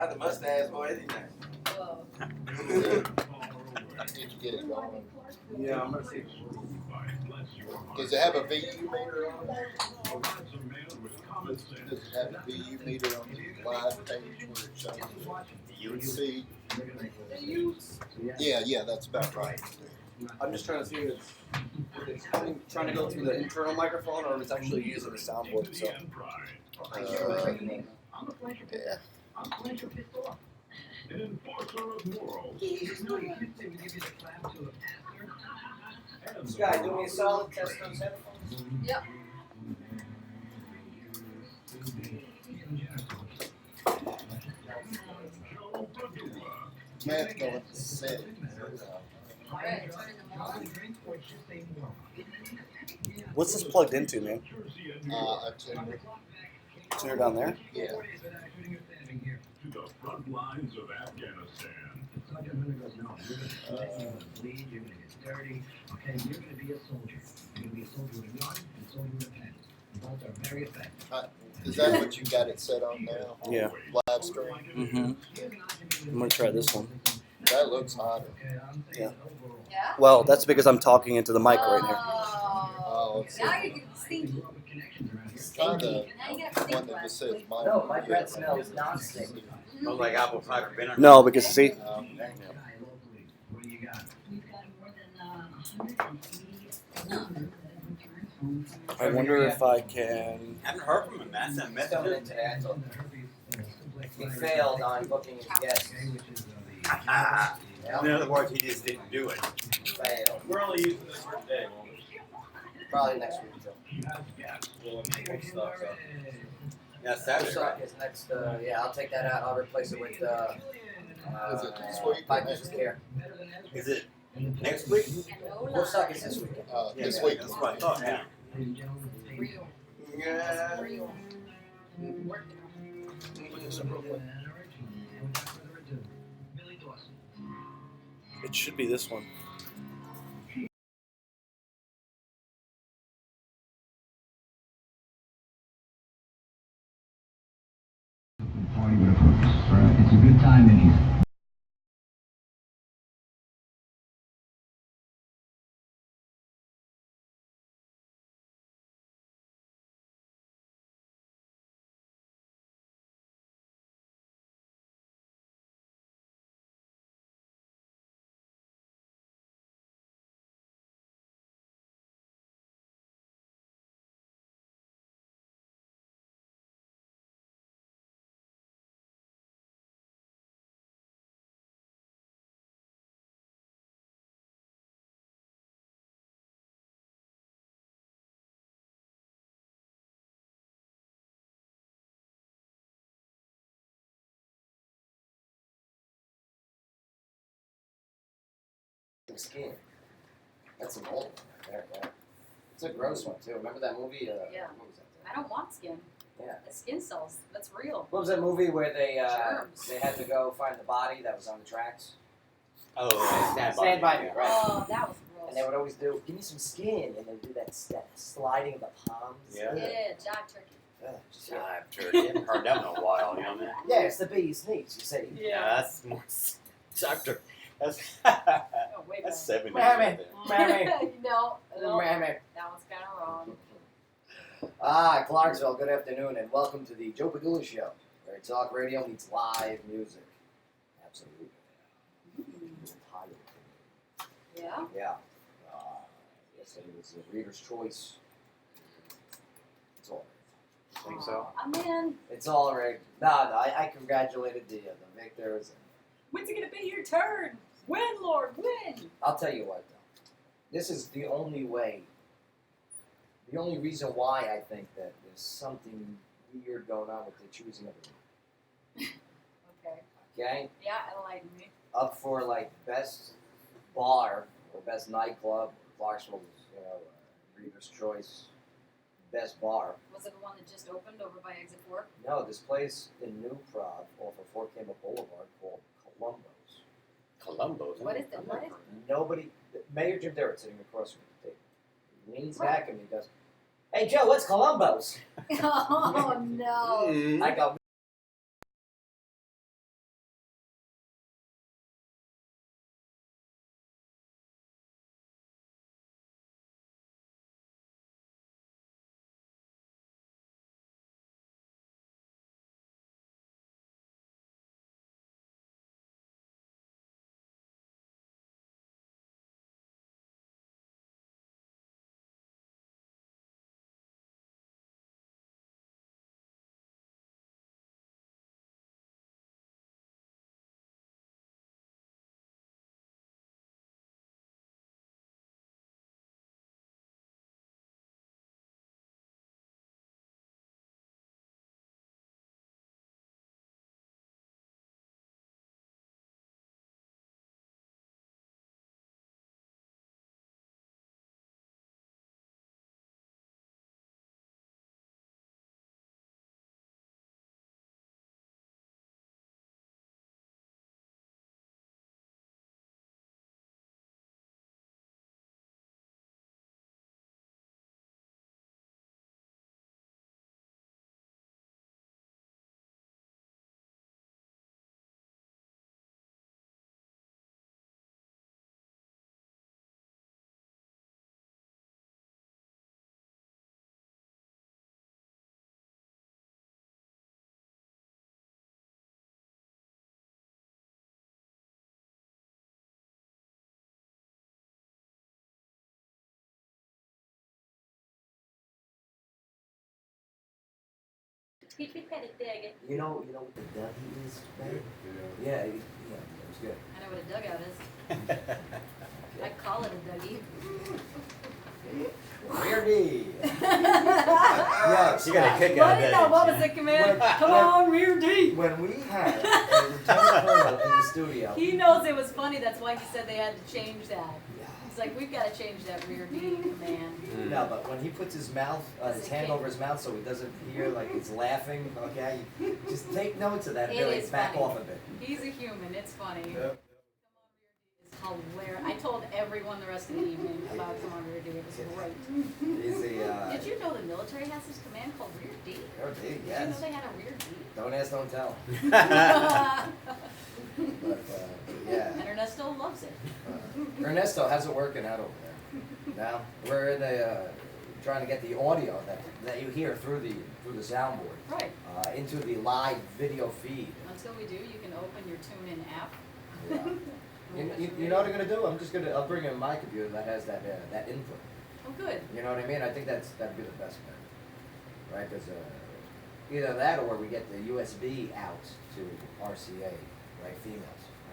Got the mustache, boy. Anything. Whoa. Did you get it going? Yeah, I'm gonna see. Does it have a VU meter on it? Does it have a VU meter on the live page where it shows the feed? Yeah, that's about right. I'm just trying to see if it's trying to go through the internal microphone or if it's actually using the soundboard itself. Yeah. This guy, do me a solid, test those headphones. Yep. Matt's going to sit. Alright, turning them on. What's this plugged into, man? A tuner. Tuner down there? Yeah. To the front lines of Afghanistan. You're gonna get dirty. Okay, you're gonna be a soldier. You're gonna be a soldier with a gun and a soldier with a pen. Both are very effective. Is that what you got it set on now? Yeah. Live stream? Mm-hmm. I'm gonna try this one. That looks hotter. Yeah. Yeah? Well, that's because I'm talking into the mic right here. Oh, it's Now you can stinky. try the Now you got one stinky. that says my. No, my breath smells non-sticky. Smells like apple cider vinegar. No, because see, Um, What do you got? I wonder if I can. Haven't heard from him, man. Sent He's coming in messages. today. I told him. He failed on booking his guests. In other words, he just didn't do it. Failed. We're only using this for today. Probably next week, too. We'll make more stuff. So. Yeah, Kutter Saturday. suck is next. Yeah, I'll take that out. I'll replace it with Is it this week or Five next Business Care. Is it next week? Kutter suck is this week. this week. That's what I thought. Yeah. Real. Yeah. Real. Working It should be this one. Party with hooks. It's a good time in here. Skin. That's an old one. There. It's a gross one, too. Remember that movie? Yeah. What was that? I don't want skin. Yeah. The skin cells. That's real. What was that movie where they Germs. they had to go find the body that was on the tracks? Oh, Stand by me, right? Oh, that was gross. And they would always do, give me some skin, and they would do that sliding of the palms. Yeah. Yeah, jive turkey. Ugh, just- I've heard that in a while, you know what I mean? yeah, it's the bee's knees. You say, Yeah, that's more doctor. That's Oh, way that's back. 70s. Mammy, right there. mammy, no, mammy. that one's kind of wrong. Clarksville, good afternoon, and welcome to the Joe Padula Show, where talk radio meets live music. Absolutely. Yeah. Yeah. Yesterday was the Reader's Choice. It's all right. Think so? Man, It's all right. No, I congratulated the victors. And when's it gonna be your turn? Win, Lord, win. I'll tell you what, though. This is the only way, the only reason why I think that there's something weird going on with the choosing of the Okay. okay? Yeah, enlighten me. Up for, like, best bar or best nightclub. Clarksville's, Reader's Choice, best bar. Was it the one that just opened over by Exit 4? No, this place in New Prague off of Fort Campbell Boulevard called Columbo's. Columbo's. What is it? What is it? Nobody, Mayor Jim Derritt sitting across from the table. He leans back at me and goes, "Hey Joe, what's Columbo's?" Oh no. Mm. I go, Teach me how to dig it. You know what the Dougie is, babe? Yeah, it was good. I know what a dugout is. I call it a Dougie. Rear D. Yeah, She got a kick out of that. What didn't was she? the command? When- Come on, rear D. When we had a lieutenant colonel in the studio. He knows it was funny. That's why he said they had to change that. Yeah. He's like, we've got to change that rear D command. No, but when he puts his mouth, his hand over his mouth so he doesn't hear like he's laughing, okay? Just take notes of that and It really is back funny. off a bit. He's a human. It's funny. Yep. It's hilarious. I told everyone the rest of the evening about Come on, Rear D. It was great. He's the, Did you know the military has this command called Rear D? Rear D, Did you know yes. they had a Rear D? Don't ask, don't tell. But, yeah. And Ernesto loves it. Ernesto, how's it working out over there? Now, we're in the, trying to get the audio that you hear through the soundboard Right. into the live video feed. Until we do, you can open your TuneIn app. Yeah. You know what I'm gonna do? I'll bring in my computer that has that input. Oh, good. You know what I mean? I think that'd be the best bet, right? Because either that or we get the USB out to RCA, right? Females.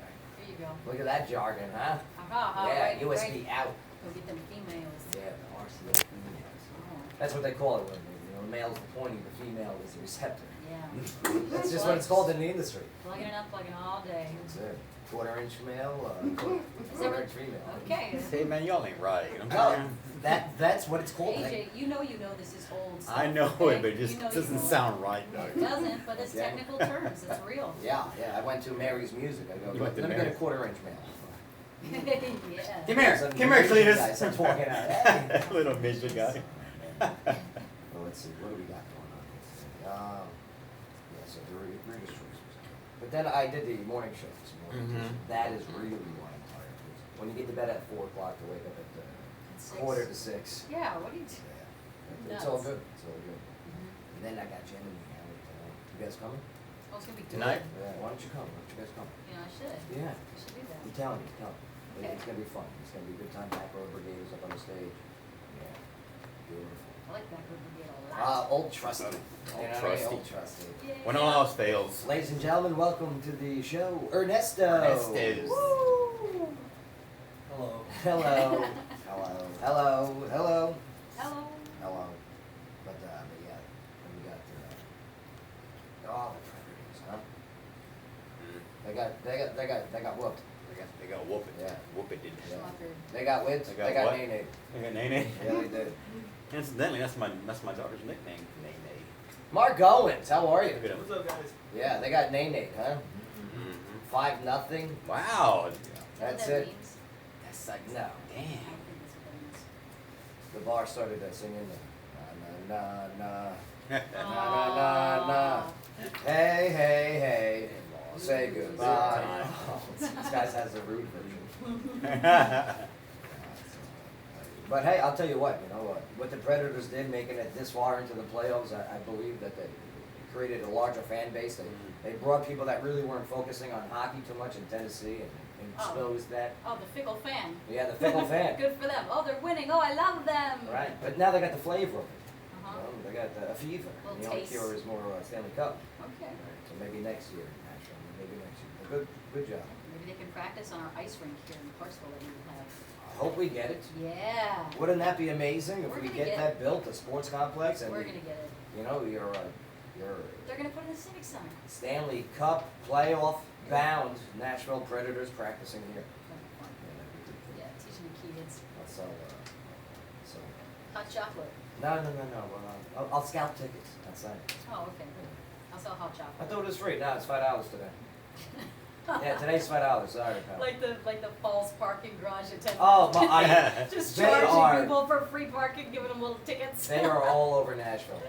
Right. Here you go. Look at that jargon, huh? Aha, Yeah, right, USB right. out. Go get them females. Yeah, the RCA females. Oh, That's what they call it when the male's pointing, the female is the receptor. yeah. That's just what it's called in the industry. Plugging it up, plugging all day. That's it. Quarter-inch male, Is that quarter-inch female. Okay. Hey man, y'all ain't right. Oh, that's what it's called. AJ, you know this is old stuff. I know okay? it, but it just You know doesn't know it. sound right It though. doesn't, but it's Yeah. technical terms. It's real. Yeah. I went to Mary's Music. I go, You let went to me get a Mary's? quarter-inch male. Yeah. Come here, Some come here, musician guys Cletus. are talking out. Hey. Little midget guy. Well, let's see, what do we got going on? Yeah, so the Reader's Choice. But then I did the morning show this morning. Mhm. That is really why I'm tired. 'Cause when you get to bed at 4 o'clock to wake up at Six. 5:45. Yeah, what do you Yeah. It's all Nuts. good. It's all good. And then I got Jen and me out. You guys coming? Oh, it's gonna be good. Tonight? Yeah. Why don't you come? Why don't you guys come? Yeah, I should. Yeah. I should do that. I'm telling you, come. Okay. It's gonna be fun. It's gonna be a good time. Back Row Brigade is up on the stage. Yeah. Beautiful. I like that group brigade a lot. Old trusty. Old You know what I mean? trusty. Old trusty. Yeah. When all else fails. Ladies and gentlemen, welcome to the show, Ernesto. Ernestos. Woo! Hello. Hello. Hello. Hello. Hello. But yeah, and we got the Predators, huh? They got whooped. They got whoop it. Yeah. Whoop it, did Yeah. Schmucker. They got whipped. They got They got what? nay-nay. They got Nene. Yeah, they did. Incidentally, that's my daughter's nickname. Nene. Mark Owens, how are you? Look at him. What's up, guys? Yeah, they got nay-nay, huh? Mhm. 5-0. Wow. That's You know what that it. means? That's like No. I don't damn. think that's what that means. The bar started singing the na na na na Aw. na na. Hey, hey, hey. Say goodbye. Oh, this guy has a rude version. But hey, I'll tell you what, what the Predators did making it this far into the playoffs, I believe that they created a larger fan base. They brought people that really weren't focusing on hockey too much in Tennessee and exposed that. Oh, the fickle fan. Yeah, the fickle fan. Good for them. Oh, they're winning. Oh, I love them. Right, but now they got the flavor of it. Uh-huh. They got a fever. Little The only taste. cure is more Stanley Cup. Okay. Right, so maybe next year, actually. Maybe next year. Good job. Maybe they can practice on our ice rink here in Clarksville that we have. I hope we get it. Yeah. Wouldn't that be amazing if We're we gonna get get that built, a sports complex, and We're gonna get it. your They're gonna put it in the Civic Center. Stanley Cup playoff bound Nashville Predators practicing here. That'd be fun. Yeah, that'd be good. Yeah, teaching the kids. I'll sell. Hot chocolate. No. Well, I'll scalp tickets. That's it. Oh, okay. I'll sell hot I chocolate. thought it was free. No, it's $5 today. Yeah, today's $5. Sorry, pal. like the false parking garage attendant. Oh, but Just they charging are- people for free parking, giving them little tickets. They are all over Nashville.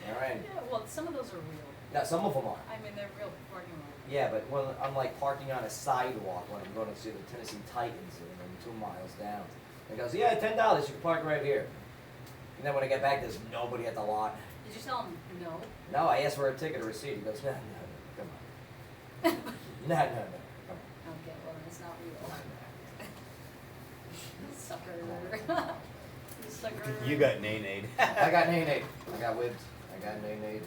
All right. Yeah, well, some of those are real. Now, some of them are. I mean, they're real parking lots. Yeah, but when I'm like parking on a sidewalk when I'm going to see the Tennessee Titans and I'm 2 miles down. It goes, yeah, $10. You can park right here. And then when I get back, there's nobody at the lot. Did you tell them no? No, I asked for a ticket or receipt. He goes, no, come on. No, come on. Okay, well, then it's not real. Sucker. You sucker. You got Nene. I got nay-nay. I got whipped. I got nay-nay.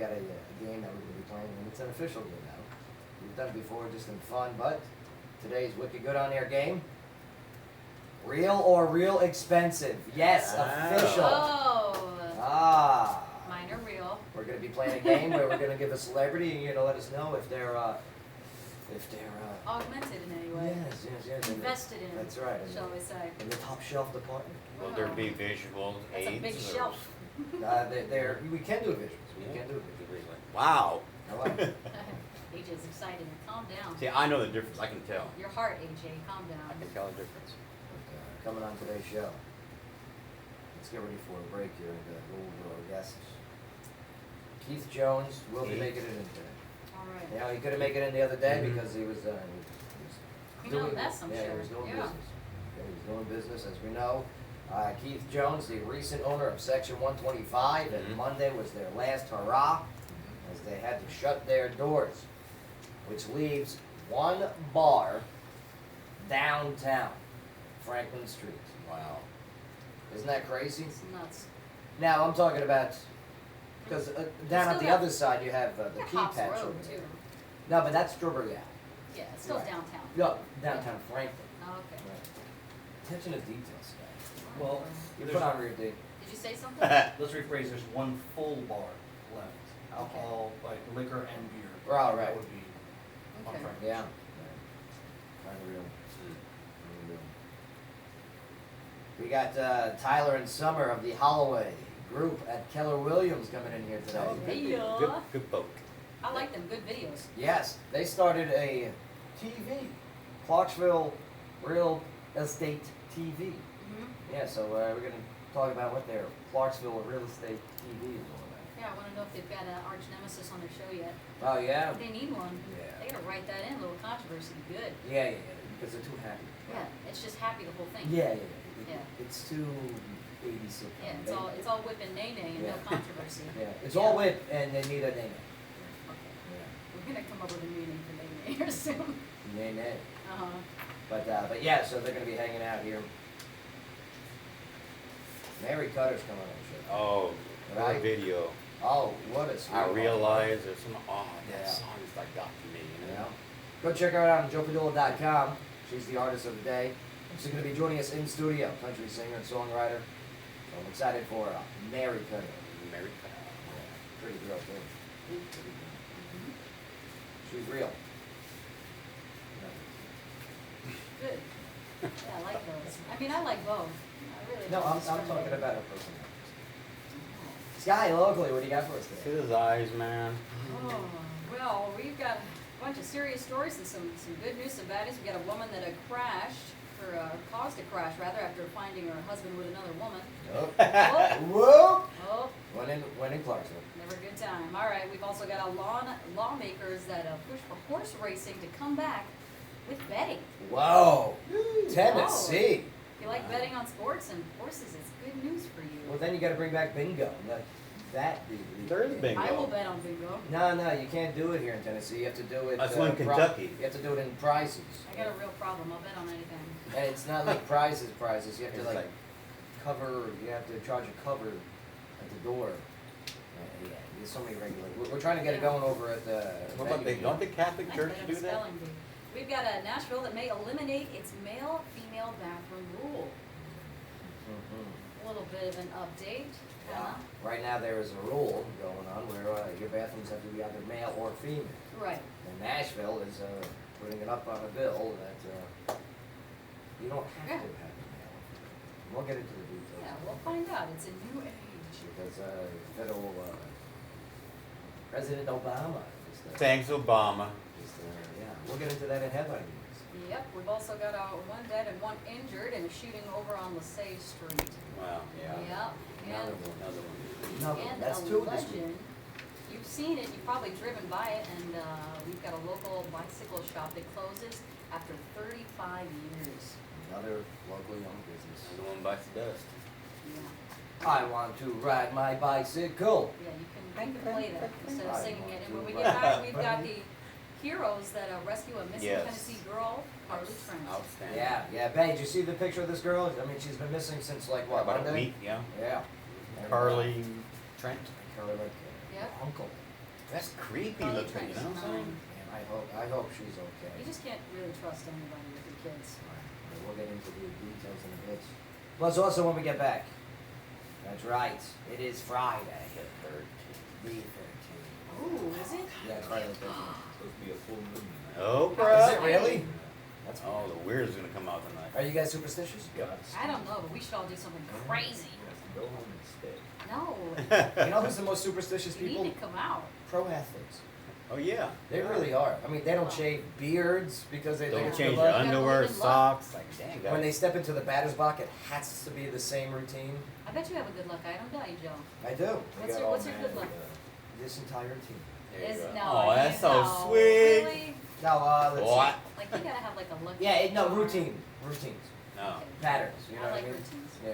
got a game that we're going to be playing, and it's an official game now. We've done it before just in fun, but today's Wicked Good on Air game. Real or real expensive? Yes, official. Oh, Ah. mine are real. We're going to be playing a game where we're going to give a celebrity, and you're going to let us know if they're Augmented in any way. yes. Invested in, That's right. shall we say. In the top shelf department. Will there be visual That's a aids? big or- shelf. We can do visuals. We can do visuals. Wow. I like it. AJ's excited. Calm down. See, I know the difference. I can tell. Your heart, AJ. Calm down. I can tell the difference. But, coming on today's show. Let's get ready for a break here and go over our guests. Keith Jones will be Keith. making it in today. All right. Yeah, he couldn't make it in the other day Mhm. because he was You know best, I'm yeah, sure. he was doing Yeah. business. Okay, he was doing business, as we know. Keith Jones, the recent owner of Section 125, and Mhm. Monday was their last hurrah as they had to shut their doors, which leaves one bar downtown, Franklin Street. Wow. Isn't that crazy? It's nuts. Now, I'm talking about, because down at still the got- other side you have the Yeah, Key Hops Patch Road, over there. too. No, but that's Strawberry Alley. Yeah, it's still Right. downtown. No, downtown Franklin. Oh, okay. Right. Attention to details, guys. Well, You there's- put on rear D. Did you say something? let's rephrase, there's one full bar left. Alcohol, like liquor and beer. Right, right. That would be on Okay. Franklin. Yeah. Unreal. Unreal. We got Tyler and Summer of the Holloway group at Keller Williams coming in here today. Oh, good, Yeah. good boat. I like them. Good videos. Yes, they started a TV, Clarksville Real Estate TV. Mm-hmm. Yeah, so we're going to talk about what their Clarksville Real Estate TV is all about. Yeah, I want to know if they've got an arch nemesis on their show yet. Oh, yeah? They need one. Yeah. They gotta write that in. A little controversy. Good. Yeah, because they're too happy. Yeah, it's just happy the whole thing. Yeah. Yeah. It's too 80s sitcom. Yeah, it's all whip and nay nay and no Yeah. controversy. Yeah, it's all whip and they need a name. Okay. Yeah. We're gonna come up with a new name for nay nay here soon. Name. Uh-huh. But yeah, so they're gonna be hanging out here. Mary Cutter's coming on the show. Oh, Right. what video. Oh, what a I sweetheart. realize there's some. Oh, that Yeah. song is like got to me. You Yeah. know. Go check her out on joepadula.com. She's the artist of the day. She's going to be joining us in studio, country singer and songwriter. So I'm excited for Mary Cutter. America. Pretty girl, too. Pretty girl. She's real. Good. Yeah, I like those. I mean, I like both. I really No, don't I'm discriminate. talking about her personality. Sky, locally, what do you got for us See today? his eyes, man. Oh, well, we've got a bunch of serious stories and some good news, some bad news. We got a woman that had crashed, or caused a crash rather, after finding her husband with another woman. Nope. Oh, Whoop! oh, Went in Clarksville. never a good time. All right, we've also got lawmakers that push for horse racing to come back with betting. Whoa! Tennessee! If you like betting on sports and horses, it's good news for you. Well, then you gotta bring back bingo. Let that be. There is bingo. I will bet on bingo. No, you can't do it here in Tennessee. You have to do it. That's in Kentucky. You have to do it in prizes. I got a real problem. I'll bet on anything. And it's not like prizes. You have to It's like like- cover. You have to charge a cover at the door. Yeah, there's so many regulations. We're trying to get it going over at the. What about venue. don't the Catholic Nice Church bit of do that? spelling bee. We've got a Nashville that may eliminate its male-female bathroom rule. Mhm. A little bit of an update. Yeah. Right now there is a rule going on where your bathrooms have to be either male or female. Right. And Nashville is putting it up on a bill that you don't have to have it male. We'll get into the details. Yeah, we'll find out. It's a new age. Because federal President Obama is Thanks, Obama. yeah, we'll get into that in headline news. Yep, we've also got one dead and one injured in a shooting over on LaSalle Street. Wow. Yep. Another And, one. Another one. Another one. and That's a two this week. legend. You've seen it, you've probably driven by it, and we've got a local bicycle shop that closes after 35 years. Another locally owned business. Another one bites the dust. Yeah. I want to ride my bicycle. Yeah, you can play that instead of I singing want it. And to when we get ride back, we've my- got the heroes that rescue a missing Yes. Tennessee girl, Carly Trent. Outstanding. Yeah, babe, did you see the picture of this girl? I mean, she's been missing since like About Monday? a week, yeah. Yeah. And, Carly Trent. Carly like Yep. uncle. That's creepy Well, they looking, tried you to know what I'm saying? Man, I hope she's okay. You just can't really trust anybody with your kids. We'll get into the details in a bit. Plus, also when we get back. That's right. It is Friday. The 13th. Oh, is it? Yeah, it's Friday the 13th. Supposed to be a full moon tonight. Oh, bro. Is it really? That's Oh, the weird's gonna come out tonight. Are you guys superstitious? I don't know, but we should all do something crazy. Go home and stay. No, You know who's the most superstitious you people? need to come out. Pro athletes. Oh yeah. They really are. I mean, they don't shave beards because they think Don't it's change good your luck. gotta underwear, live in luck. socks. Like, dang, guys. When they step into the batter's box, it has to be the same routine. I bet you have a good luck item, don't you, Joe? I do. What's your good luck? This entire team. There you Is go. no, Oh, that's so no. sweet. Really? Now, let's What? Like you gotta have like a lucky. see. Yeah, no, charm. routines. No. Okay. Patterns, you know I what I like mean? routines. Yeah.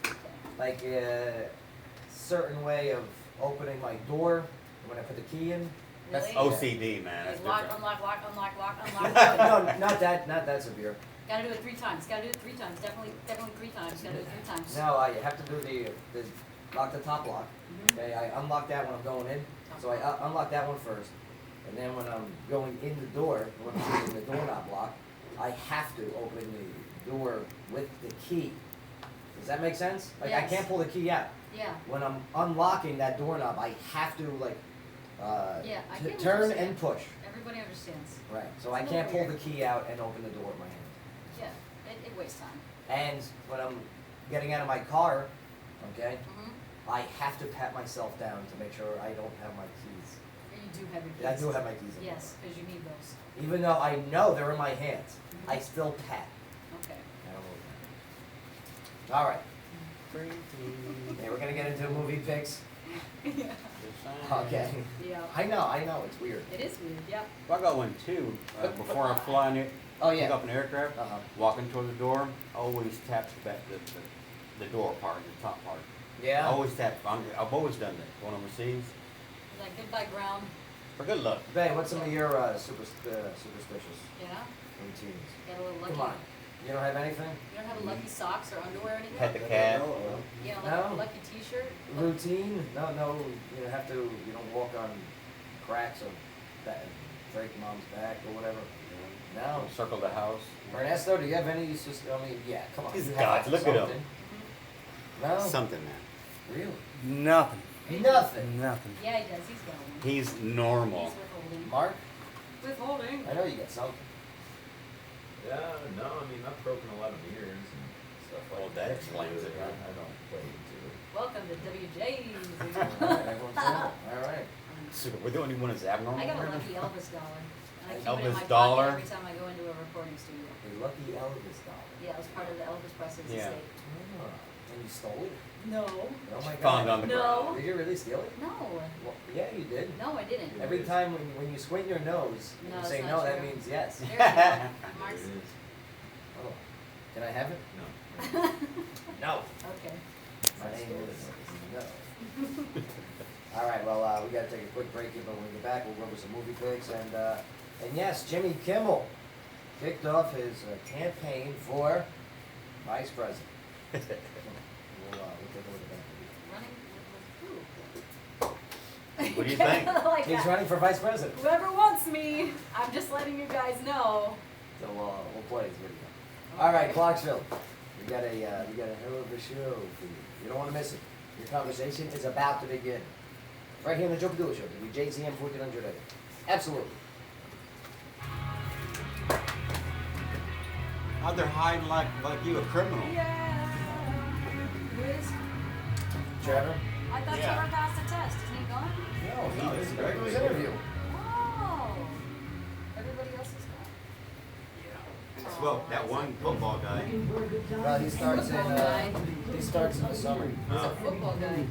Okay. Like a certain way of opening my door when I put the key in. That's Really? OCD, man. That's Like lock, different. unlock, lock, unlock, lock, unlock. No, not that severe. Gotta do it 3 times. Gotta do it 3 times. Definitely 3 times. Gotta do it 3 times. No, I have to do the lock the top lock. Mhm. Okay, I unlock that when I'm going in. So I unlock that one first. And then when I'm going in the door, when I'm using the doorknob lock, I have to open the door with the key. Does that make sense? Like I Yes. can't pull the key out. Yeah. When I'm unlocking that doorknob, I have to like Yeah, I get what turn you're saying. and push. Everybody understands. Right. So I It's a can't little pull the key out and open the door with my hand. Yeah. It wastes time. And when I'm getting out of my car, okay, Mhm. I have to pat myself down to make sure I don't have my keys. You do have your keys. I do have my keys in Yes, because you need those. there. Even though I know they're in my hands, Mhm. I still pat. Okay. I don't know. All right. Okay, we're gonna get into movie picks. Yeah. Just saying. Okay. Yeah. I know, it's weird. It is weird. Yeah. Well, I got one too. Before I fly in it, Oh pick yeah. up an aircraft, walking toward the door, always tap the door part, the top part. Yeah. Always tap. I've always done that. Going overseas Like goodbye ground. for good luck. Babe, what's some of your superstitious Yeah. routines? Got a little lucky. Come on. You don't have anything? You don't have a lucky socks or underwear or anything? Pet the cat. You know, like No. a lucky T-shirt. Routine? No. You don't have to. You don't walk on cracks or break mom's back or whatever. No. Circle the house. Ernesto, do you have any? Yeah. Come on. These you guys, have look at 'em. something. No. Something, man. Really? Nothing. Nothing. Nothing. Yeah, he does. He's got one. He's normal. He's withholding. Mark, Withholding. I know you got something. Yeah, no, I mean, I've broken a lot of mirrors and stuff like Well, that explains it, I huh? don't play into it. Welcome to WJ's. All right, everyone's doing it. All right. So we're the only one that's abnormal. I got a right now? lucky Elvis dollar. And I keep it in Elvis my dollar? pocket every time I go into a recording studio. A lucky Elvis dollar. Yeah, it was part of the Elvis Presley's Yeah. estate. And you stole it? No. Oh my Found on God. the No. ground. Did you really steal it? No. Well, yeah, you did. No, I didn't. Every time when you squint your nose, and No, you it's say not no, that true. means yes. There we go. There Mark's. it is. Oh. Can I have it? No. No. Okay. My name is no. All right, well, we gotta take a quick break here, but when we get back, we'll go over some movie picks, and yes, Jimmy Kimmel kicked off his campaign for vice president. We'll take a look at that. Running with who? What do you think? Like He's that. running for vice president. Whoever wants me, I'm just letting you guys know. So we'll play his video. All right, Clarksville, we got a hell of a show for you. You don't want to miss it. Your conversation is about to begin. Right here on the Joe Padula Show, WJZM 1400 AM. Absolutely. Out there hiding like you a criminal. Yeah. Who is? Trevor? I thought Yeah. Trevor passed the test. Isn't he gone? No, this is he very was good. interview. Oh. Everybody else is gone. Well, that one football guy. Well, he starts Football guy. he starts in the summer. He's a football guy.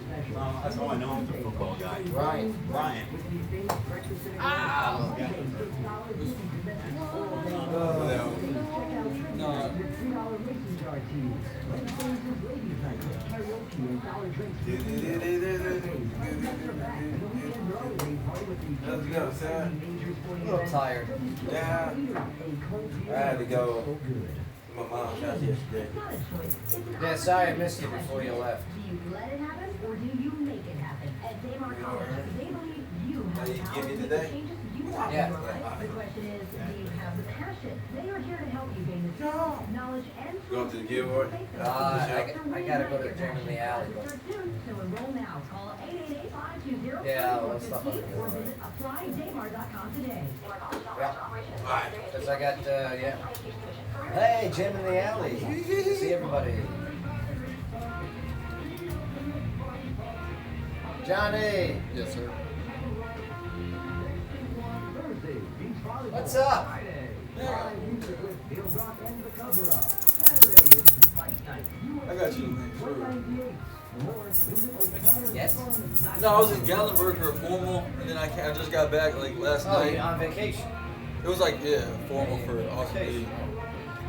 That's all I know is the football guy. Ryan. Ryan. Ow! Let's go, son. A little tired. Yeah. I had to go to my mom's house yesterday. Yeah, sorry I missed you before you left. Do you let it happen or do you make it happen? At Daymar College, they believe you have he give you today? Yeah. The question is, do you have the passion? They are here to help you gain the skills, knowledge, and Going to the giveaway? I gotta go to the gym in the alley, but. So enroll now. Call 888-520-4415 Yeah, let's stop or visit applydaymar.com today. Yeah. Cause I got, yeah. Hey, gym in the alley. Good to see everybody. Johnny. Yes, sir. What's up? I got you. Yes? No, I was in Gatlinburg for a formal, and then I just got back like last Oh, night. you're on vacation. It was like, yeah, formal for awesome meeting.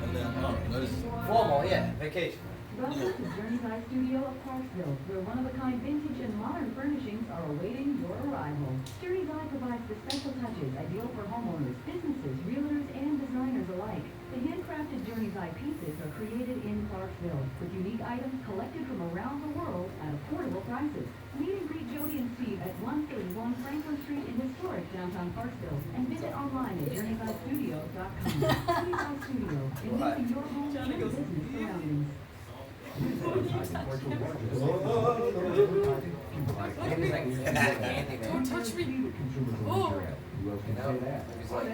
And then, I don't know, Formal, yeah, vacation. Welcome to Journey's Eye Studio of Parksville, where one-of-a-kind vintage and modern furnishings are awaiting your arrival. Journey's Eye provides the special touches ideal for homeowners, businesses, realtors, and designers alike. The handcrafted Journey's Eye pieces are created in Clarksville, with unique items collected from around the world at affordable prices. Meet and greet Jody and Steve at 131 Franklin Street in historic downtown Clarksville, and visit online at journeyseyestudio.com. Journey's Eye Studio, enhancing your home and business surroundings. Give me like candy, man. Don't touch me. Oh. You know, it's like,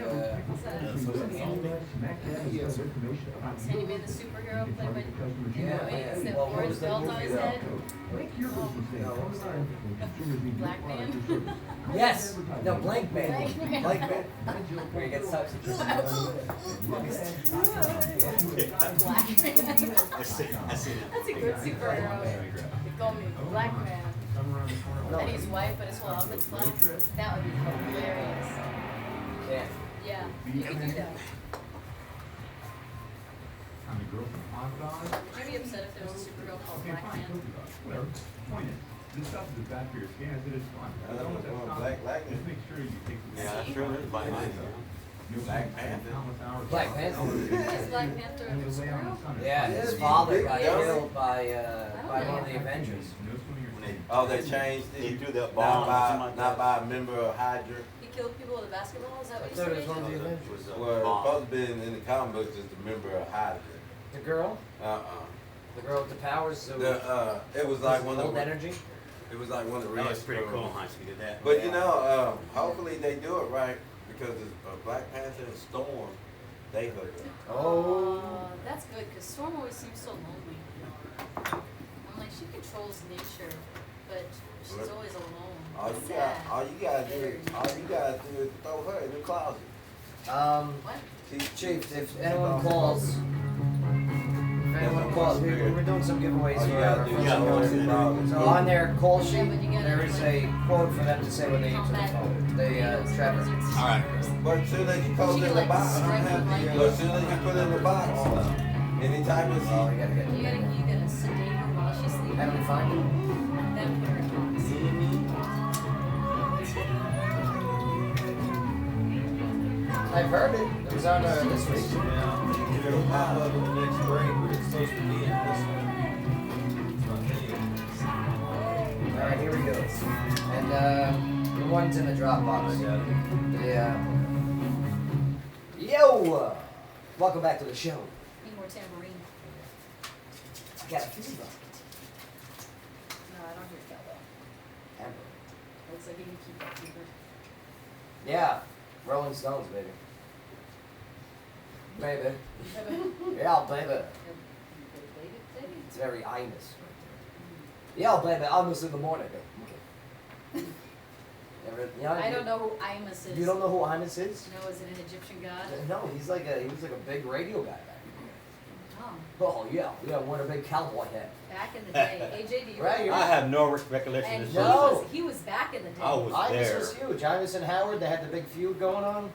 Sandy the superhero played by yeah, Is that well, what orange was the belt on movie his though? head? Black man. Yes! No, Blank Man. Blank Man. Blank Man. Where he gets touched. Black man. That's a good superhero. They call me Black Man. And he's white, but his whole outfit's black. That would be hilarious. Yeah. Yeah, you could do that. I'd be upset if there was a superhero called Black Man. This stuff is bad for your skin. It is fun. I don't know what black lightning. Just make sure you take the Yeah, that's true. There's Black Panther. Black Panther. Black Panther. Is Black Panther a superhero? Yeah, his father got killed by one of the Avengers. Oh, they changed it. He threw that ball or something like Not that. by a member of Hydra. He killed people with a basketball? Is that what you thought it was said? one of the Avengers. Well, it's supposed to be in the comic books as the member of Hydra. The girl? The girl with the powers. So It was like one of old the. energy. It was like one of the. That was rich pretty girls. cool, how she did that. But you know, hopefully they do it right because Black Panther and Storm, they hook up. Oh. That's good, because Storm always seems so lonely. I'm like, she controls nature, but she's always alone. All you gotta do is throw her in the closet. What? Chief, if anyone calls, we're doing some giveaways All you for gotta our do friends is and throw her in the family. closet. So on their call sheet, but you gotta, there is a quote for them to say when they answer the phone. Trevor. Alright. But as soon as you post it in the box, but as soon as you put it in the box, anytime you Oh, see. You gotta sedate her while she's sleeping. How do we find it? Then put her in a box. I've heard it. It was on this week. Yeah, it'll pop up in the next break, but it's supposed to be in this one. Alright, here we go. And the one's in the Dropbox. Yeah. Yo! Welcome back to the show. Need more tambourine. I got a fever. No, I don't hear cowbell. Amber. Looks like you can keep that fever. Yeah. Rolling Stones, baby. Baby. Yeah, baby. It's very Imus. Yeah, baby. Imus in the morning. I don't know who Imus is. You don't know who Imus is? No, is it an Egyptian god? No, he was like a big radio guy back Oh, then. Oh yeah, wore a big cowboy hat. back in the day. AJ, do you Right, remember? I have no recollection And of he this. No. he was back in the day. I was Imus there. was huge. Imus and Howard, they had the big feud going on.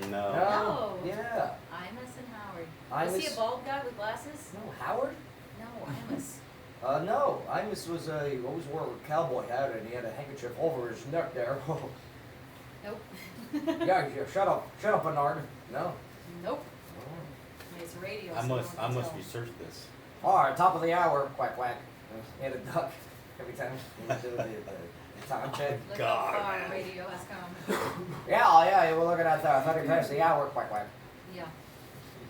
No. No. Yeah. Imus and Howard. Imus. Was he a bald guy with glasses? No, Howard? No, Imus. No. Imus was he always wore a cowboy hat and he had a handkerchief over his neck there. Nope. yeah, shut up, Bernard. No. Nope. Nice radio. I so must no one can tell. research this. All right, top of the hour, quack quack. He had a duck every time he would do the Time check. Look God, how far man. radio has come. Yeah, we're looking at 30 minutes the hour. Quack, quack. Yeah.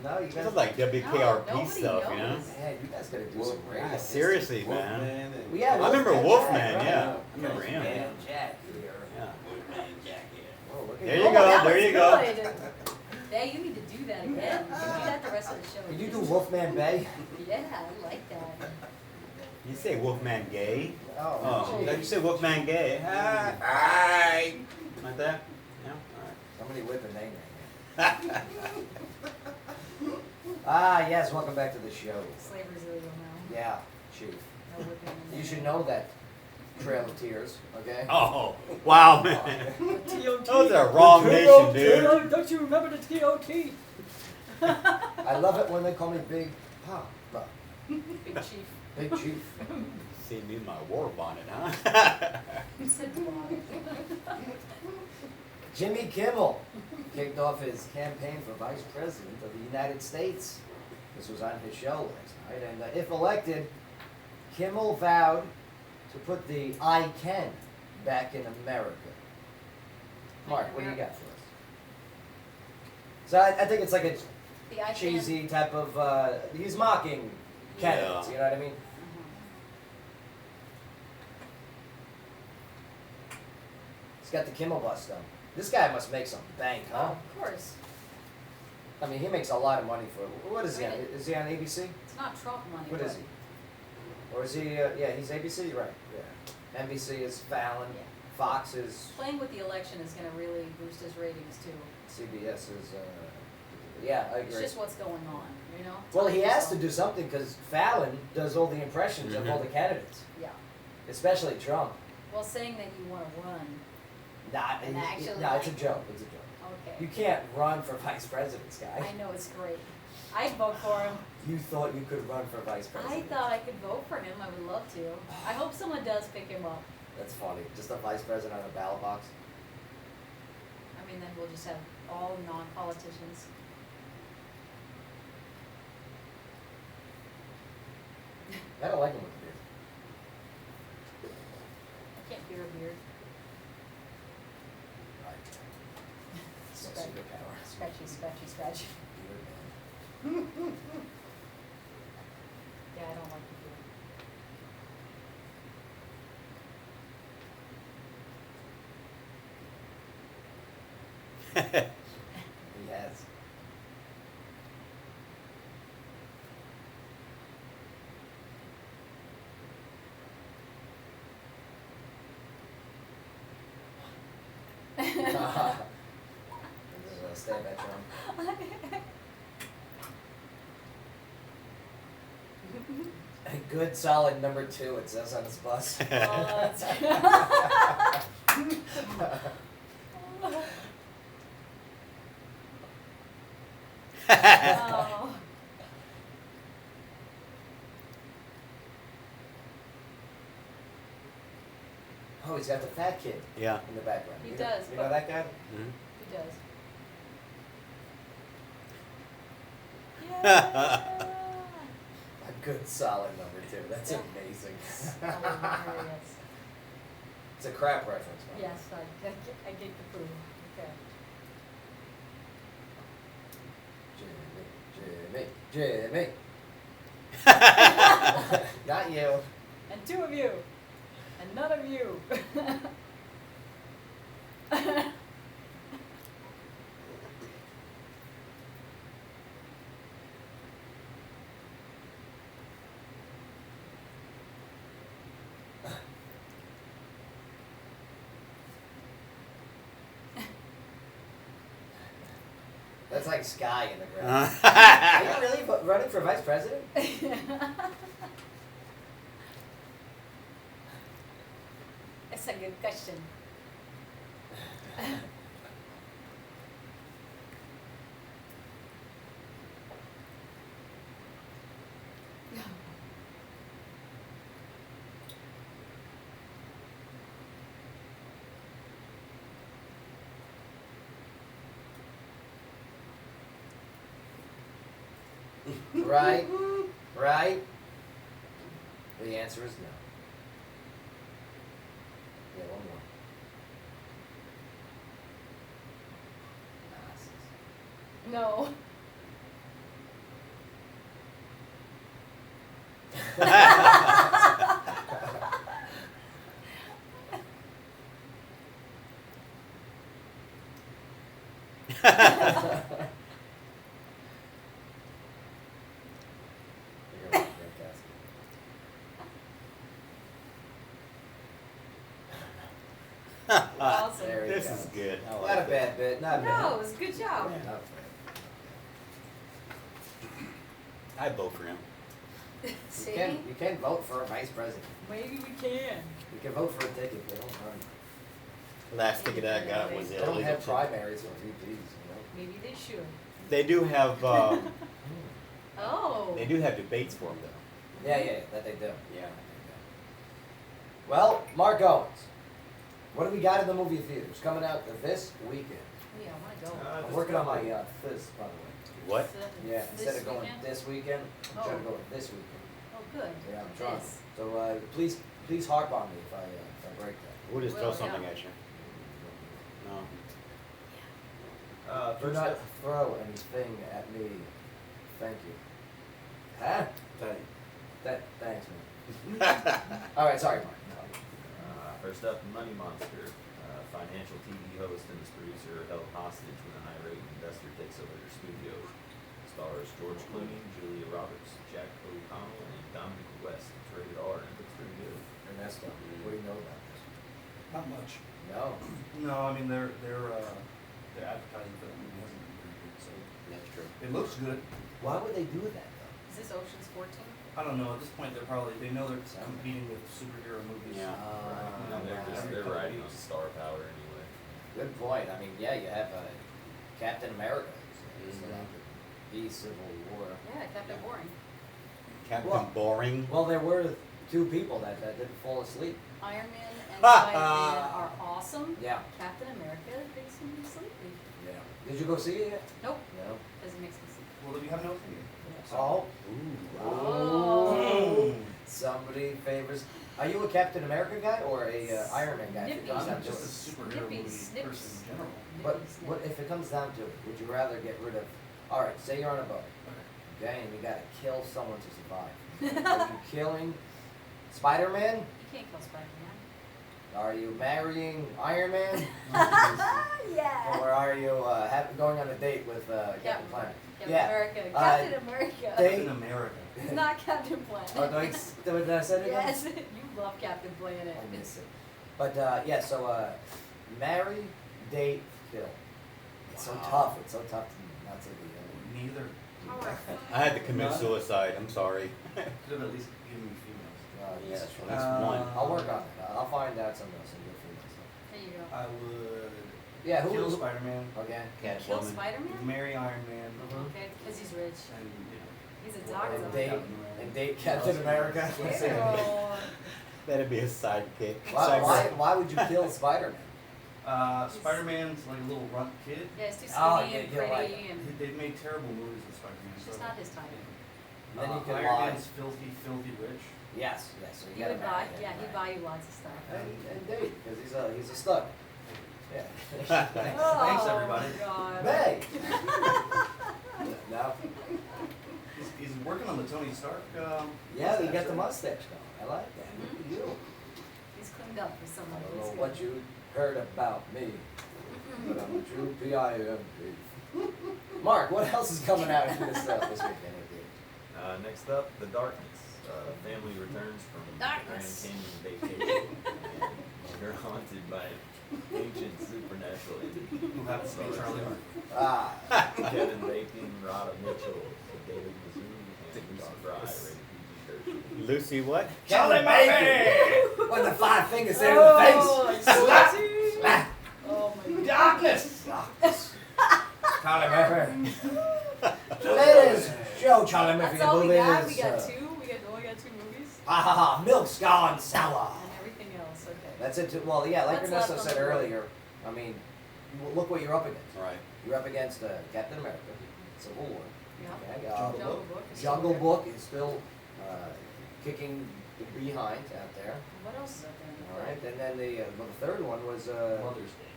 No, you This guys. is like WKRP nobody stuff, you know? knows. Yeah, you guys gotta do some radio. Yeah, seriously, man. Wolfman and Yeah, I remember Wolfman Wolfman, Jack, yeah. right. I remember him. Man, Jack here. Yeah. Oh, look at There you. you Oh, go, that there was you go. good. Hey, you need to do that again. You can do that the rest of the show. Can you do Wolfman Bay? Yeah, I like that. You say Wolfman gay? Oh, Oh, gee. you say Wolfman gay? Hi. Like that? Yeah, Somebody whip a name right here. Ah, yes, welcome back to the show. Slavery's illegal now. Yeah, chief. No whipping in You there. should know that, Trail of Tears, okay? Oh, wow, man. TOT. Those are wrong nation, dude. Don't you remember the TOT? I love it when they call me Big Papa. Big Chief. Big Chief. See me in my war bonnet, huh? You said blonde. Jimmy Kimmel kicked off his campaign for Vice President of the United States. This was on his show last night, and if elected, Kimmel vowed to put the I can back in America. Mark, what do you got for us? So I think it's like a The I can. cheesy type of, he's mocking candidates, Yeah. you know what I mean? He's got the Kimmel bus though. This guy must make some bank, Oh, huh? of course. I mean, he makes a lot of money for, what is he on? Really? Is he on ABC? It's not Trump money. What but- is he? Or is he, yeah, he's ABC, right, yeah. NBC is Fallon, Yeah. Fox is, Playing with the election is going to really boost his ratings too. CBS is, yeah, I It's agree. just what's going on, you know? Well, he has to So- do something because Fallon does all the impressions of all the candidates, Yeah. especially Trump. Well, saying that you want to run. Nah, And actually, no, it's a like- joke, it's a joke. Okay. You can't run for vice president, Sky. I know it's great. I'd vote for him. You thought you could run for vice I president. thought I could vote for him. I would love to. I hope someone does pick him up. That's funny. Just a vice president on a ballot box. I mean, then we'll just have all non-politicians. I don't like him with the beard. I can't bear a beard. So Scratch- superpower. Scratchy, scratchy, scratchy. Beard man. Yeah, I don't like the beard. He has. Stay back home. A good solid number 2, it says on his bus. Oh, that's Oh. Oh, he's got the fat kid Yeah. in the background. He You does, Know, you know but- that guy? Mhm. He does. Yeah. A good solid number 2. That's Yeah. amazing. Hilarious. It's a crap reference, man. Yes, I get the proof. Okay. Jimmy. Not you. And 2 of you. And none of you. That's like Sky in the ground. Uh, Are you really running for vice president? That's a good question. Right? Right? The answer is no. Yeah, one No. Awesome. There you This go. is good. I Not like a it. bad bit. Not No, bad. it was a good job. Yeah, not I vote for him. bad. See? You can vote for a vice president. Maybe we can. You can vote for a ticket. They don't run. Last ticket I got was They don't illegal. have primaries for VPs. You know. Maybe they should. They do have Oh. they do have debates for them though. Yeah, that they do. Yeah. Well, Mark Owens, what do we got in the movie theaters coming out this weekend? Yeah, I want to go. I'm working on my fizz, by the way. What? Yeah, This instead of going weekend? this weekend, I'm trying to Oh. go this weekend. Oh, good. Yeah, I'm trying. This. So please harp on me if I break that. We'll just throw Well, something yeah. at you. No. Do First not up, throw anything at me. Thank you. Huh? Thanks, man. All right, sorry, Mark. first up, Money Monster. Financial TV host and his producer held hostage when a high-rate investor takes over their studio. Stars George Clooney, Julia Roberts, Jack O'Connell, and Dominic West. It's rated R and it looks pretty good. Ernesto, what do you know about this? Not much. No. No, I mean, their advertising for that movie hasn't been very good, so That's true. it looks good. Why would they do that though? Is this Ocean's 14? I don't know, at this point, they know they're competing with superhero movies. Yeah. And they're Couple riding on weeks. star power anyway. Good point. I mean, yeah, you have Captain America. It's Mhm. like the Civil War. Yeah, Captain Boring. Captain Well- Boring. Well, there were two people that didn't fall asleep. Iron Man and Spider-Man are awesome. Yeah. Captain America makes me sleepy. Yeah. Did you go see it yet? Nope, No. because it makes me sleepy. Well, then you have no opinion. Oh. Oh. Somebody favors. Are you a Captain America guy or a Iron Man guy? If it Nippy. comes down I'm to just a it? superhero Nippy movie snips. person in general. But Nippy snip. what if it comes down to it? Would you rather get rid of? All right, say you're on a boat, okay, and you gotta kill someone to survive. Are you killing Spider-Man? You can't kill Spider-Man. Are you marrying Iron Man? Yeah. Or are you going on a date with Captain Planet? Captain Yeah. America. Uh, Captain America. they- Captain America. He's not Captain Planet. Oh, did I say it again? Yes, you love Captain Planet. I miss it. But yeah, so marry, date, kill. It's so tough. It's so tough to not say the Neither. I had to commit suicide. I'm sorry. Could have at least given me females. yes. At least one. I'll work on it. I'll find out some good females. There you go. I would Yeah, kill who? Spider-Man, Okay. Kill Catwoman. Spider-Man? marry Iron Man, Mhm. Okay, because he's rich. and He's a And doctor. date, and date Captain America. Ew. That'd be a sidekick. Why would you kill Spider-Man? Spider-Man's like a little runt kid. Yeah, he's too skinny Oh, and yeah, you're pretty right. and They've made terrible movies with Spider-Man. it's just not his type. Then you can Iron lie. Man's filthy, filthy rich. Yes, yes. So you He gotta would buy, marry him, yeah, he'd right. buy you lots of stuff. And date, because he's a stud. Yeah. Thanks, everybody. Oh, God. May. No. He's working on the Tony Stark. Yeah, you got mustache, the right? mustache going. I like that. Look at you. He's cleaned up for I someone. don't He's know good. what you heard about me, but I'm a true PIMP. Mark, what else is coming out in this weekend? Next up, The Darkness. Family returns from Darkness. Grand Canyon vacation and they're haunted by ancient supernatural entity. Who happens to be Charlie Murphy. Ah, Kevin Bacon, Rada Mitchell, David Mizzou, and Lucy Fry, rated PG-13. Lucy, what? Charlie Bacon! With the 5 fingers there in the face. Slap! Slap! Oh my God. Darkness! Darkness. Charlie Murphy. Ladies, show Charlie Murphy That's all the we got. movies. We got two. We only got 2 movies. Ha ha ha, milk's gone sour. And everything else. Okay. That's it. Well, yeah, like What's Ernesto left on said the board? earlier, I mean, look what you're up against. Right. You're up against Captain America, Civil War. Yeah. Okay, Jungle Book. is Jungle still Book is still kicking the behind out there. there. What else is up there? All right, and then the third one was Mother's Day.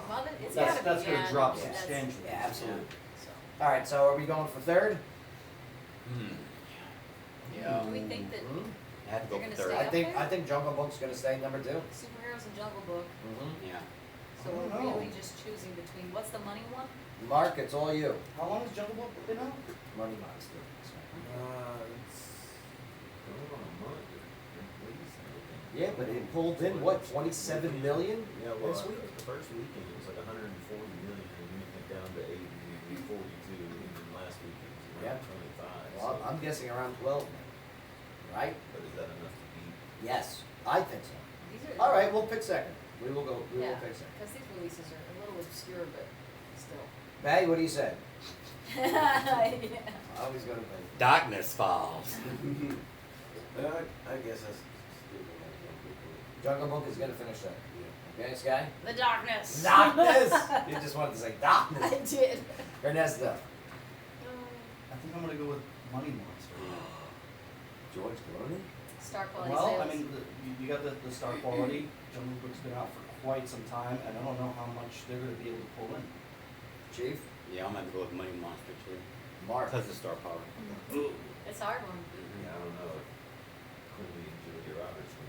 Mother, it's That's gotta that's be. gonna yeah, drop that's- substantially. yeah, absolutely. So. All right, so are we going for third? Yeah. Do we think that I had to go You're for gonna third. stay I think Jungle Book's gonna stay number 2. superheroes and Jungle Book? Mm-hmm. Yeah. So I don't we're know. really just choosing between, what's the money one? Mark, it's all you. How long has Jungle Book been out? Money Monster. It's going on a month at least and everything. Yeah, but it pulled in what, 27 million Yeah, well, this week? the first weekend it was like 140 million, and then it went down to 80, 42, and then last weekend it was Yeah. around 25. Well, so, I'm guessing around 12 million, right? but is that enough to beat? Yes, I think so. These are. All right, we'll pick second. We will Yeah, pick second. because these releases are a little obscure, but still. Hey, what do you say? Yeah. Always gonna pick. Darkness Falls. I guess that's stupid. Jungle Book is gonna finish second. Okay, Sky? The darkness. Darkness! You just wanted to say darkness. I did. Ernesto. I think I'm gonna go with Money Monster. George Clooney? Star quality Well, sales. I mean, you got the star quality. Jungle Book's been out for quite some time, and I don't know how much they're gonna be able to pull in. Chief? Yeah, I'm gonna go with Money Monster too. Mark? Because of star power. It's a hard one. Yeah, I don't know if Clooney and Julia Roberts can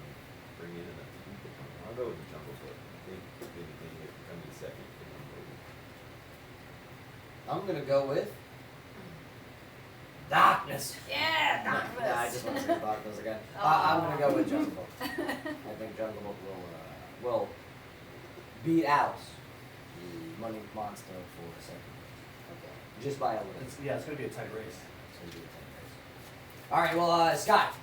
bring in enough to beat the Jungle. I'll go with the Jungle Book. I think if anything, it can come in second for the movie. I'm gonna go with Darkness. Yeah, Nah, darkness. I just want to say Darkness again. Oh. I'm gonna go with Jungle Book. I think Jungle Book will beat out the Money Monster for a second. Okay. Just by a little. It's gonna be a tight race. It's gonna be a tight race. All right, well, Scott.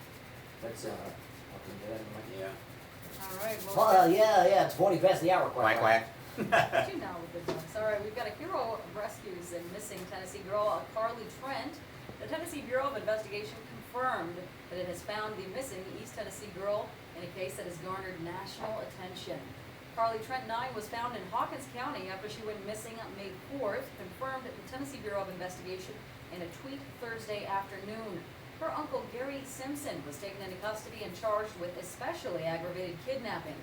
Let's up and get that in the mic. Yeah. All right. Well, yeah, it's 20 past the hour. Quack quack. You know the good ones. All right, we've got a hero rescues and missing Tennessee girl, Carly Trent. The Tennessee Bureau of Investigation confirmed that it has found the missing East Tennessee girl in a case that has garnered national attention. Carly Trent 9 was found in Hawkins County after she went missing on May 4th, confirmed at the Tennessee Bureau of Investigation in a tweet Thursday afternoon. Her uncle Gary Simpson was taken into custody and charged with especially aggravated kidnapping.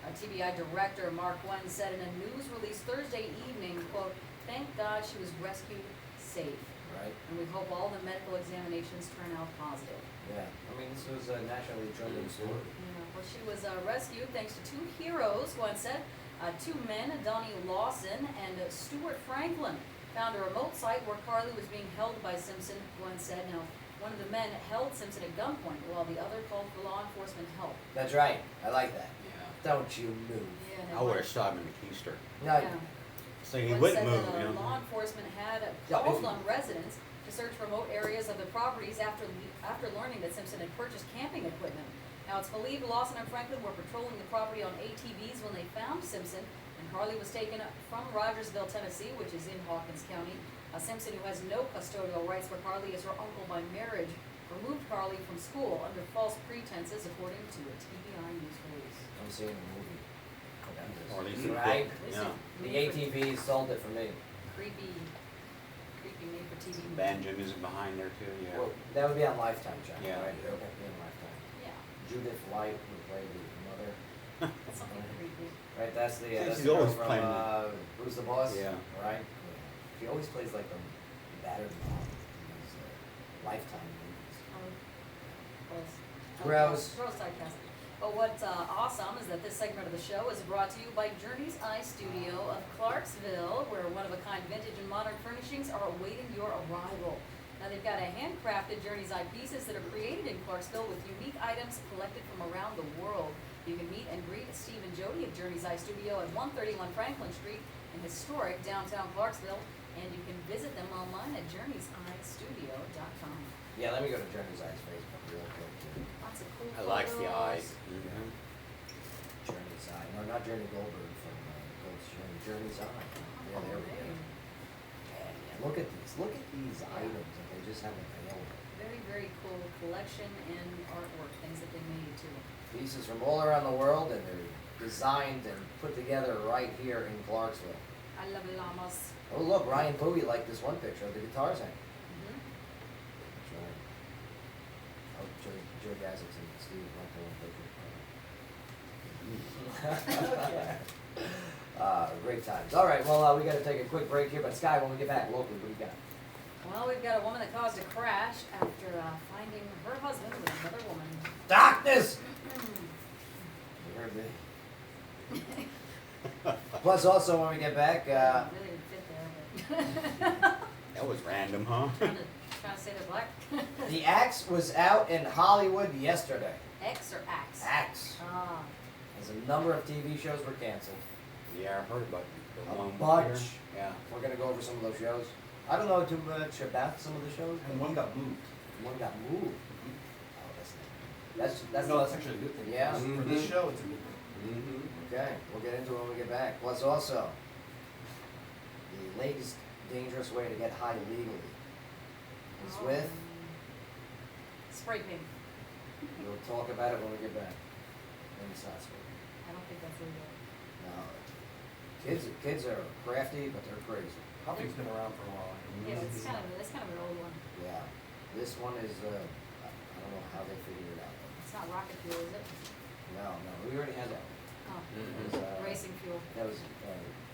TBI Director Mark Wen said in a news release Thursday evening, quote, "Thank God she was rescued safe, Right? and we hope all the medical examinations turn out positive." Yeah. I mean, this was a nationally trending story. Yeah, well, she was rescued thanks to two heroes, Gwen said. Two men, Donnie Lawson and Stuart Franklin, found a remote site where Carly was being held by Simpson, Gwen said. Now, one of the men held Simpson at gunpoint while the other called for law enforcement help. That's right. I like that. Yeah. Don't you move. Yeah, I would have shot him in the keister. No, yeah. So he Gwen wouldn't said move, that, you know. law enforcement had Yeah, called if- on residents to search remote areas of the properties after learning that Simpson had purchased camping equipment. Now, it's believed Lawson and Franklin were patrolling the property on ATVs when they found Simpson, and Carly was taken from Rogersville, Tennessee, which is in Hawkins County. Simpson, who has no custodial rights for Carly as her uncle by marriage, removed Carly from school under false pretenses, according to a TBI news release. I'm seeing a movie. Or at least Right? right? This Yeah. is The made for ATV sold it for me. creepy made for TV. Banjo music behind there too, yeah. Well, that would be on Lifetime channel, Yeah. right? That would be on Lifetime. Yeah, Judith Light would play the mother. that's something creepy. Right, that's the, Yeah, that's she's the girl always from, playing Who's the Boss? Yeah. Right? Yeah. She always plays like a battered mom in these Lifetime movies. Gross. Gross typecast. But what's awesome is that this segment of the show is brought to you by Journey's Eye Studio of Clarksville, where one-of-a-kind vintage and modern furnishings are awaiting your arrival. Now they've got a handcrafted Journey's Eye pieces that are created in Clarksville with unique items collected from around the world. You can meet and greet Steve and Jody of Journey's Eye Studio at 131 Franklin Street in historic downtown Clarksville, and you can visit them online at journeyseyestudio.com. Yeah, let me go to Journey's Eyes Facebook real quick too. Lots of cool I like the photos. eyes. Journey's Eye. No, not Journey Goldberg from Gold's Journey. Journey's Eye. Yeah, there we go. Yeah, look at these. Look at these items that they just have available. Very, very cool collection and artwork, things that they made too. Pieces from all around the world, and they're designed and put together right here in Clarksville. I love llamas. Oh look, Ryan Bowie liked this one picture of the guitars hanging. Mm-hmm. That's right. Oh, Joe Gazzix and Steve like the one picture. Great times. All right, well, we got to take a quick break here, but Sky, when we get back locally, what do you got? Well, we've got a woman that caused a crash after finding her husband with another woman. Darkness! You heard me. Plus, also, when we get back, Really didn't fit there, but. That was random, huh? Trying to say they're black. the Axe was out in Hollywood yesterday. X or axe? Axe. Ah. As a number of TV shows were canceled. Yeah, I heard about the A one bunch. here. Yeah. We're gonna go over some of those shows. I don't know too much about some of the shows. And one got moved. One got moved. Oh, that's No, that's actually a good thing. Yeah. For this show, it's a good thing. Mm-hmm. okay. We'll get into it when we get back. Plus, also the latest dangerous way to get high legally is Oh. with. Spray paint. We'll talk about it when we get back. Then it's not sweet. I don't think that's legal. No. Kids are crafty, but they're crazy. Huffing's been around for a while. Yeah, it's kind of an old one. Yeah. This one is, I don't know how they figured it out. It's not rocket fuel, is it? No, we already had that. Oh, It was, racing fuel. That was,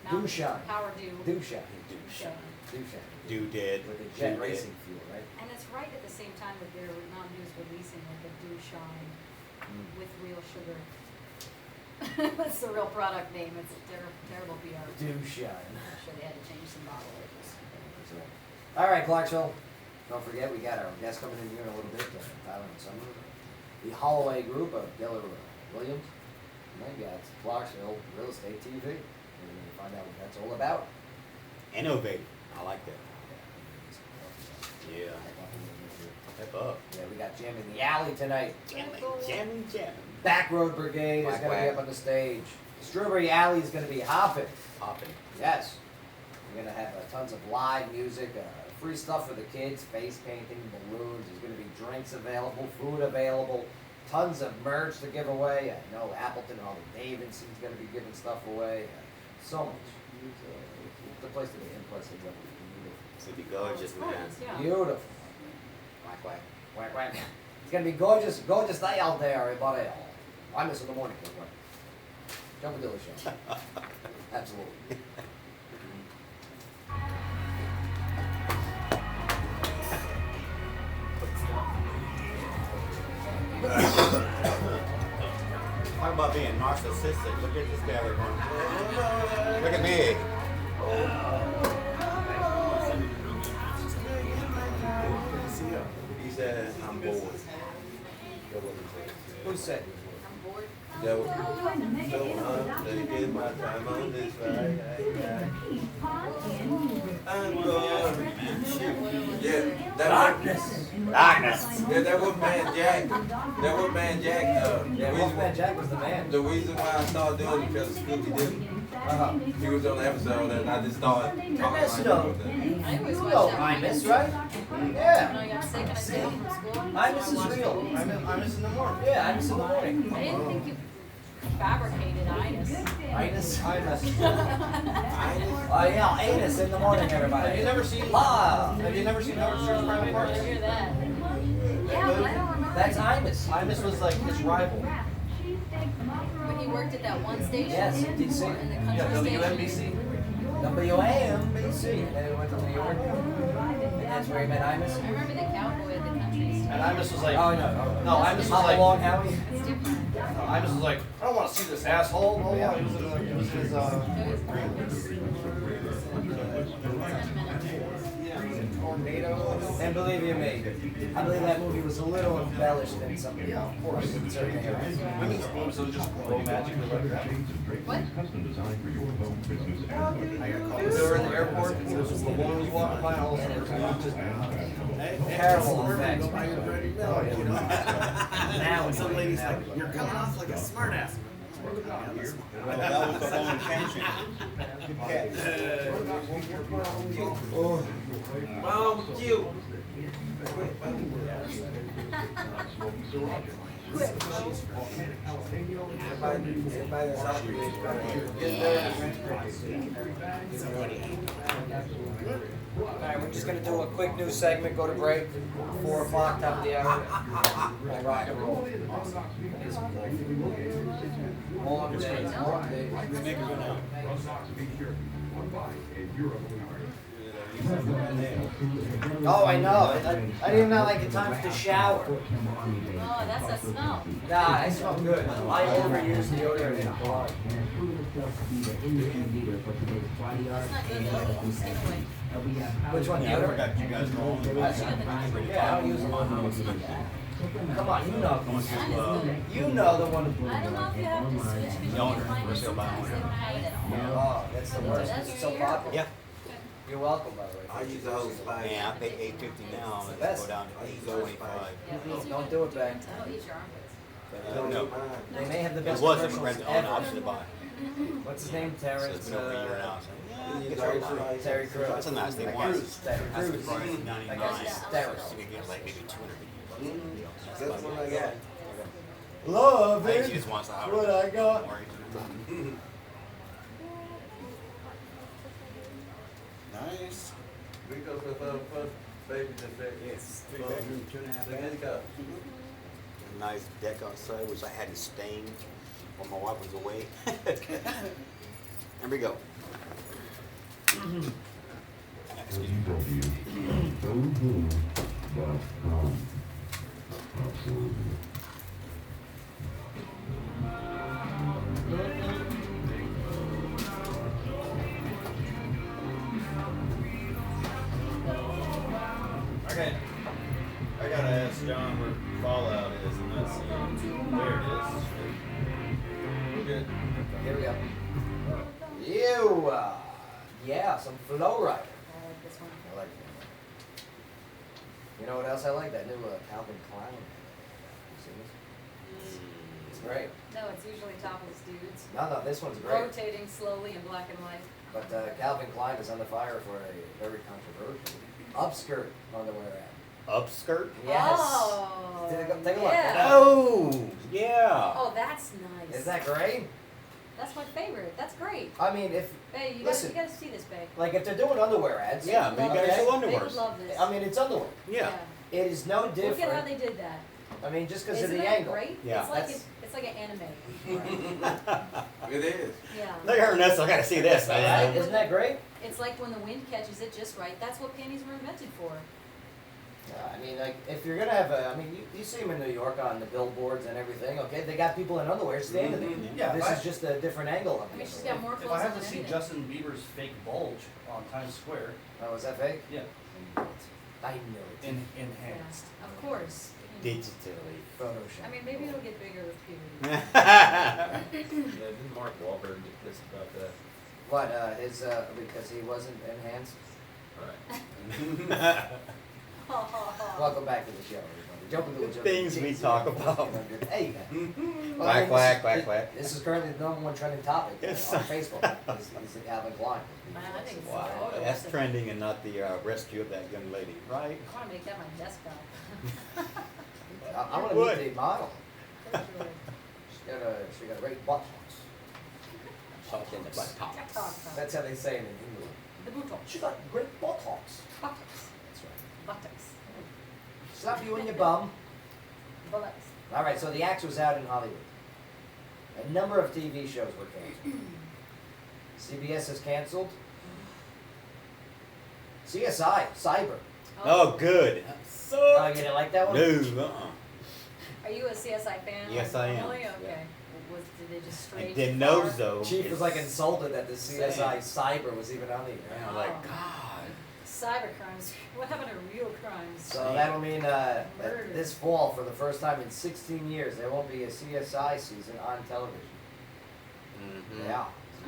Mountain Dooshine. Power dew. Dooshine. Dooshine. Dooshine. Doodad. With the jet Doodad. racing fuel, right? And it's right at the same time that they're Mountain Dew's releasing like a dew shine with real sugar. That's the real product name. It's a terrible PR. Dooshine. I'm sure they had to change some bottle labels. All right, Clarksville. Don't forget, we got our guest coming in here in a little bit, Tyler and Summer. The Holloway group of Keller Williams. And then got Clarksville Real Estate TV. We're going to find out what that's all about. Innovative. I like that. Yeah. Step up. Yeah, we got Jam in the Alley tonight. Jamming. Back Road Brigade is Whack, going to be whack. up on the stage. Strawberry Alley is going to be hopping. Popping. Yes. We're going to have tons of live music, free stuff for the kids, face painting, balloons. There's going to be drinks available, food available, tons of merch to give away. I know Appleton Harley Davidson's going to be giving stuff away. So much. It's the place to be in place. It's gonna be gorgeous, man. Yeah. Beautiful. Whack, whack. Whack, whack. It's going to be gorgeous day out there, everybody. I miss in the morning. Jump Dilly Show. Absolutely. Talk about being narcissistic. Look at this guy right now. Look at me. He said, I'm bored. Who said? I'm bored. That was so get my time on this ride. I'm going. Yeah, Darkness. Yeah, that was Man Jack. That was Man Jack. Yeah, Wolfman Jack was the man. The reason why I started doing it because Scooby Doo. He was on the episode and I just started talking Yes, like no. that. I always You watch know that. Imus, right? When Yeah. I got sick and I stayed home from school. Imus is I watched real. movies. Imus in the morning. Yeah, Imus in the morning. I didn't think you fabricated Inus. Imus. I Oh yeah, anus in the morning, everybody. Have you never seen? Ah, Have you never seen Howard Stern's Private I Parts? hear that. Yeah, but I don't remember. that's Imus. Imus was like his rival. When he worked at that one station Yes, in DC. the country Yeah, station. WNBC. WAMBC. And then he went to New York. And that's where he met Imus. I remember the cowboy at the country station. And Imus was like, Oh no. no, Imus was Hop like, along, Howie. It's different. Imus was like, I don't want to see this asshole. Oh yeah, it was his tornado. And believe you me, I believe that movie was a little embellished in some, of course, in certain areas. Women's boobs will just grow magically like that. What? They were in the airport, and the woman was walking by, and all of a sudden, her boobs just Terrible effect. now it's Some lady's like, you're coming off like a smartass. that was the whole intention. Well, cute. Alright, we're just gonna do a quick news segment, go to break, 4 o'clock, top of the hour. We'll rock and roll. Long days, long days. Oh, I know. I didn't even have like the time to shower. Oh, that's that smell. Nah, I smell good. I overuse deodorant in car. That's not good though. Stay away. Which one? Yeah, I forgot you guys were on. Yeah, I don't use them on. Come on, you know. You know the one. I don't know if you have to switch because you can find it sometimes they don't have it. Oh, that's the worst. That's It's so weird. popular. Yeah. You're welcome, by the way. I use the whole spice. Yeah, I pay $8.50 now, and Best. go down to $8.25. Don't do it, back. That'll eat your armpits. No, They may have the it best was a commercials friend on ever. opposite to buy. What's his name? So Terrence. it's been over a year now. So, Terry Crews. That's a nice thing. That Once guy's- Terry I Crews. brought it to That 99. guy's hysterical. So you get like maybe 200 people. That's what I got. Love I think she just wants the hour. what I got. Nice. We go for the first baby just said, Yes, 3-bedroom, 2.5 bath. go. Nice deck outside, which I had to stain while my wife was away. There we go. Excuse me. Okay. I gotta ask John where Fallout is, and that's there it is. We're good. Here we go. You, yeah, some Flow Rider. I like this one. I like it. You know what else I like? That new Calvin Klein. You seen this? It's great. No, it's usually topless dudes. No, this one's great. Rotating slowly in black and white. But Calvin Klein is under fire for a very controversial upskirt underwear ad. Upskirt? Yes. Oh. Take a look. Yeah. Oh, yeah. Oh, that's nice. Isn't that great? That's my favorite. That's great. I mean, if Babe, you Listen. gotta see this, babe. like if they're doing underwear ads, Yeah, maybe Love I this. should They underwear. would love this. I mean it's underwear. Yeah. It is no Look at how different. they did that. I mean, just because of Isn't the that angle. great? Yeah. It's like That's- it's like an anime. It is. Yeah. Look at her, Nessa. I gotta see this, man. Isn't that great? It's like when the wind catches it just right. That's what panties were invented for. I mean, like if you're gonna have a, I mean, you see them in New York on the billboards and everything. Okay, they got people in underwear standing there. Yeah, This if I- is just a different angle of I it. mean, she's got more If clothes I on have than to see anything. Justin Bieber's fake bulge on Times Square, Oh, is that fake? yeah, I knew it. enhanced. Yeah, of course. Digitally. Photoshop. I mean, maybe it'll get bigger with puberty. Yeah, didn't Mark Wahlberg get pissed about that? What? His because he wasn't enhanced. Right. Welcome back to the show, everybody. Jumping to the Things we talk about. Hey, Quack, quack, quack, quack. This is currently the number one trending topic on Yes. Facebook. Is the Calvin Klein. Man, I think it's Wow, so that's awesome. trending and not the rescue of that young lady, right? I want to make that my desktop. I want to Would. meet the model. Sure. She got a great buttocks. Shot in the butt top. That's how they say it in England. The buttocks. She got great buttocks. Buttocks. That's right. Buttocks. Slap you in your bum. Bullocks. All right, so the axe was out in Hollywood. A number of TV shows were canceled. CBS has canceled. CSI, Cyber. Oh, good. So. Oh, you didn't like that one? No, Are you a CSI fan? Yes, like, I am. normally? Yeah. Okay. Did they just I stray didn't too know far? though. Chief was like insulted that the CSI Same. Cyber was even on the air. And I'm like, God. Cyber crimes. What happened to real crimes? So that'll mean that Murder. this fall, for the first time in 16 years, there won't be a CSI season on television. Mm-hmm. Yeah,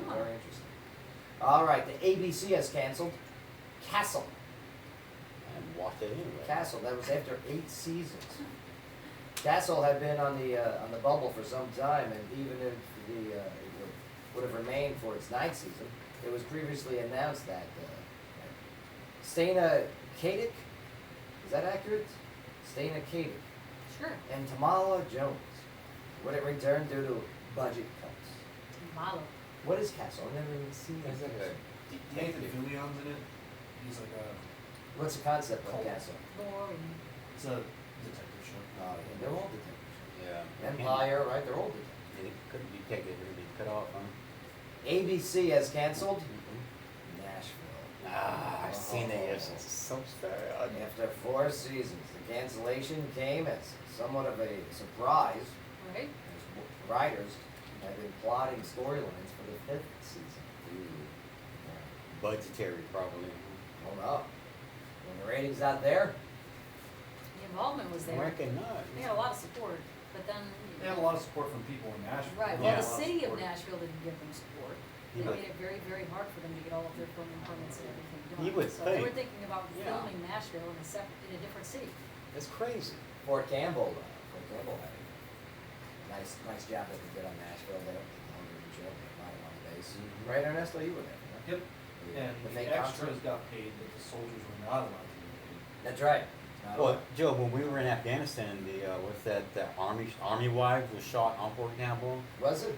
Oh. very interesting. All right, the ABC has canceled Castle. And watch it anyway. Castle, that was after 8 seasons. Castle had been on the bubble for some time, and even if it would have remained for its 9th season, it was previously announced that Stana Katic, is that accurate? Stana Katic Sure. and Tamala Jones would have returned due to budget cuts. Malo. What is Castle? I've never even seen Is that. it Nathan Fillion's in it. He's like a, What's the concept of Cold. Castle? Boring. it's a detective show. Oh, yeah, they're all detectives. Yeah. Empire, right? They're all detectives. It couldn't be taken, it would be cut off, huh? ABC has canceled Nashville. I've seen it. It's so sad. After 4 seasons, the cancellation came as somewhat of a surprise, Right? as writers have been plotting storylines for the 5th season. Budgetary, probably. Hold up. When the ratings out there, The involvement was I there. reckon not. They had a lot of support, but then. They had a lot of support from people in Nashville. Right, They well, had the a lot city of support. Nashville didn't give them support. They You would- made it very, very hard for them to get all of their filming permits and everything done. You would So they were think. thinking about Yeah. filming Nashville in a different city. It's crazy. Fort Campbell had a nice job that they did on Nashville there. On base. Mhm. Right, Ernesto, you were there. huh? Yep, and The the fake extras concert? got paid, but the soldiers were not allowed to get paid. That's right. Well, Joe, when we were in Afghanistan, what's that? The army wives was shot on Fort Campbell. Was it?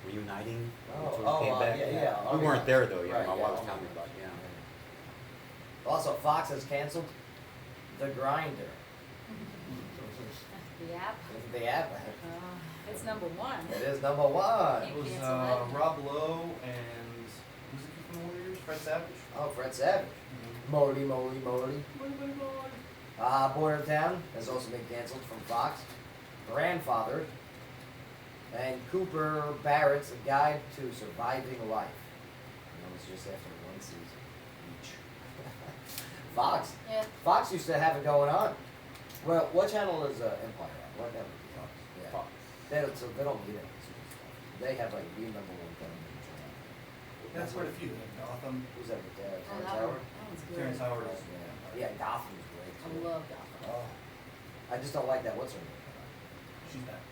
Reuniting. Oh, until oh, we came back. yeah. We Army weren't wives. there though. Yeah, Right, my yeah, wife was Army telling me wives. about. Yeah. Also, Fox has canceled The Grinder. The app, The app. it's number one. It is number one. It was Cancel that. Rob Lowe and who's the kid from the Warriors? Fred Savage. Oh, Fred Savage. Mm-hmm. Moly. Boyertown has also been canceled from Fox. Grandfather. And Cooper Barrett's A Guide to Surviving Life. And that was just after 1 season each. Fox. Yeah. Fox used to have it going on. Well, what channel is Empire on? What network? Fox. Yeah. Fox. They don't need it. They have like the number one television channel. That's quite a few. They have Gotham. Who's that with Oh, Terrence that Howard? one, that one's good. Terrence Howard is. Yeah, Gotham's great I too. love Gotham. Oh, I just don't like that. What's her name? She's back.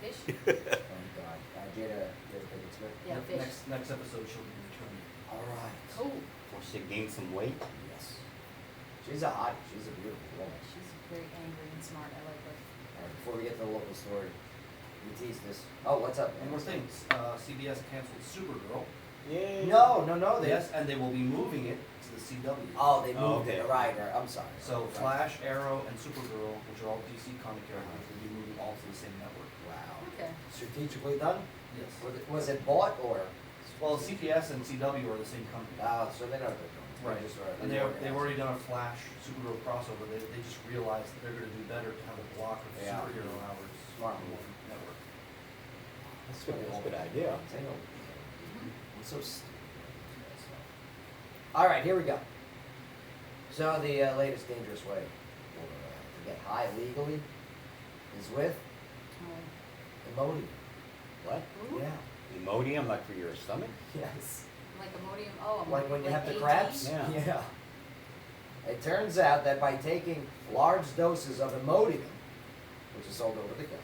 Fish? Oh God, Jada Pinkett Smith. Yeah, Fish. Next episode she'll be returning. All right. Cool. Or she gained some weight. Yes. She's a hottie. She's a beautiful woman. She's very angry and smart. I like her. All right, before we get to the local story, we tease this. Oh, what's up, man? One more thing. CBS canceled Supergirl. Yay. No. They. Yes, and they will be moving it to the CW. Oh, they Oh, moved it. okay. Right. I'm sorry. So Right. Flash, Arrow, and Supergirl, which are all DC comic characters, will be moving all to the same network. Wow. Okay. Strategically done. Yes. Was it bought or? Well, CPS and CW are the same company. So they know what they're doing. Right. Just And they've already done a Flash Supergirl crossover. They just realized that they're going to do better to have a block of Yeah. superhero hours Smart on move. one network. That's good. That's a good idea. I'm so stupid. All right, here we go. So the latest dangerous way to get high legally is with Imodium. What? Ooh. Yeah. Imodium, like for your stomach? Yes. Like Imodium. Oh, Like when you have the AD? crabs? Yeah. It turns out that by taking large doses of Imodium, which is sold over the counter,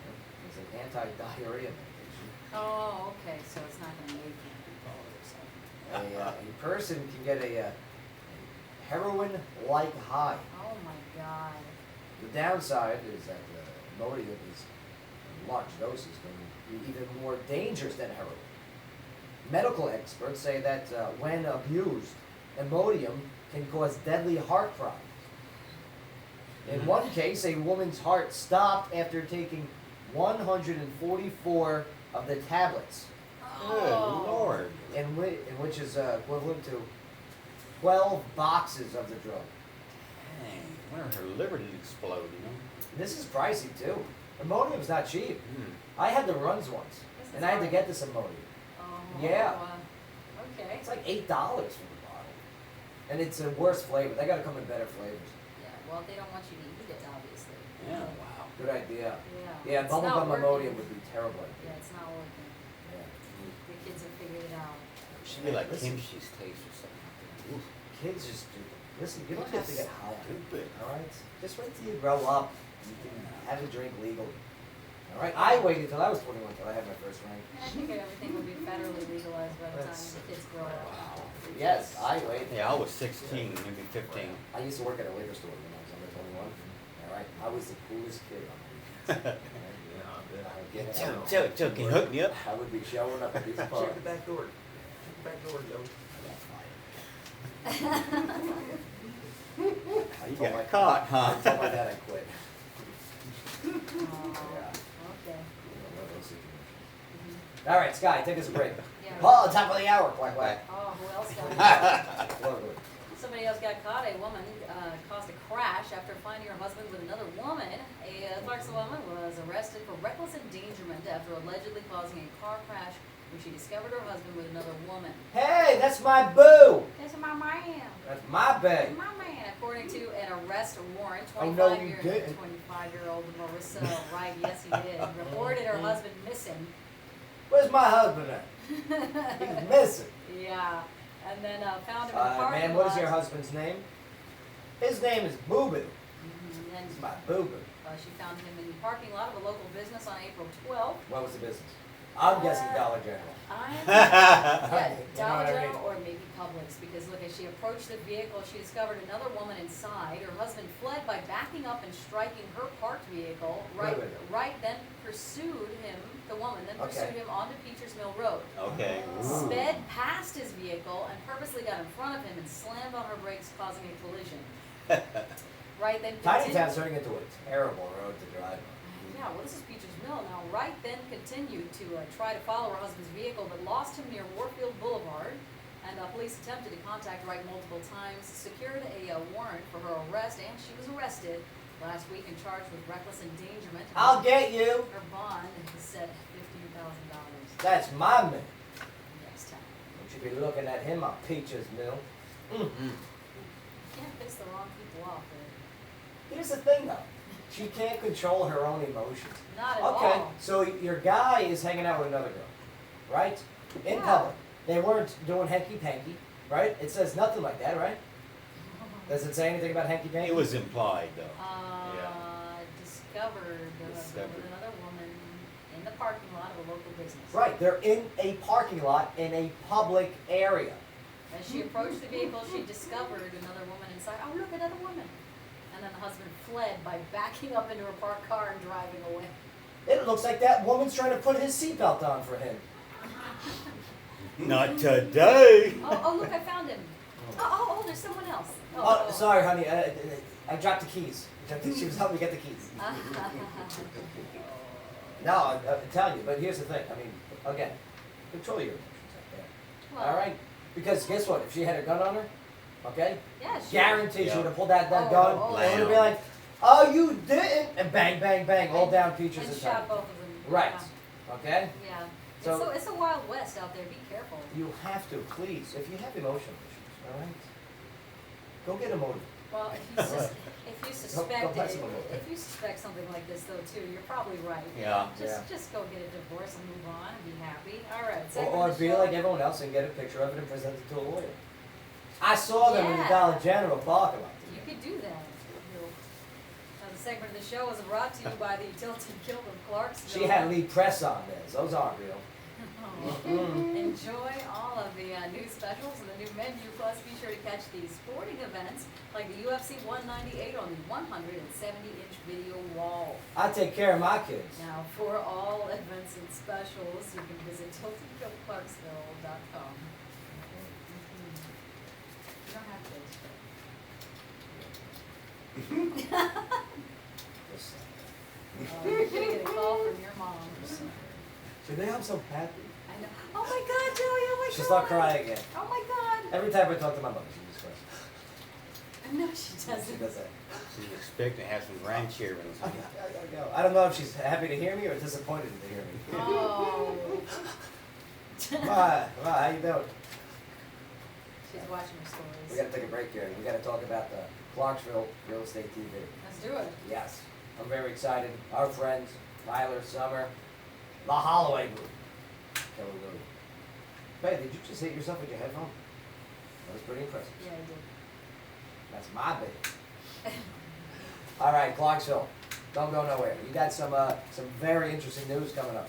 it's an anti-diarrhea medication. Oh, okay. So it's not going to make you. A person can get a heroin-like high. Oh my God. The downside is that Imodium is in large doses can be even more dangerous than heroin. Medical experts say that when abused, Imodium can cause deadly heart problems. In one case, a woman's heart stopped after taking 144 of the tablets, Good Lord. which is equivalent to 12 boxes of the drug. Dang. I wonder if her liver did explode, you know? This is pricey too. Imodium's not cheap. Mm. I had the runs once, This and is I had to hard. get this Imodium. Oh. Yeah. Okay. It's like $8 for the bottle, and it's a worse flavor. They gotta come in better flavors. Yeah. Well, they don't want you to eat it, obviously. Yeah, wow. Good idea. Yeah. Yeah, It's not bubblegum working. Imodium would be terrible. Yeah, it's not working. Yeah. The kids have figured it out. Should be like Listen. kimchi's taste or something. Oof. Kids just do. Listen, you don't have to get high. Stupid. All right. Just wait till you grow up. You can have a drink legally. All right. I waited till I was 21 till I had my first drink. I think everything will be federally legalized by the time That's- the kids grow up. Wow. Yes, I waited. Yeah, I was 16, maybe 15. I used to work at a liquor store when I was under 21. All right. I was the coolest kid on the weekends. I would get out. Joe, can you hook me up? I would be showing up at these parties. Check the back door. Check the back door, Joe. You got caught, I huh? told my dad I quit. Oh, Yeah. okay. One of those situations. All right, Sky, take us a break. Yeah, Oh, top of the hour, quack quack. Oh, who else got caught? Lovely. Somebody else got caught. A woman caused a crash after finding her husband with another woman. A Clarksville woman was arrested for reckless endangerment after allegedly causing a car crash when she discovered her husband with another woman. Hey, that's my boo. That's my man. That's my babe. My man. According to an arrest warrant, Oh, no, you 25-year-old Marissa Wright, yes he did, reported her husband missing. Where's my husband at? He's missing. Yeah. And then found him in the parking Man, what is lot. your husband's name? His name is Boo Boo. And It's my Boo Boo. she found him in the parking lot of a local business on April 12th. What was the business? I'm guessing Dollar General. Yeah, You know Dollar what I mean? General or maybe Publix, because look, as she approached the vehicle, she discovered another woman inside. Her husband fled by backing up and striking her parked vehicle. Wait. Wright then pursued him, the woman then pursued him onto Peachers Mill Road. Okay. Sped past his vehicle and purposely got in front of him and slammed on her brakes, causing a collision. Wright then Tiny continued. Town's turning into a terrible road to drive on. Yeah, well, this is Peachers Mill. Now, Wright then continued to try to follow her husband's vehicle, but lost him near Warfield Boulevard. And police attempted to contact Wright multiple times, secured a warrant for her arrest, and she was arrested last week and charged with reckless endangerment. I'll get you. Her bond is set at $15,000 That's my man. next time. You should be looking at him on Peach's Mill. You can't piss the wrong people off, right? Here's the thing though. She can't control her own emotions. Not at Okay, all. so your guy is hanging out with another girl, right? In Yeah. public. They weren't doing hanky-panky, right? It says nothing like that, right? Does it say anything about hanky-panky? It was implied though. Discovered with another woman in the parking lot of a local business. Right, they're in a parking lot in a public area. As she approached the vehicle, she discovered another woman inside. Oh, look, another woman. And then the husband fled by backing up into her parked car and driving away. It looks like that woman's trying to put his seatbelt on for him. Not today. Oh, look, I found him. Oh, there's someone else. Oh, sorry, honey. I dropped the keys. She was helping me get the keys. No, I'm telling you, but here's the thing. I mean, again, control your emotions out there. Well, All right? Because guess what? If she had a gun on her, okay? Yeah, she Guarantee she would have pulled that gun. Oh, And it would be like, oh, you didn't. And bang, bang, bang, all down Peaches and and shot time. both of them. Right. Yeah. Okay? Yeah. So- It's a wild west out there. Be careful. You have to, please. If you have emotional issues, all right? Go get a motive. Well, if you suspect Go play some of it. if you suspect something like this though too, you're probably right. Yeah. Just go get a divorce and move on and be happy. All right. Or be like everyone else and get a picture of it and present it to a lawyer. I saw them in the Dollar General parking lot. You could do that. Now, the segment of the show is brought to you by the Tilted Guild of Clarksville. She had lead press on this. Those aren't real. Enjoy all of the new specials and the new menu. Plus, be sure to catch the sporting events like the UFC 198 on the 170-inch video wall. I take care of my kids. Now, for all events and specials, you can visit tiltedguildclarksville.com. You don't have to. You're gonna get a call from your mom. Today I'm so happy. I know. Oh my God, Joey! Oh my God! She'll start crying again. Oh my God! Every time I talk to my mother, she just cries. No, she doesn't. She does that. She's expecting to have some grandchildren. I don't know if she's happy to hear me or disappointed to hear me. Oh. Why? How you doing? She's watching her stories. We gotta take a break here. We gotta talk about the Clarksville Real Estate TV. Let's do it. Yes. I'm very excited. Our friends, Tyler, Summer, the Holloway group. Keller. Babe, did you just hit yourself with your headphone? That was pretty impressive. Yeah, I did. That's my baby. All right, Clarksville. Don't go nowhere. You got some very interesting news coming up.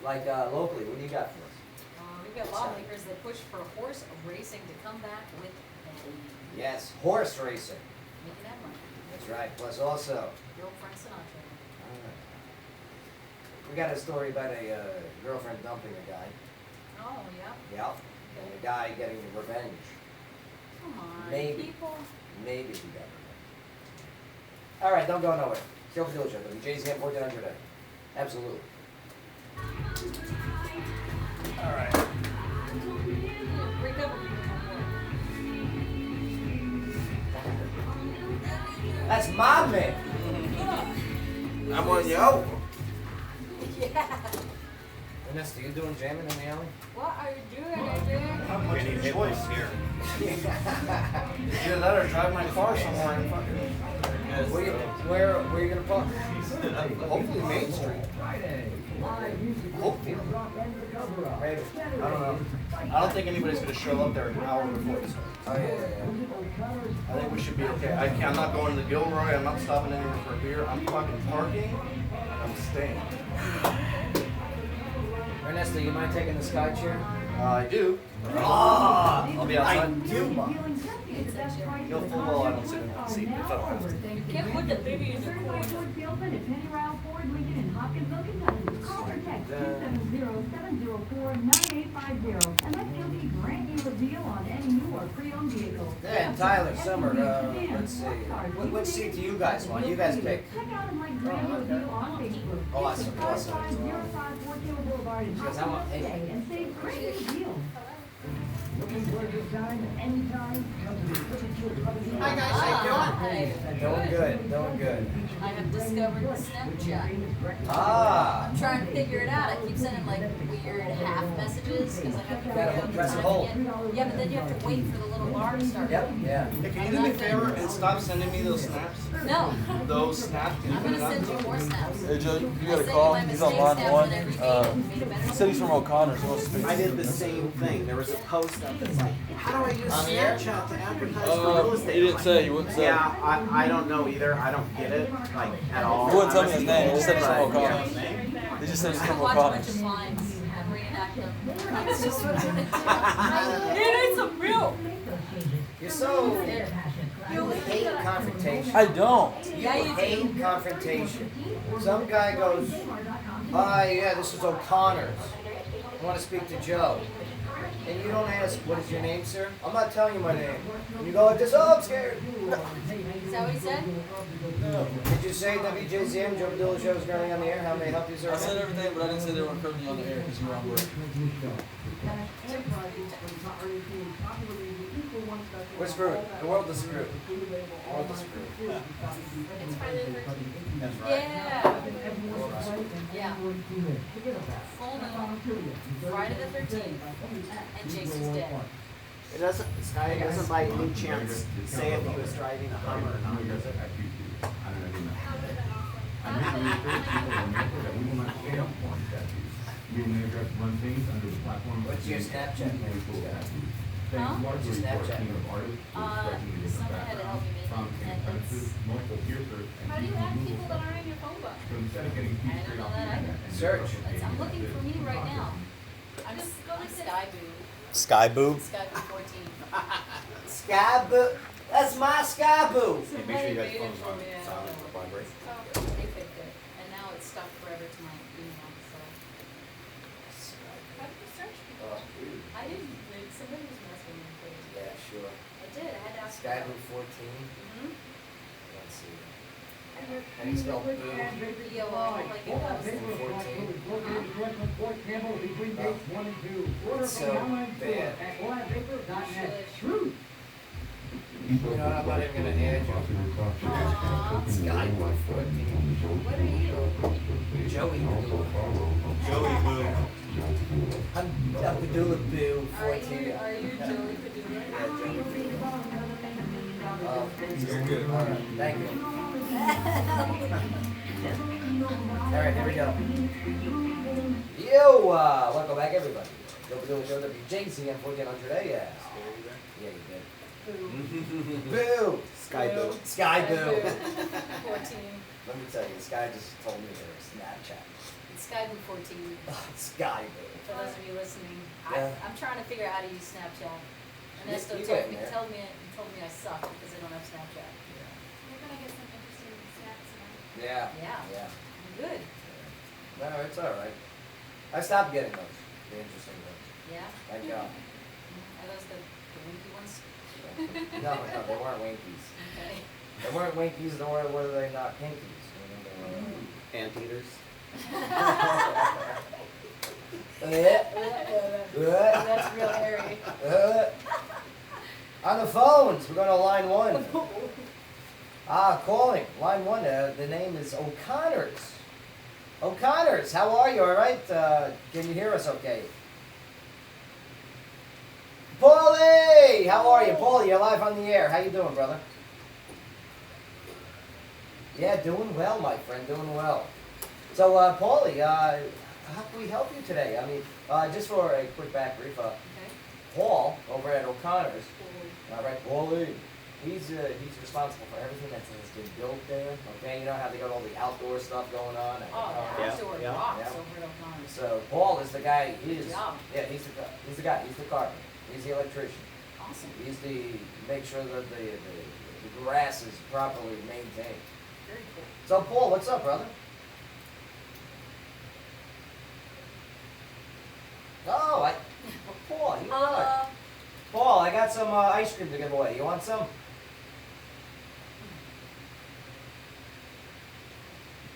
Like locally, what do you got for us? We've got lawmakers that push for horse racing to come back with a Yes, horse racing. making that money. That's right. Plus also, Your old friend Sinatra. we got a story about a girlfriend dumping a guy. Oh, yeah. Yeah. And a guy getting revenge. Come on, Maybe. people. Maybe he got revenge. All right, don't go nowhere. Kill for Dealership. WJZM 1400 Absolutely. All right. Recover from That's my man. I won you over. Yeah. Vanessa, you doing jamming in the alley? What are you doing, AJ? We need choice here. Either that or drive my car somewhere and fucking. Where you gonna park? Hopefully Main Street. Hopefully. Maybe. I don't know. I don't think anybody's gonna show up there an hour before it starts. Oh yeah. I think we should be okay. I'm not going to the Gilroy. I'm not stopping anywhere for a beer. I'm fucking parking. I'm staying. Ernesto, you mind taking the sky chair? I do. I'll be outside. I do. No full well, I don't sit in that seat if I don't have to. You can't put the baby in the corner. Call or text 270-704-9850 and let GMP grant you a deal on any new or pre-owned vehicle. Yeah, Tyler, Summer, let's see. Which seat do you guys want? You guys pick. Check out and like grant you a deal on Facebook. Awesome. 554 Taylor Boulevard in Because I want- today and save great deals. Looking for a good time anytime? Come to the Hi guys, how you doing? Doing good. I have discovered the Snapchat. Ah. I'm trying to figure it out. I keep sending like weird half messages because I have to Gotta press and hold. Yeah, but then you have to wait for the little bar to start. Yep, yeah. Hey, can you do me a favor and stop sending me those snaps? No. Those snaps? Can you I'm put it gonna on? send you more snaps. Hey Joe, you I got a sent call? you my He's on mistake line snaps one. and everything. Made it better. He said he's from O'Connor's. He wants to speak to I you. did the same thing. There was a post up that's like, how do I use On the air? Snapchat to advertise for real estate? He didn't say. He wouldn't say. Yeah, I don't know either. I don't get it, like, at all. He wouldn't tell me his name. He just said he's from But, O'Connor's. yeah. He just said he's I from watch a bunch of O'Connor's. lines and reenact them. That's just what I'm gonna do. It ain't some real. You're so. You hate confrontation. I don't. Yeah, you do. hate confrontation. Some guy goes, yeah, this is O'Connor's. I want to speak to Joe. And you don't ask, what is your name, sir? I'm not telling you my name. And you go like this, I'm scared. Is that what he said? Did you say WJZM, Joe Padilla Show is currently on the air? How may I help you, sir? I said everything, but I didn't say they were currently on the air because you were on break. We're screwed. The world is screwed. The world is screwed. It's Friday the 13th. That's right. Yeah. Yeah. Full moon. Friday the 13th. And Jason's dead. It doesn't, Sky doesn't by any chance say if he was driving a Hummer or not, does it? What's your Snapchat name? Huh? What's your Snapchat name? Someone had to help me make it. And it's... How do you have people that aren't in your phone book? I don't know that either. Search. I'm looking for me right now. I'm just going to Skyboo. Skyboo? Skyboo 14. Skyboo. That's my Skyboo. Hey, make sure you guys' Somebody made it phone's for on me, I silent don't or vibrate. know. They picked it. And now it's stuck forever to my email, so. How did you search people? I didn't. Somebody was messing with me. Yeah, sure. I did. I had to ask. Skyboo 14. Mm-hmm. Let's see. How do you spell boo? B-O-O, like it was. It's so bad. Shush. You know what, I'm not even gonna add you. Aw. Skyboo 14. What are you? Joey Boo. Joey Boo. I'm Abdullah Boo Are 14. you Joey Padula? Yeah, Joey Boo. You're good. Alright, thank you. Alright, here we go. Yo, welcome back everybody. Joe Padilla Show, WJCM 1400 AM. Yeah, you did. Boo! Sky Boo. Sky Boo. 14. Let me tell you, this guy just told me there was Snapchat. It's Skyboo 14. Sky Boo. For those of you listening, Yeah. I'm trying to figure out how to use Snapchat. And Nesto You told get me, there. told me I suck because I don't have Snapchat. You're gonna get some interesting stats now. Yeah. Yeah. Yeah. I'm good. No, it's alright. I stopped getting those. The interesting ones. Yeah. Thank God. Are those the winky ones? No, they weren't Winkies. Okay. They weren't Winkies, nor were they not Pinkies. Anteaters. They That's real hairy. On the phones, we're going to line one. Calling, line one, the name is O'Connor's. O'Connor's, how are you, all right? Can you hear us okay? Paulie, how are you? Paulie, you're live on the air. How you doing, brother? Yeah, doing well, my friend, doing well. So, Paulie, how can we help you today? I mean, just for a quick back brief, Paul over at O'Connor's, all right, Paulie, he's responsible for everything that has been built there. Okay, you know how they got all the outdoor stuff going on. Oh, the outdoor rocks over at O'Connor's. So Paul is the guy. Good job. Yeah, he's the guy. He's the carpenter. He's the electrician. Awesome. He's the make sure that the grass is properly maintained. Very cool. So Paul, what's up, brother? Oh, Paul, you are. Paul, I got some ice cream to give away. You want some?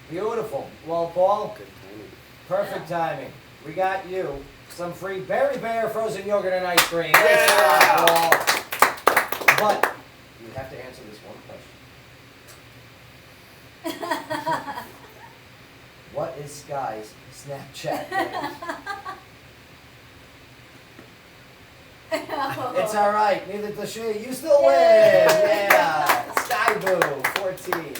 Beautiful. Well, Paul, perfect timing. We got you some free Berry Bear frozen yogurt and ice cream. Yeah. Paul. But you have to answer this one question. What is Sky's Snapchat name? It's all right. Neither does she. You still win. Yeah. Sky Boo 14.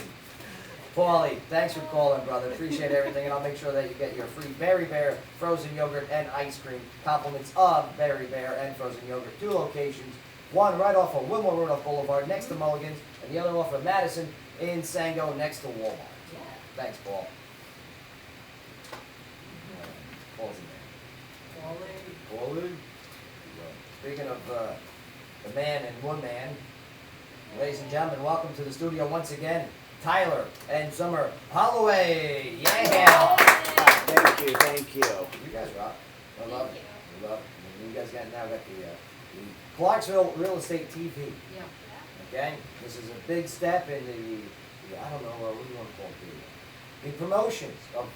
Paulie, thanks for calling, brother. Appreciate everything, and I'll make sure that you get your free Berry Bear frozen yogurt and ice cream. Compliments of Berry Bear and frozen yogurt. 2 locations. One right off of Wilmore Rudolph Boulevard next to Mulligan's, and the other off of Madison in Sango next to Walmart. Yeah. Thanks, Paul. Paul's in there. Paulie. Speaking of the man and woman, ladies and gentlemen, welcome to the studio once again, Tyler and Summer Holloway. Yeah. Thank you, thank you. You guys rock. I love it. I love it. I mean, you guys now got the Clarksville Real Estate TV. Yeah. Okay? This is a big step in the I don't know, what do you want to call it? The promotions of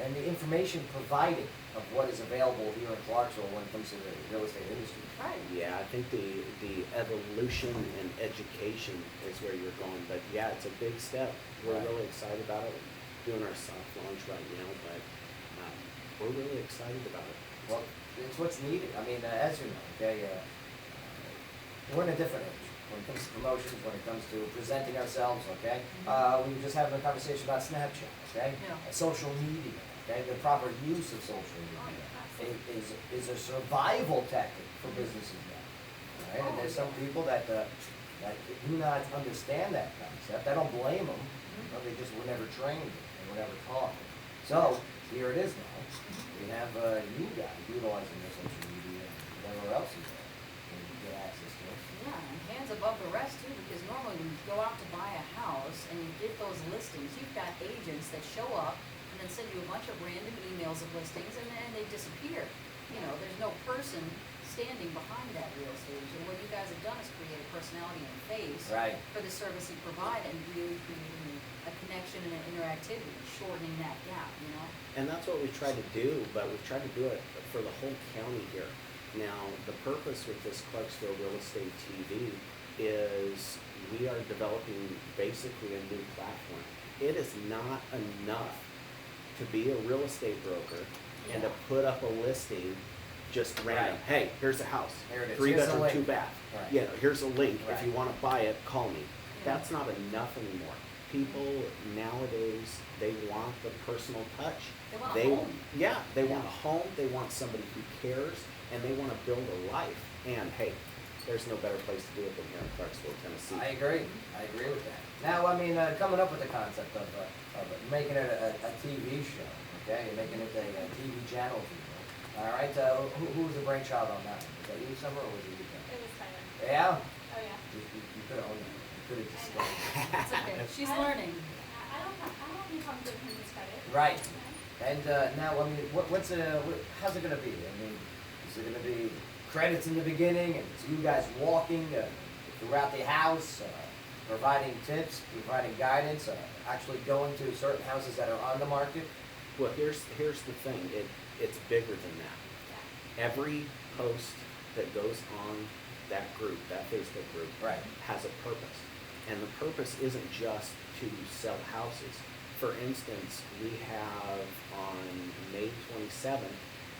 and the information provided of what is available here in Clarksville when it comes to the real estate industry. Right. Yeah, I think the evolution and education is where you're going, but yeah, it's a big step. We're really excited about it. We're doing our soft launch right now, but we're really excited about it. Well, it's what's needed. I mean, as you know, okay, we're in a different age when it comes to promotions, when it comes to presenting ourselves, okay? We were just having a conversation about Snapchat, okay? Yeah. Social media, okay? The proper use of social media is a survival tactic for businesses now, right? And there's some people that do not understand that concept. I don't blame them. But they just were never trained. They were never taught. So here it is now. We have you guys utilizing your social media and whatever else you can get access to. Yeah, and hands above the rest too, because normally when you go out to buy a house and you get those listings, you've got agents that show up and then send you a bunch of random emails of listings and then they disappear. You know, there's no person standing behind that real estate agent. What you guys have done is create a personality and a face for the service you provide and really creating a connection and an interactivity, shortening that gap, you know? And that's what we try to do, but we try to do it for the whole county here. Now, the purpose with this Clarksville Real Estate TV is we are developing basically a new platform. It is not enough to be a real estate broker and to put up a listing just random. Hey, here's a house. Here it is. 3 Here's bedroom, a 2 link. bath. Right. You know, here's a link. Right. If you want to buy it, call me. That's not enough anymore. People nowadays, they want the personal touch. They want a home. Yeah, they want a home. They want somebody who cares, and they want to build a life. And hey, there's no better place to do it than here in Clarksville, Tennessee. I agree. I agree with that. Now, I mean, coming up with the concept of making it a TV show, okay, and making it a TV channel. All right. Who was the brainchild on that one? Was that you, Summer, or was it you? It was Tyler. Yeah. Oh yeah. You could have owned it. You could have just. It's okay. She's learning. I don't think I'm giving him this credit. Right. And now, I mean, how's it going to be? I mean, is it going to be credits in the beginning, and it's you guys walking throughout the house, providing tips, providing guidance, actually going to certain houses that are on the market? Well, here's the thing. It's bigger than that. every post that goes on that group, that Facebook group, Right. has a purpose. And the purpose isn't just to sell houses. For instance, we have on May 27th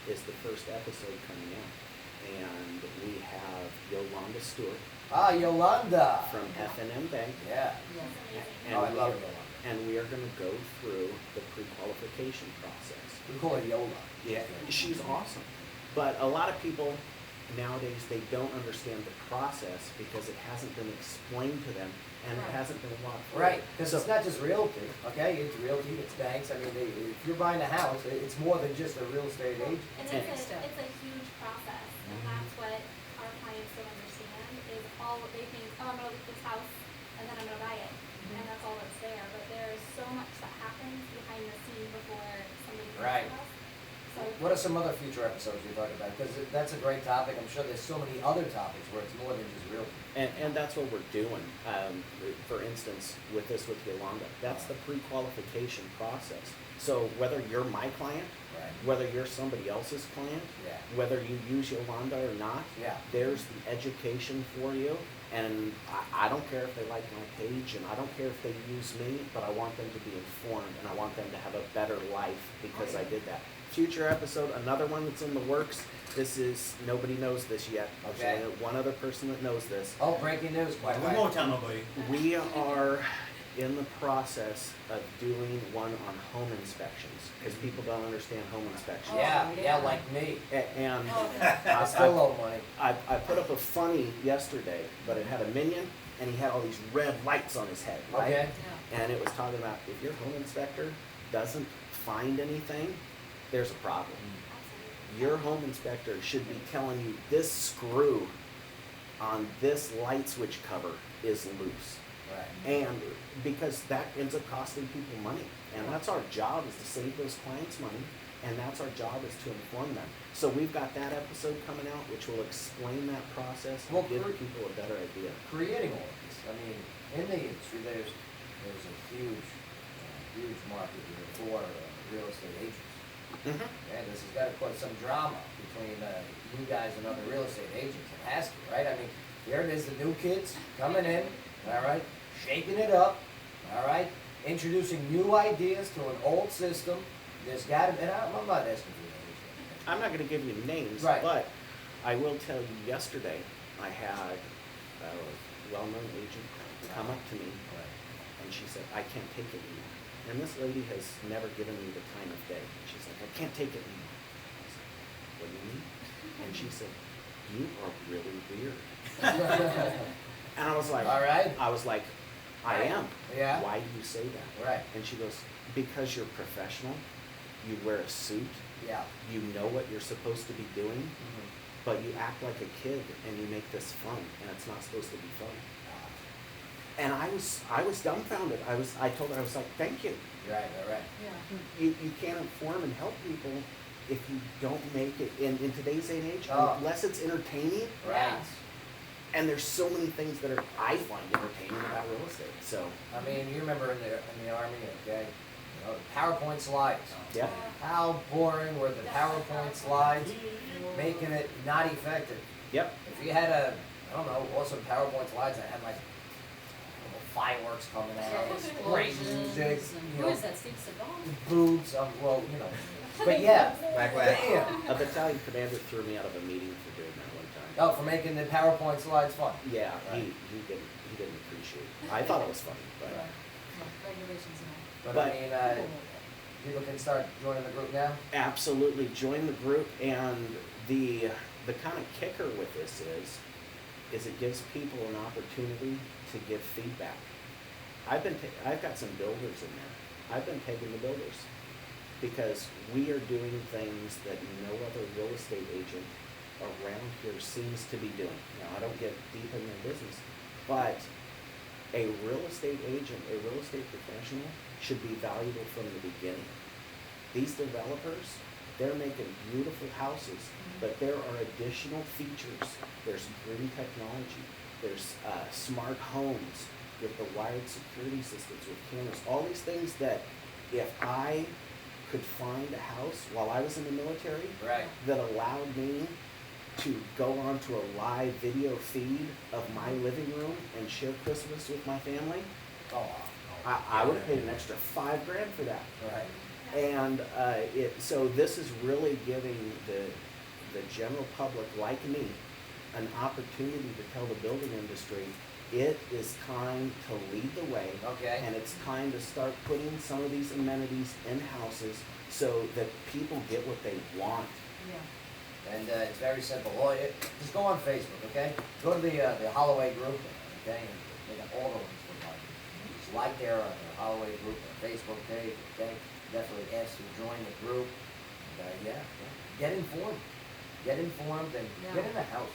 is the first episode coming out. And we have Yolanda Stewart Ah, Yolanda. from F&M Bank. Yeah. And Oh, I we love are- Yolanda. And we are gonna go through the pre-qualification process. We call her Yola. Yeah, she's awesome. But a lot of people nowadays, they don't understand the process because it hasn't been explained to them and it hasn't been walked through. Right, because it's not just realty, okay? It's realty, it's banks. I mean, if you're buying a house, it's more than just a real estate agent. And it's a huge process, and that's what our clients don't understand, is all, they think, oh, I'm gonna look this house, and then I'm gonna buy it, and that's all that's there, but there's so much that happens behind the scene before somebody Right. comes to us. So, What are some other future episodes we talk about? Because that's a great topic. I'm sure there's so many other topics where it's more than just realty. And that's what we're doing. For instance, with this with Yolanda, that's the pre-qualification process. So whether you're my client, Right. whether you're somebody else's client, Yeah. whether you use Yolanda or not, Yeah. there's the education for you. And I don't care if they like my page, and I don't care if they use me, but I want them to be informed, and I want them to have a better life because I did that. Future episode, another one that's in the works. This is, nobody knows this yet. Okay. There's only one other person that knows this. Oh, breaking news, quite We won't tell nobody. We are in the process of doing one on home inspections, because people don't understand home inspections. Yeah, like me. And I still owe money. I put up a funny yesterday, but it had a minion, and he had all these red lights on his head, right? Okay. And it was talking about if your home inspector doesn't find anything, there's a problem. Your home inspector should be telling you this screw on this light switch cover is loose. Right. And because that ends up costing people money. And that's our job, is to save those clients money. And that's our job, is to inform them. So we've got that episode coming out, which will explain that process and Well, give people a better idea. Creating all of this, I mean, in the industry, there's a huge market here for real estate agents. And this has got to put some drama between you guys and other real estate agents. It has to, right? I mean, here it is, the new kids coming in, all right, shaking it up, all right, introducing new ideas to an old system. There's got to, and I'm not asking for names. I'm not going to give you names, Right. but I will tell you, yesterday I had a well-known agent come up to me, and she said, I can't take it anymore. And this lady has never given me the time of day. She's like, I can't take it anymore. I said, what do you mean? And she said, you are really weird. And I was like, All right. I was like, I am. Yeah. Why do you say that? Right. And she goes, because you're professional, you wear a suit, Yeah. you know what you're supposed to be doing, but you act like a kid and you make this fun, and it's not supposed to be fun. And I was dumbfounded. I told her, I was like, thank you. Right. You can't inform and help people if you don't make it in today's day and age, Oh. unless it's entertaining. Right. And there's so many things that I find entertaining about real estate. So I mean, you remember in the Army, okay? You know, PowerPoint slides. yeah. How boring were the PowerPoint slides, making it not effective. Yep. If you had I don't know, awesome PowerPoint slides that had like, I don't know, fireworks coming out, great music, you Who know, is that, Steve Seagal? boobs, well, you know. But yeah, A battalion commander threw me out of a meeting for doing that one time. oh, for making the PowerPoint slides fun. Yeah, Right. he didn't appreciate it. I thought it was funny, but Right. Regulations and all. But I mean, people can start joining the group now. absolutely join the group. And the kind of kicker with this is it gives people an opportunity to give feedback. I've got some builders in there. I've been taking the builders because we are doing things that no other real estate agent around here seems to be doing. Now, I don't get deep in their business, but a real estate agent, a real estate professional should be valuable from the beginning. These developers, they're making beautiful houses, but there are additional features. There's green technology. There's smart homes with the wired security systems with cameras. All these things that if I could find a house while I was in the military Right. that allowed me to go onto a live video feed of my living room and share Christmas with my family, Oh, I would have paid an extra $5,000 for that. right. And so this is really giving the general public like me an opportunity to tell the building industry it is time to lead the way. Okay. And it's time to start putting some of these amenities in houses so that people get what they want. Yeah. And it's very simple. Well, just go on Facebook, okay? Go to the Holloway group, okay? And they got all the links for like. Just like their Holloway group, their Facebook page, okay? Definitely ask to join the group. And, yeah, get informed. Get informed and get in the house.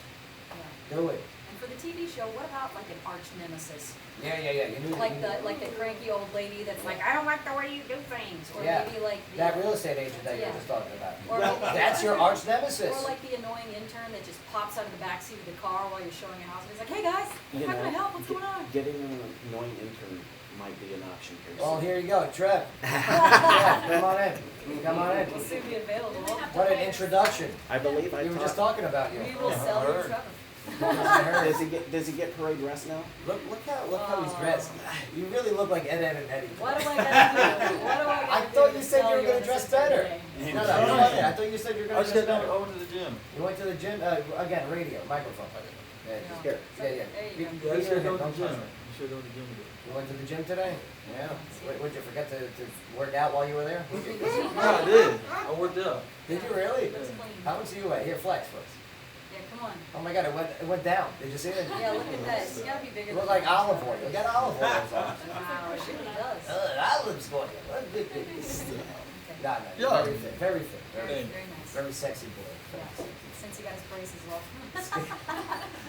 Yeah. Do it. And for the TV show, what about like an arch nemesis? Yeah. You knew Like the cranky old lady that's like, I don't like the way you do things, or Yeah. maybe like the, that real estate agent that you were Yeah. just talking about. Or maybe- That's your arch nemesis. or like the annoying intern that just pops out of the backseat of the car while you're showing your house and he's like, hey guys, You how can I know, help? What's going on? Getting an annoying intern might be an option here. Well, here you go, Trev. Yeah, come on in. Come on in. We'll soon be available. What an introduction. I believe I We were just talked. talking about you. We will sell you Trevor. Does he get parade dress now? Look how he's dressed. You really look like Ed, and Eddie. What am I gonna do? What do I I gotta thought do you to said sell you were gonna an dress assistant better. today? No, I thought you said you were I gonna just dress got better. over to the gym. You went to the gym, again, radio, microphone. Yeah, just here. Yeah. There you Be- go. be Yeah, I just here, got over to don't the touch gym. me. You should go to the gym today. You went to the gym today? Yeah. Would you forget to work out while you were there? Yeah, I did. I worked out. Did you really? Looks clean. How much do you weigh? Here, flex first. Yeah, come on. Oh my God, it went down. Did you see it? Yeah, look at that. You gotta be bigger You look than like that. olive oil. You got olive oil on. Wow, it really does. Olives for you. Okay. No, Yeah. very fit, very fit, Very nice. very sexy boy. Yeah. Since he got his braces off.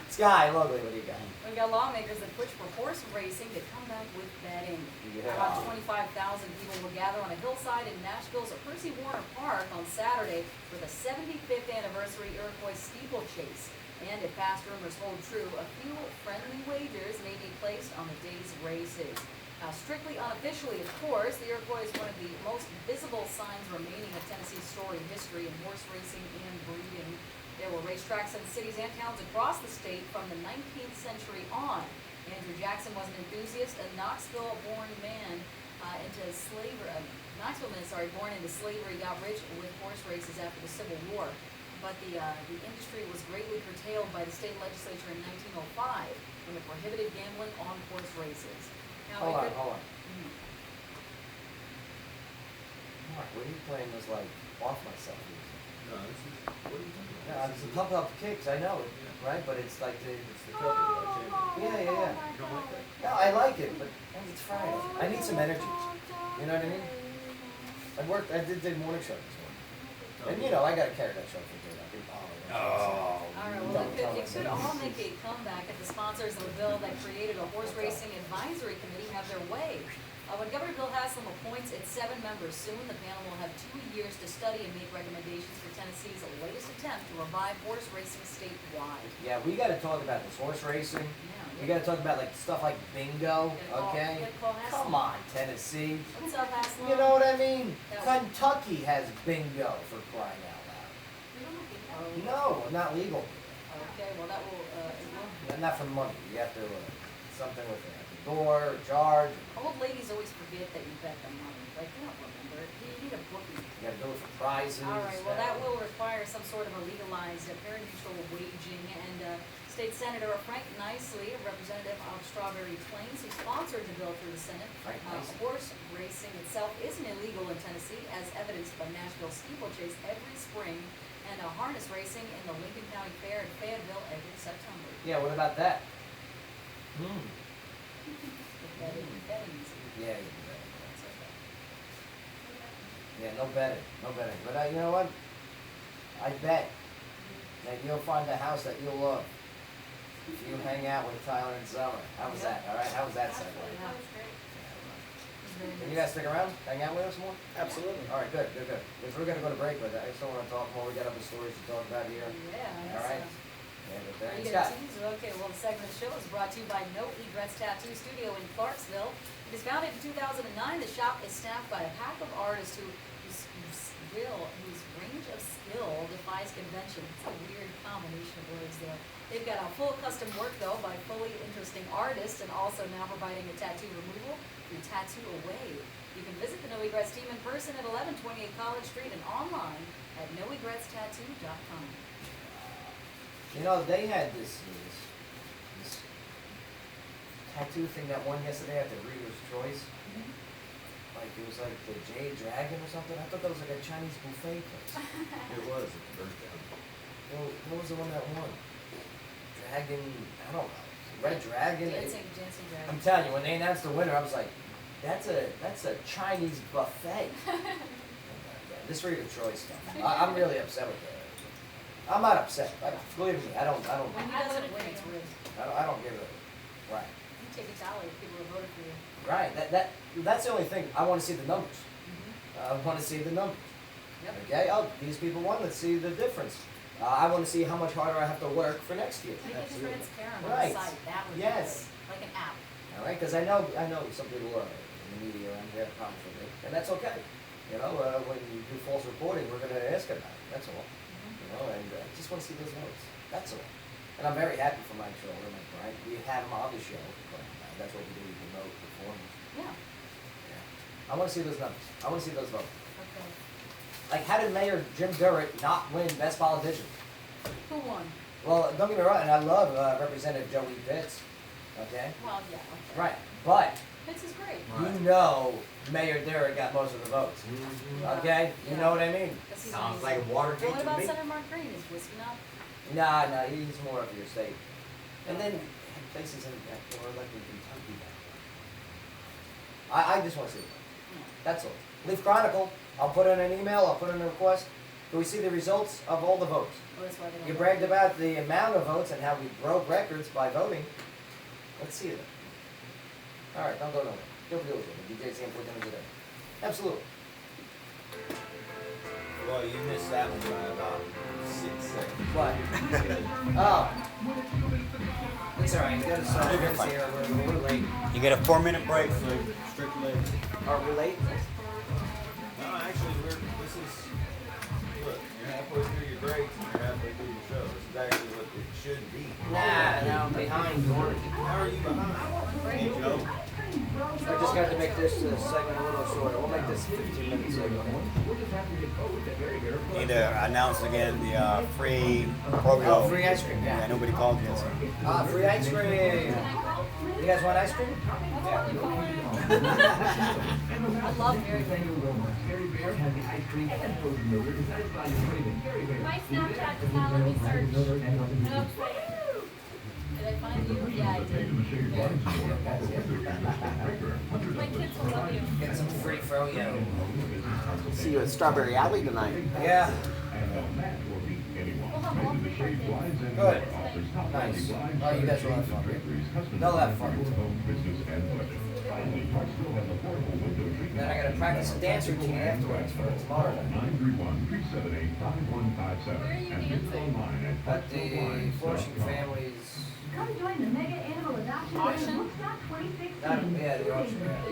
Sky, lovely, what do you got? We've got lawmakers that push for horse racing to come back with betting. Yeah. About 25,000 people will gather on a hillside in Nashville's Percy Warner Park on Saturday for the 75th anniversary Iroquois steeplechase. And if past rumors hold true, a few friendly wagers may be placed on the day's races. Strictly unofficially, of course, the Iroquois is one of the most visible signs remaining of Tennessee's storied history in horse racing and breeding. There were racetracks in cities and towns across the state from the 19th century on. Andrew Jackson was an enthusiast, a Knoxville-born man born into slavery, got rich with horse races after the Civil War. But the industry was greatly curtailed by the state legislature in 1905 when it prohibited gambling on horse races. Now, Hold it on. could- Mark, what are you playing this like off myself? No, this is, what are you talking Yeah, about? it's the pump up kicks, I know, right? But it's like It's the Cutter champion. yeah. You don't like that? No, I like it, but it's Friday. I need some energy. You know what I mean? I did morning show this morning. And you know, I gotta carry that show for good. I think All right, well, Don't it tell could us. all make a comeback if the sponsors of the bill that created a horse racing advisory committee have their way. When Governor Bill Haslam appoints its 7 members soon, the panel will have 2 years to study and make recommendations for Tennessee's latest attempt to revive horse racing statewide. Yeah, we gotta talk about this horse racing. Yeah, We gotta talk about like stuff like bingo, okay? Gotta call Haslam. Come on, Tennessee. What's up, Haslam? You know what I mean? Yeah. Kentucky has bingo for crying out loud. No, not legal. Okay, well, that will, Not for money. You have to, something with it. The door, charge. old ladies always forget that you bet them money. Like, they don't remember. You need a bookie. You gotta do it for prizes. All right, well, that will require some sort of a legalized, pari-mutuel waging, and State Senator Frank Nicely, a representative of Strawberry Plains, who sponsored the bill through the Senate. Frank Nicely. Horse racing itself isn't illegal in Tennessee, as evidenced by Nashville steeplechase every spring, and harness racing in the Lincoln County Fair in Fayetteville every September. Yeah, what about that? Betting's Yeah, you can bet. that's okay. Yeah, no betting. But you know what? I bet that you'll find a house that you'll love if you hang out with Tyler and Summer. How was that? All right, how was that segue? Yeah. Can you guys stick around? Hang out with us more? Absolutely. All right, good. Because we're gonna go to break, but I still wanna talk more. We got other stories to talk about here. Yeah, All right. that's, Yeah, but Are you thanks, gonna Scott. tease? Okay, well, the segment of the show is brought to you by No Egrets Tattoo Studio in Clarksville. It was founded in 2009. The shop is staffed by a pack of artists who whose range of skill defies convention. It's a weird combination of words there. They've got a full custom work though by fully interesting artists and also now providing a tattoo removal through Tattoo Away. You can visit the No Regrets team in person at 1128 College Street and online at noregretstattoo.com. You know, they had this tattoo thing that won yesterday at the Reader's Choice. Like, it was like the Jade Dragon or something. I thought that was like a Chinese buffet place. It was, it burnt down. Well, what was the one that won? Dragon, I don't know. Red Dragon? Dancing Dragon. I'm telling you, when they announced the winner, I was like, that's a Chinese buffet. This Reader's Choice stuff. I'm really upset with it. I'm not upset. Believe me, I don't. When he doesn't win, it's rigged. I don't give a right. You take a tally of people who voted for you. Right. That's the only thing. I want to see the numbers. I want to see the numbers. Yep. Okay. Oh, these people won. Let's see the difference. I want to see how much harder I have to work for next year. Make it transparent on Right. the site. That would Yes. be good. Like an app. All right. Because I know some people are in the media and they have problems with it, and that's okay. You know, when you do false reporting, we're going to ask about it. That's all. You know, and I just want to see those notes. That's all. And I'm very happy for Mike Schroeder, Mike Bryant. We had him on the show. That's what we do. We promote performance. Yeah. I want to see those numbers. I want to see those votes. Okay. Like, how did Mayor Jim Durrett not win Best Politician? Who won? Well, don't get me wrong, and I love Representative Joey Pitts. Okay? Well, yeah. Okay. Right. But Pitts is great. you know Mayor Durrett got most of the votes. Okay? You know what I mean? Sounds like Watergate What to about me. Senator Mark Green? Is whiskey not? Nah, he's more of your state. And then places in or like in Kentucky. I just want to see it. That's all. Leaf Chronicle. I'll put in an email. I'll put in a request. Do we see the results of all the votes? Oh, that's why they don't You vote. bragged about the amount of votes and how we broke records by voting. Let's see it. All right, don't go nowhere. Don't do it with me. DJ Sam put them today. Absolutely. Well, you missed that one by about 6 seconds. What? Oh. It's all right. You got to start this here. We're late. You get a 4-minute break for strictly. Are we late? No, actually, this is, look, you're halfway through your breaks and you're halfway through your show. This is actually what it should be. Nah, I'm behind, Gordon. How are you behind? Hey, Joe. I just got to make this segment a little shorter. We'll make this 15-minute segment. Need to announce again the free program. Oh, free ice cream, yeah. Yeah, nobody called yet. So. Free ice cream. You guys want ice cream? I love Mary Green. My Snapchat does not let me search. No, Did I find you? Yeah, I did. my kids will love you. Get some free froyo. See you at Strawberry Alley tonight. Yeah. We'll have all three birthdays. Good. Nice. Oh, you guys will have fun. They'll have fun. Then I gotta practice a dance routine afterwards for tomorrow. Where are you dancing? At the Flourishing Families. Come join the mega animal adoption Auction? day Woodstock 2016. Yeah, the auction, yeah.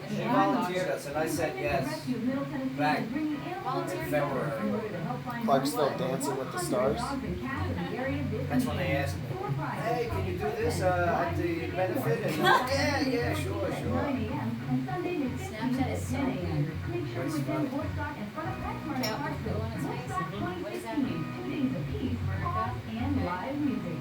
She volunteered us, and I said yes. Back in February. Clarksville Dancing with the Stars. That's when they asked me, hey, can you do this at the benefit? And yeah, sure. Snapchat is so weird. Make sure you attend Woodstock in front of PetSmart at Clarksville. Woodstock 2016. 2 days of peace, cost, and live music.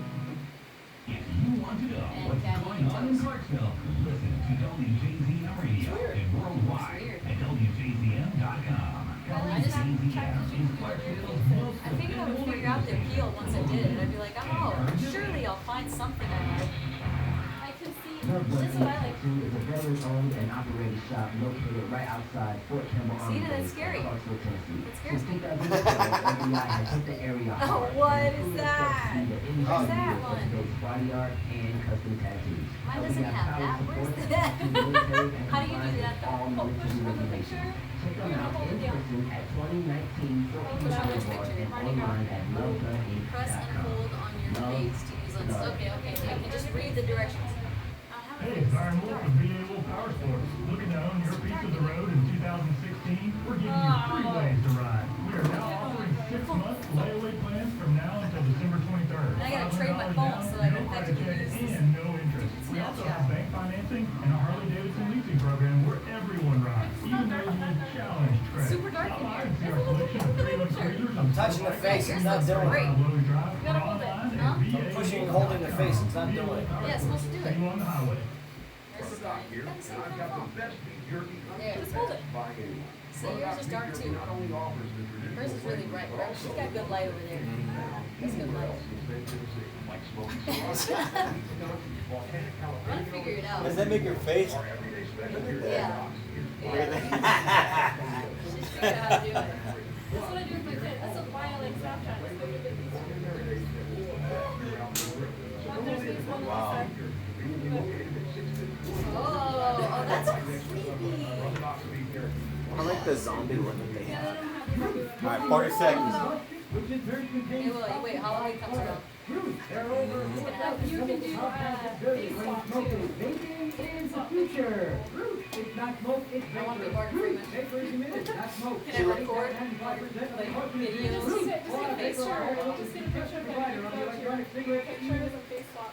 If you want to know what's going on in Clarksville, listen to WJZM Radio and worldwide at WJZM.com. I just WJZM is Clarksville's most I figured I would figure out the appeal once I did it, and I'd be like, oh, surely I'll find something I like. I can see, this is what I like. is a veteran-owned and operated shop located right outside Fort Campbell See, Army that's Base, scary. Clarksville, Tennessee. It scares me. Since 2007, FBI has hit the area Oh, hard. what is that? What's that one? Body art and custom tattoos. Mine doesn't have that. Where's that? How do you do that though? All military From the regulations. picture? Check them out in person at 2019 Fort Campbell Boulevard and online at Press and loveguninc.com. hold on your face to use on. Okay, I can just read the directions. I don't have Hey, it's Iron Wolf with VA Wolf Power Sports. Looking to own your piece of the road in 2016? We're giving you 3 ways to ride. We are now offering 6-month layaway plans from now until December 23rd. And I gotta trade my phone so I don't have to use this. And no interest. We also have bank financing and a Harley-Davidson leasing program where everyone rides, even those with challenge credit. Super dark in Stop by here. and see our collection of pre-owned cruisers I'm touching the face, it's not doing great. it. You gotta hold it, huh? I'm pushing and holding the face, it's not doing it. Yeah, it's supposed to do See it. you on the highway. Yours is dark. You gotta say it on the phone. Yeah, just hold it. See, yours is dark too. Hers is really bright. Right? She's got good light over there. That's good light. I'm gonna figure it out. Does that make your face? Yeah. She's figured out how to do it. That's what I do with my kids. That's why I like Snapchat. It's so good. Wow. Oh, that's creepy. I like the zombie one that they have. Alright, 40 seconds. Hey, well, you wait, Holloway comes around. He's gonna have You can do face swap too. Vaping is the future. It's not smoke, it's I want to be Martin Freeman. Can I record like videos? Just get a picture. Just get a picture of him. Pictures of face swap.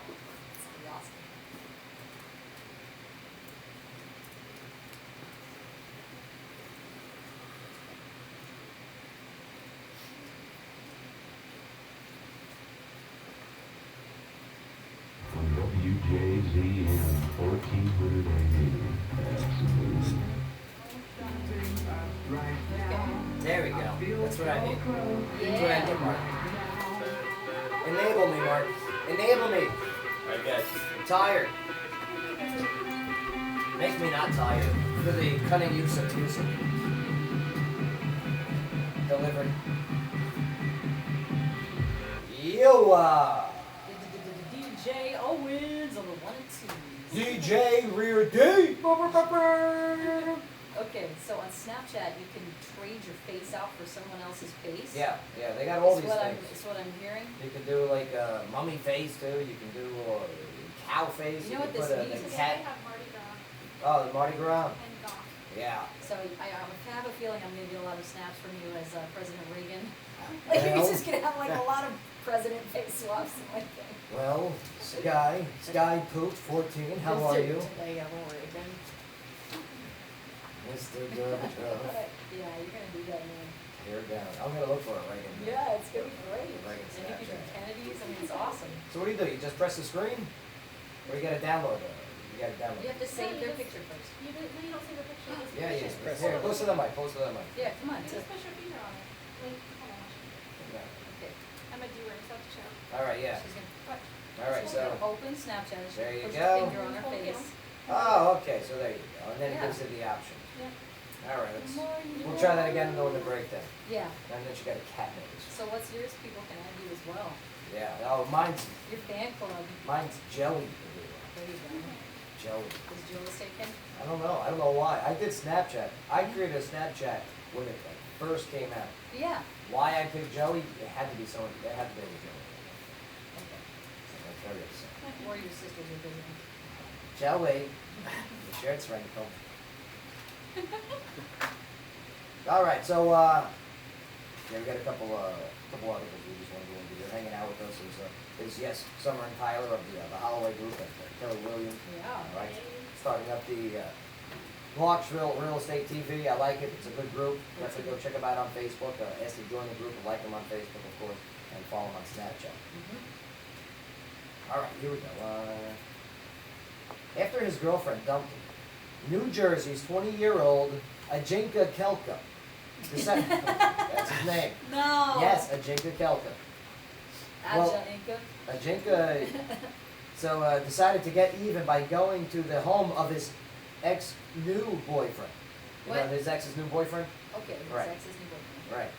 On WJZM 1400 AM. There we go. That's what I need. That's what I need, Mark. Enable me, Mark. Enable me. I got you. I'm tired. Make me not tired. For the cunning use of music. Delivered. Yo, DJ Owens on the 1 and 2. DJ Rear D. Okay, so on Snapchat you can trade your face out for someone else's face. Yeah, they got all Is these what things. It's what I'm hearing. You can do like a mummy face too. You can do a cow face. You know can what put this a means? Today cat. they have Mardi Gras Oh, the Mardi Gras. and goth. Yeah. So I have a feeling I'm gonna get a lot of snaps from you as President Reagan. Like you're Well. just gonna have like a lot of president face swaps and like that. Well, Sky Poop 14. How are you, Today I'm Reagan. Mr. Gorbachev? Yeah, you're gonna do that, man. Tear down. I'm gonna look for it right in here. Yeah, it's gonna be great. Reagan And you can do Snapchat. Kennedy's. I mean, it's awesome. So what do? You just press the screen, or you gotta download it? You gotta download You it. have to save their picture first. You don't see the picture. Just Yeah, push yeah. it. Here, close to the mic. Close to the mic. Yeah, come on. Just push your finger on it. Like, hold on. Yeah. Okay. I'm a doer, so I have to show. All right. Yeah. She's gonna, All right. she's So. gonna open Snapchat. She's There you push go. her finger on her face. Oh, okay. So there you go. And then it Yeah. gives you the options. Yeah. All right. We'll try that again during the break then. Yeah. And then she got a cat nose. So what's yours? People can add you as well. Yeah. Oh, mine's Your fan club. Jelly. There you go. Jelly. Is Jules taken? I don't know. I don't know why. I did Snapchat. I created a Snapchat when it like, first came out. Yeah. Why I picked Jelly? It had to be someone. It had to be Jelly. Okay. So that's very upset. Or your sisters are visiting. Jelly. The shirt's wrinkled. All right. So yeah, we got a couple articles we just want to go into. You're hanging out with us. Is yes, Summer and Tyler of the Holloway group at Keller Williams. Yeah. All right. Starting up the Blocksville Real Estate TV. I like it. It's a good group. Definitely go check them out on Facebook. Ask to join the group and like them on Facebook, of course, and follow them on Snapchat. All right, here we go. After his girlfriend dumped him, New Jersey's 20-year-old Ajinka Kelka. That's his name. No. Yes, Ajinka Kelka. Well, Ajinka. Ajinka decided to get even by going to the home of his ex-new boyfriend. You know, What? his ex's new boyfriend? Okay, his Right. ex's new boyfriend. Right.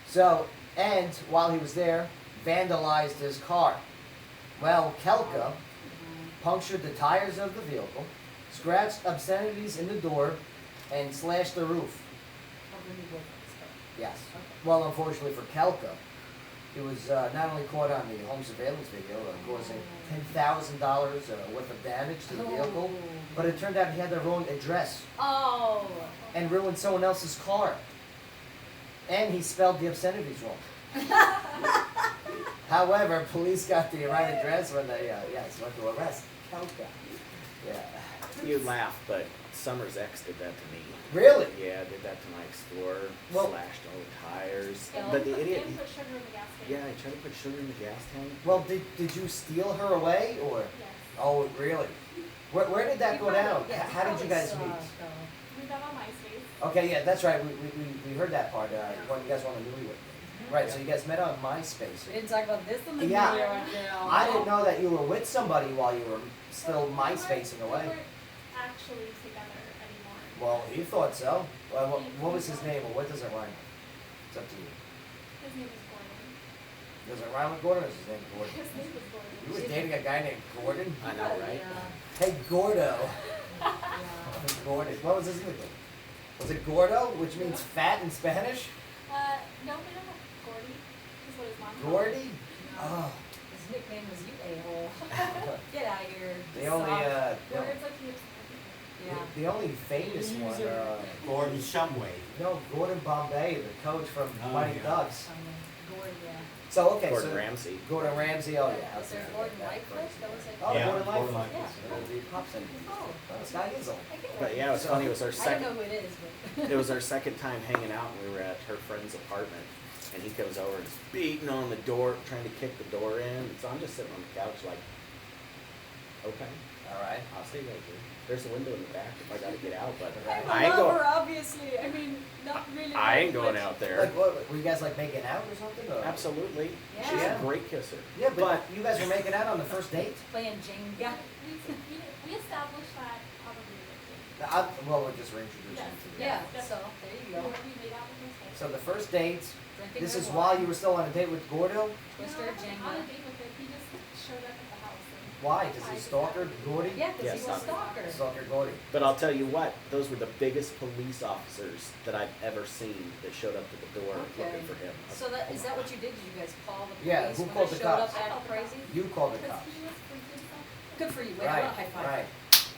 So, and while he was there, vandalized his car. Well, Kelka punctured the tires of the vehicle, scratched obscenities in the door, and slashed the roof. Of the new boyfriend's car. Yes. Okay. Well, unfortunately for Kelka, It was not only caught on the home surveillance video, causing $10,000 worth of damage to the vehicle, but it turned out he had the wrong address Oh. and ruined someone else's car. And he spelled the obscenities wrong. However, police got the right address when they went to arrest Kelka. Yeah. You laugh, but Summer's ex did that to me. Really? Yeah, did that to my Explorer, Well- slashed all the tires. And But the idiot, And put sugar in the gas tank. yeah, he tried to put sugar in the gas tank. Well, did you steal her away or? Yes. Oh, really? Where did that You go down? probably- Yeah, How did you guys probably meet? saw, We got on MySpace. Okay, yeah, that's right. We heard that part when you guys won the newlywed. Right, so you guys met on MySpace. We didn't talk about this in the Yeah. video right now. I didn't know that you were with somebody while you were still MySpacing We away. weren't actually together anymore. Well, he thought so. Well, what was his name, or what does it rhyme with? It's up to you. His name is Gordon. Does it rhyme with Gordon, or is his name Gordon? His name is Gordon. You was dating a guy named Gordon? I know, right? Hey, Gordo. Yeah. Gordon. What was his name? Was it Gordo, which means fat in Spanish? No, we don't have Gordy. Is what his mom called him. Gordy? Oh. His nickname was you a-hole. Get out of here. The only, Words like he was Yeah. the only famous one, Gordon Shumway. no, Gordon Bombay, the coach from Oh, Mighty yeah. Ducks. Gordon, yeah. So, okay, Gordon so. Ramsay. Gordon Ramsay, oh yeah. Was there Gordon Lightfoot? That was it. Oh, Yeah, Gordon Gordon Lightfoot. Lightfoot. The pop singer. Oh. Oh, this guy is old. I get But it. yeah, it was funny. It was our I don't second. know who it is, but. It was our second time hanging out, and we were at her friend's apartment. And he comes over and is beating on the door, trying to kick the door in. So I'm just sitting on the couch, like, okay, All right. I'll stay right here. There's a window in the back if I gotta get out, but I'm I a ain't lover, going. obviously. I mean, not really. I ain't going but- out there. Like, what, were you guys like making out or something? Or? Absolutely. Yeah. She's a great kisser. Yeah, but you guys were making out on the first date? Playing Jenga. We established that probably with Well, we'll just reintroduce Yes. you to the Yeah, so, there you go. We made out with his So the first date, Drinking this their is wine. while you were still on a date with Gordo? Twister, on a Jenga. date with him, he just showed up at the house. And Why? Does he stalker Gordy? Yeah, because Yeah, he's a stalker. stalker. Stalker Gordy. But I'll tell you what, those were the biggest police officers that I've ever seen that showed up to the door Okay. looking for him. So that, is that what you did? Did you guys call the police Yeah, who when called they the showed cops? up acting crazy? You called the because cops. he was freaking something. Good for you. Wait, I Right, want a high five. right.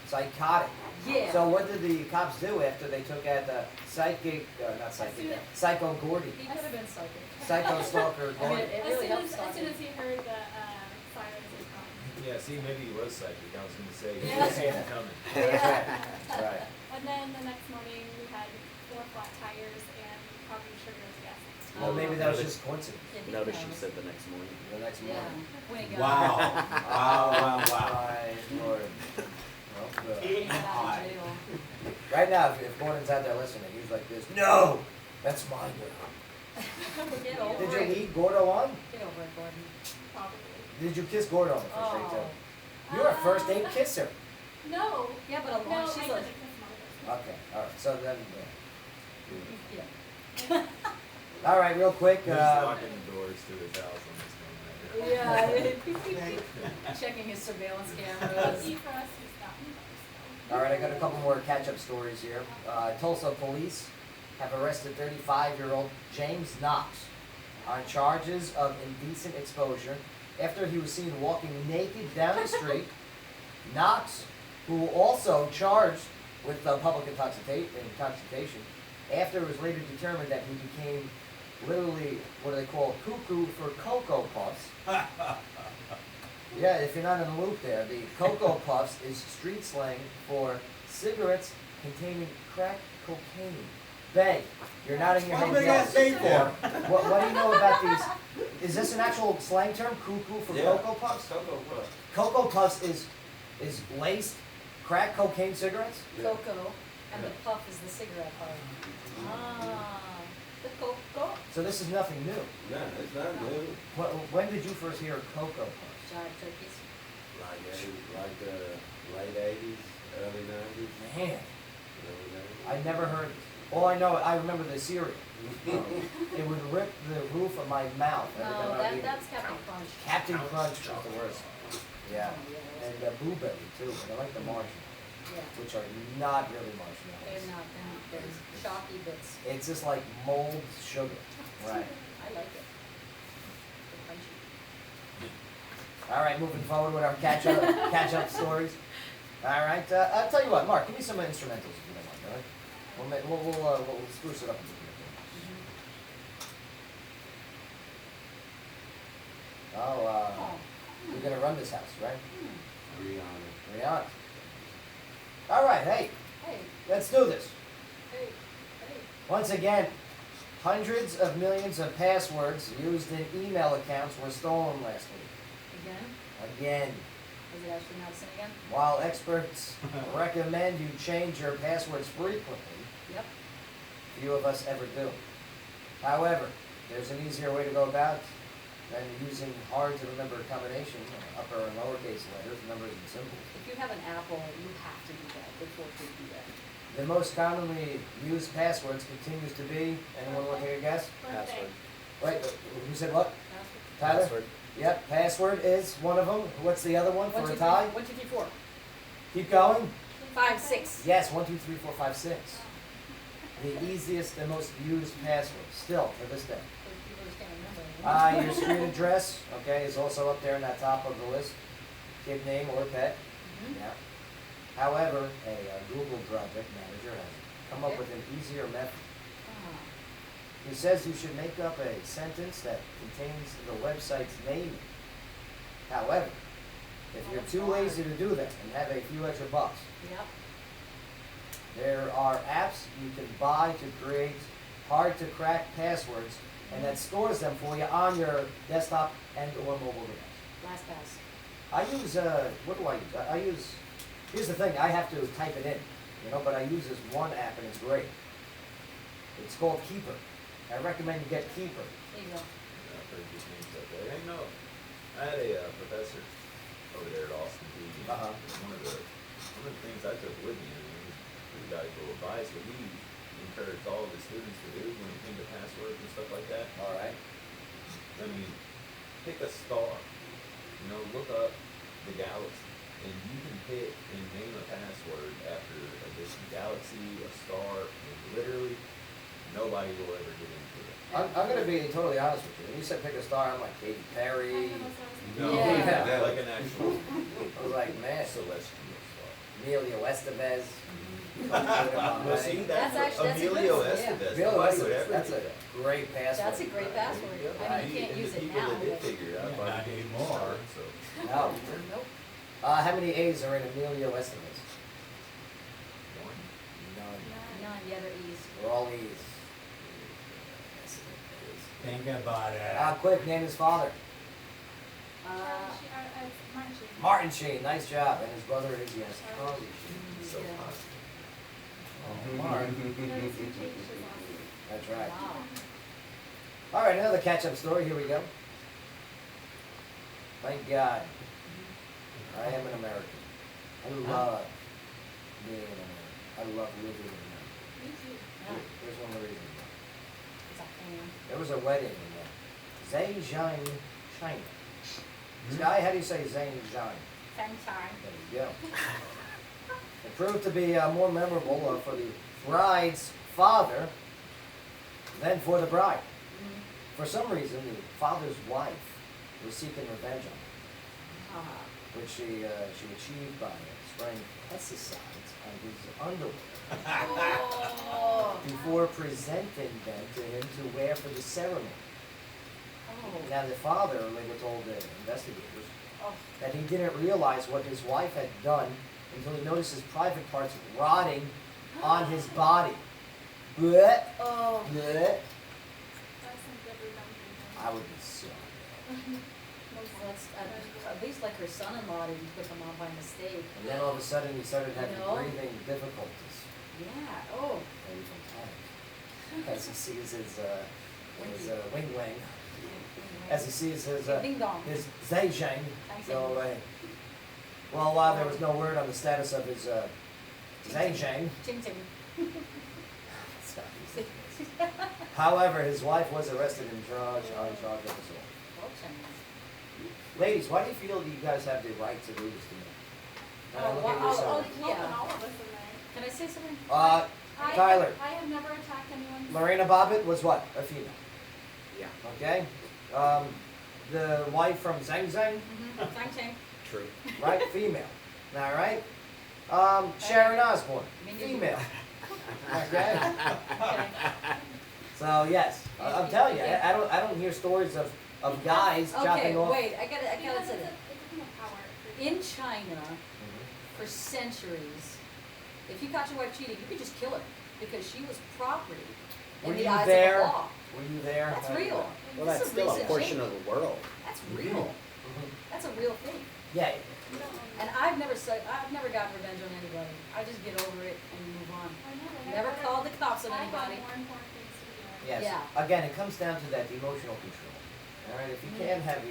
Psychotic. Yeah. So what did the cops do after they took out the not psychic, Psycho Gordy? He could have been psychic. Psycho stalker I mean, Gordy. it As really soon helps as soon stalking. as he heard the sirens were coming. Yeah, see, maybe he was psychic. I was gonna say, he Yeah. was seeing it coming. Right. And then the next morning we had 4 flat tires and coffee sugar as gas. Well, maybe that was just coincidence. Yeah, he Notice she knows. said the next morning. The next Yeah. morning. When he got Wow. Wow. My Lord. Well, when he got out of jail. right now, if Gordon's out there listening, he's like this. No, that's my girl. Get over Did you it. lead Gordo on? Get over it, Gordon. Probably. Did you kiss Gordo on the first date Oh. too? You're a first date kisser. No. Yeah, but a No, long, I she's didn't like, kiss my husband. Okay, all right. So then, yeah. all right, real quick. He's locking the doors to his house on this one right here. Yeah. Checking his surveillance cameras. Lucky for us, he's gotten those. All right, I got a couple more catch-up stories here. Tulsa police have arrested 35-year-old James Knox on charges of indecent exposure after he was seen walking naked down the street. Knox, who also charged with public intoxication, after it was later determined that he became literally what they call cuckoo for Cocoa Puffs. Yeah, if you're not in the loop there, the Cocoa Puffs is street slang for cigarettes containing crack cocaine. Bay, you're nodding your head. What did Yes. that say for? What do you know about these? Is this an actual slang term, cuckoo for Yeah. Cocoa Puffs? Cocoa Puffs. Cocoa Puffs is laced crack cocaine cigarettes? Cocoa, and the puff is the cigarette part. Ah, the cocoa. So this is nothing new. No, it's not new. When did you first hear Cocoa Puffs? Jive turkeys. Like the late 80s, early 90s. Man, Early 90s. I never heard. All I know, I remember the cereal. It would rip the roof of my mouth every time No, I would eat it. that's Captain Crunch. Captain Crunch was the worst. Yeah, and Blueberry too. But I like the Marshmallows, Yeah. which are not really They're marshmallows. not, they're chalky bits. It's just like mold sugar. Right. I like it. All right, moving forward with our catch up stories. All right, I'll tell you what, Mark, give me some instrumentals if you don't mind. All right, we'll spruce it up a bit. You're gonna run this house, right? Rihanna. All right, hey, Hey, let's do this. hey. Once again, hundreds of millions of passwords used in email accounts were stolen last week. Again. Is it actually Madison again? While experts recommend you change your passwords frequently, Yep. few of us ever do. However, there's an easier way to go about than using hard to remember combination, upper and lowercase letters, numbers and symbols. If you have an Apple, you have to do that. They force you to do that. The most commonly used passwords continues to be, anyone want to take a guess? Birthday. Wait, who said what? Password? Tyler? Password. Yep, password is one of them. What's the other one for a tie? 1, 2, 3, 4. Keep going. 5, 6. Yes, 1, 2, 3, 4, 5, 6. The easiest and most used password, still to this day. People just can't remember. Your street address, okay, is also up there in that top of the list. Kid name or pet. Yeah. However, a Google project manager has come up with an easier method. He says you should make up a sentence that contains the website's name. However, if you're too lazy to do that and have a few extra bucks, Yep. there are apps you can buy to create hard to crack passwords and that stores them for you on your desktop and or mobile device. LastPass. I use, what do I use? Here's the thing, I have to type it in, but I use this one app and it's great. It's called Keeper. I recommend you get Keeper. There you go. I've heard these names up there. Hey, no, I had a professor over there at Austin Peay. Uh-huh. One of the things I took with me, it was pretty valuable advice, but he encouraged all of his students to do when it came to passwords and stuff like that. All right. I mean, pick a star. Look up the galaxy, and you can pick and name a password after a distant galaxy, a star, and literally nobody will ever get into it. I'm going to be totally honest with you. When you said pick a star, I'm like Katy Perry. No, Yeah. like an actual I was like, man, celestial star. Emilio Estevez. Well, see, That's actually- that's a good Emilio one, yeah. Estevez. Emilio Nobody would Estevez, ever that's do a that. great password. That's a great password. I mean, you can't use it people now. that did but- figure it out, Yeah, probably not didn't anymore. So. No. Nope. How many A's are in Emilio Estevez? One. None. None, the other E's. They're all E's. Think about it. Quick, name his father. Martin Martin Sheen. Sheen, nice job. And his brother is, yes, Charlie Sheen. So Yeah. positive. Oh, Mark. Notice he changed his last name. That's right. Wow. All right, another catch-up story. Here we go. Thank God, I am an American. I love being an American. I love living in America. Me too. Yeah. Here's one of the reasons. It's a fan. There was a wedding in Zhejiang, China. Sky, how do you say Zhejiang? Sunshine. There you go. It proved to be more memorable for the bride's father than for the bride. For some reason, the father's wife was seeking revenge on him, which she achieved by spraying pesticides on his underwear Oh. before presenting them to him to wear for the ceremony. Oh. Now the father later told the investigators Oh. that he didn't realize what his wife had done until he noticed his private parts rotting on his body. Blech, Oh. blech. That's some good revenge. I would be so. Well, that's, at least like her son-in-law didn't put them on by mistake. And then all of a sudden he started having No. breathing difficulties. Yeah. Oh. Maybe from time. As he sees his wing wang. As he sees his Ding dong. Zhejiang go away. Well, while there was no word on the status of his Zhejiang, Ching ching. however, his wife was arrested and charged of assault. Well, Chinese. Ladies, why do you feel you guys have the right to do this to me? Oh, Look wow. at yourself. Oh, yeah. All of us in there. Can I say something? Tyler, I have never attacked anyone. Lorena Bobbitt was what? A female. Yeah. Okay? the wife from Zang Zang, Mm-hmm. Thank True. right? Female. All right. Sharon Osbourne, female. Okay. Okay. So yes, I'm telling you, I don't hear stories of guys Okay, chopping off. wait, I gotta Because say it's that. a thing of power. In China, Mhm. for centuries, if you caught your wife cheating, you could just kill her because she was property in Were the you eyes there? of the law. Were you there? That's real. Well, This that's is still a recent portion change. of the world. That's real. Mhm. That's a real thing. Yeah. And I've never gotten revenge on anybody. I just get over it and move on. Never called the cops on anybody. More important things to be doing. Yes. Yeah. Again, it comes down to that emotional control. All right. If you can't have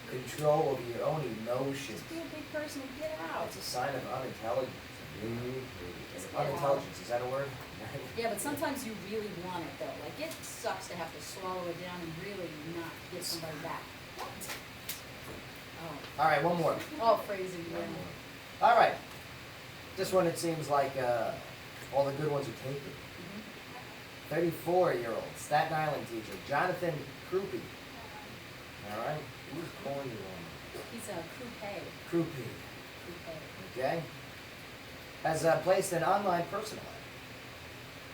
control over your own emotions, Just be a big person and get out. it's a sign of unintelligence. Just get out. Unintelligence, is that a word? Yeah, but sometimes you really want it though. Like it sucks to have to swallow it down and really not get somebody back. Oh, All right, one more. oh, phrasing. One Yeah. more. All right. This one, it seems like all the good ones are taken. Mhm. 34-year-old Staten Island teacher, Jonathan Krupe. All right. Who's calling you on? He's a coupe. Krupe. Coupe. Okay. Has placed an online personal ad.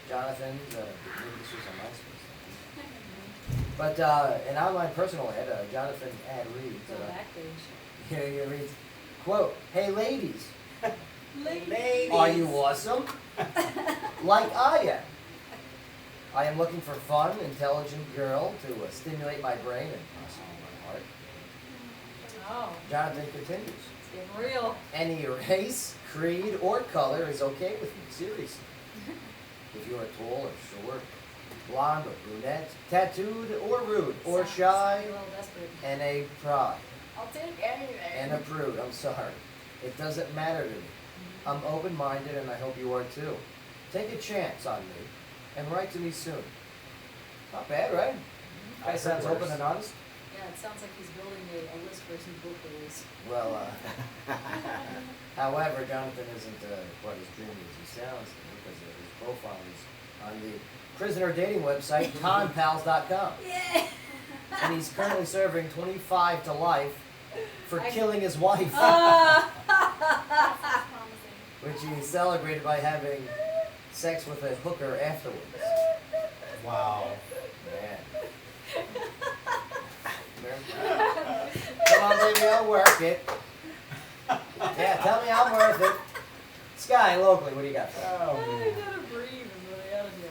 Jonathan's, maybe this was on MySpace. But an online personal ad, Jonathan ad reads. Go back page. Here it reads, quote, "Hey ladies, Ladies. are you awesome? Like I am. I am looking for fun, intelligent girl to stimulate my brain and possibly my heart." Oh, Jonathan continues, it's getting real. "Any race, creed, or color is okay with me, seriously. If you are tall or short, blonde or brunette, tattooed or rude, or Sounds shy, a little desperate. and a pride, I'll take anything. and a prude, I'm sorry. It doesn't matter to me. I'm open-minded and I hope you are too. Take a chance on me and write to me soon." Not bad, right? Guy sounds open and honest. Yeah, it sounds like he's building a list for some book release. Well, however, Jonathan isn't quite as dreamy as he sounds because his profile is on the prisoner dating website, conpals.com. Yeah. And he's currently serving 25 to life for killing his wife, That's promising. which he celebrated by having sex with a hooker afterwards. Wow. Man. Come on, baby, I'll work it. Yeah, tell me I'm worth it. Sky, locally, what do you got for me? I gotta breathe is what I gotta do.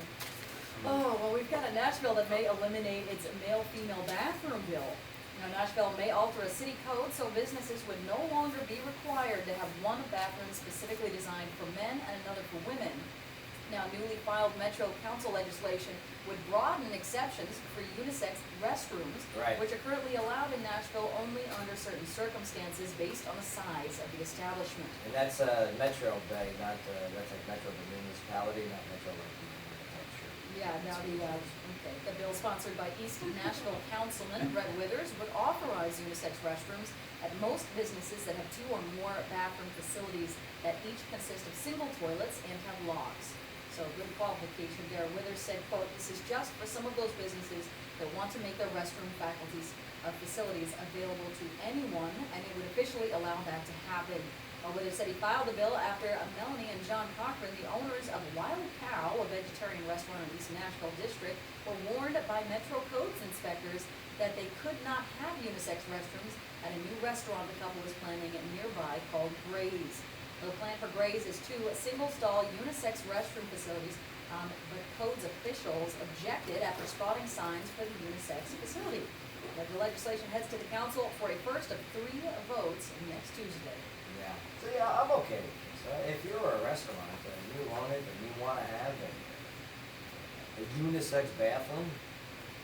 Oh, well, we've got a Nashville that may eliminate its male-female bathroom bill. You know, Nashville may alter a city code so businesses would no longer be required to have one bathroom specifically designed for men and another for women. Now, newly filed Metro Council legislation would broaden exceptions for unisex restrooms, Right. which are currently allowed in Nashville only under certain circumstances based on the size of the establishment. And that's Metro Bay, not that's like Metro the municipality, not Metro like the Yeah, now the bill sponsored by East Nashville Councilman Red Withers would authorize unisex restrooms at most businesses that have two or more bathroom facilities that each consist of single toilets and have locks. So good qualification there. Withers said, quote, "This is just for some of those businesses that want to make their restroom facilities available to anyone, and it would officially allow that to happen." Withers said he filed the bill after Melanie and John Cochran, the owners of Wild Cow, a vegetarian restaurant in East Nashville District, were warned by Metro Codes inspectors that they could not have unisex restrooms at a new restaurant the couple was planning nearby called Gray's. The plan for Gray's is two single-stall unisex restroom facilities, but Codes officials objected after spotting signs for the unisex facility. The legislation heads to the council for a first of 3 votes next Tuesday. Yeah. So yeah, I'm okay with this. If you're a restaurant and you want it and you want to have a unisex bathroom,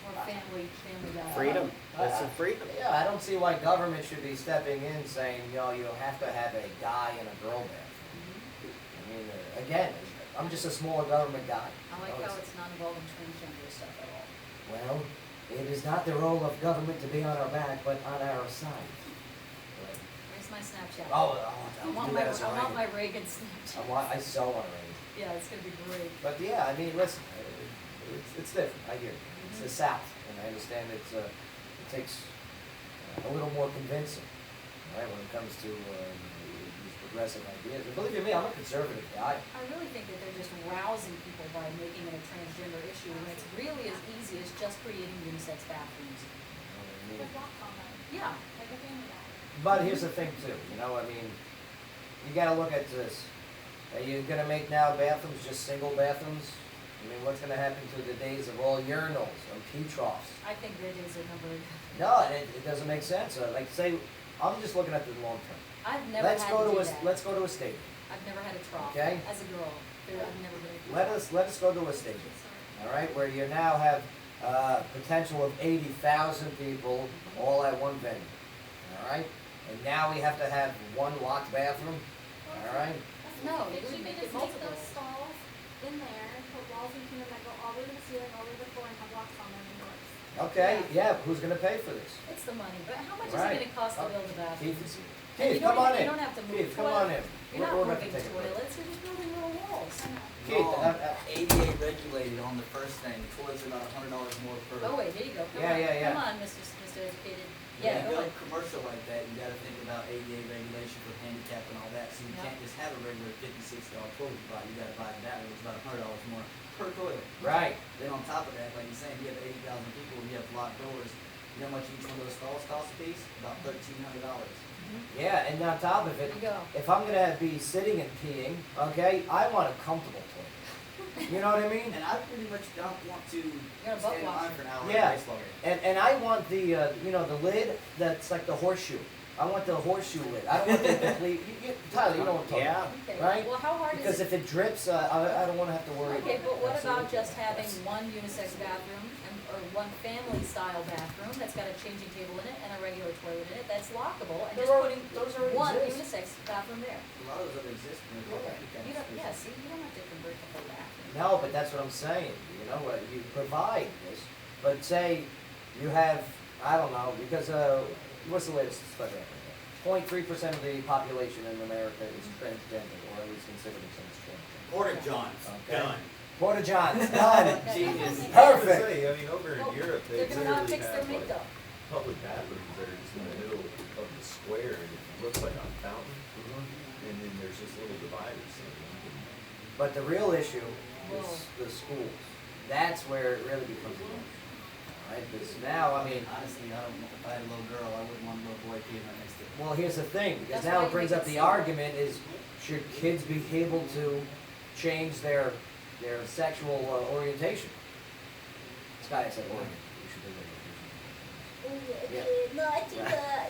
Or family bathroom. Freedom. That's a freedom. Yeah, I don't see why government should be stepping in saying, you know, you have to have a guy and a girl bathroom. I mean, again, I'm just a smaller government guy. I like how it's not involving transgender stuff at all. Well, it is not the role of government to be on our back, but on our side. Where's my Snapchat? Oh, I want my Reagan Snapchat. I so want to raise. Yeah, it's gonna be great. But yeah, I mean, listen, it's different. I hear you. It's the South, and I understand it takes a little more convincing, right, when it comes to these progressive ideas. And believe you me, I'm a conservative guy. I really think that they're just rousing people by making it a transgender issue, when it's really as easy as just creating unisex bathrooms. With locks on them, Yeah. like a family guy. But here's the thing too, you know, I mean, you gotta look at this. Are you gonna make now bathrooms just single bathrooms? I mean, what's gonna happen to the days of all urinals and pee troughs? I think their days are numbered. No, it doesn't make sense. Like say, I'm just looking at the long term. I've never Let's had go to to do a, that. let's go to a stadium. I've never had a trough. Okay. As a girl, I've never been a Let us go to a stadium, all right, where you now have potential of 80,000 people all at one venue, all right? And now we have to have one locked bathroom, all right? No, If you would you make could it just make multiple. those stalls in there, put walls between them that go all the way to the ceiling, all the way to the floor, and have locks on them indoors. Okay, yeah, who's gonna pay for this? It's the money, but how much is Right. it gonna cost to build a bathroom? Keith, And Keith, come on in. You don't have to move Keith, come on in. You're not We're about to moving take a break. toilets, you're just building little walls. Keith, ADA regulated on the first thing, the toilets are about $100 more per. Oh wait, here you go, come Yeah, on, yeah, yeah. come on, Mr. Educated. Yeah, Yeah, you go go ahead. commercial like that, you gotta think about ADA regulation for handicap and all that, so you Yeah. can't just have a regular $56 toilet you buy, you gotta buy that one, it's about $100 more per toilet. Right. Then on top of that, like you're saying, you have 80,000 people, you have locked doors, you know how much each one of those stalls cost a piece? About $1,300. Yeah, and on top of it, There you go. if I'm gonna be sitting and peeing, okay, I want a comfortable toilet. You know what I mean? And I pretty much don't want to You're a butt stand in line washer. for an hour Yeah. at a baseball game. And I want the, you know, the lid that's like the horseshoe. I want the horseshoe lid. I don't want the complete, Tyler, you know what I'm talking about, Okay, right? well, how hard Because is it? if it drips, I don't wanna have to worry about Okay, it. but what about Absolutely. just having one unisex bathroom or one family style bathroom that's got a changing table in it and a regular toilet in it that's lockable and just putting Those already one exist. unisex bathroom there? A lot of those already exist. and they're called handicap You don't, spaces. yeah, see, you don't have to convert the whole bathroom. No, but that's what I'm saying, you know, you provide this, but say you have, I don't know, because, what's the latest study out there? 0.3% of the population in America is transgender, or at least considered themselves transgender. Porta Johns, Okay. done. Porta Johns, done. Genius. Perfect. I mean, over in Well, Europe, they they're gonna not literally fix their have like makeup. public bathrooms that are just in the middle of the square, and it looks like a fountain. And then there's just little dividers. So you can, But the real issue Whoa. is the schools. That's where it really becomes an issue. Right? Because now, I mean, Honestly, I don't know if I had a little girl, I wouldn't want a little boy peeing right next to her. well, here's the thing, because That's now why it brings you up make the it argument is, should kids be able to change their sexual orientation? Sky said orientation. You should be orientation. No, I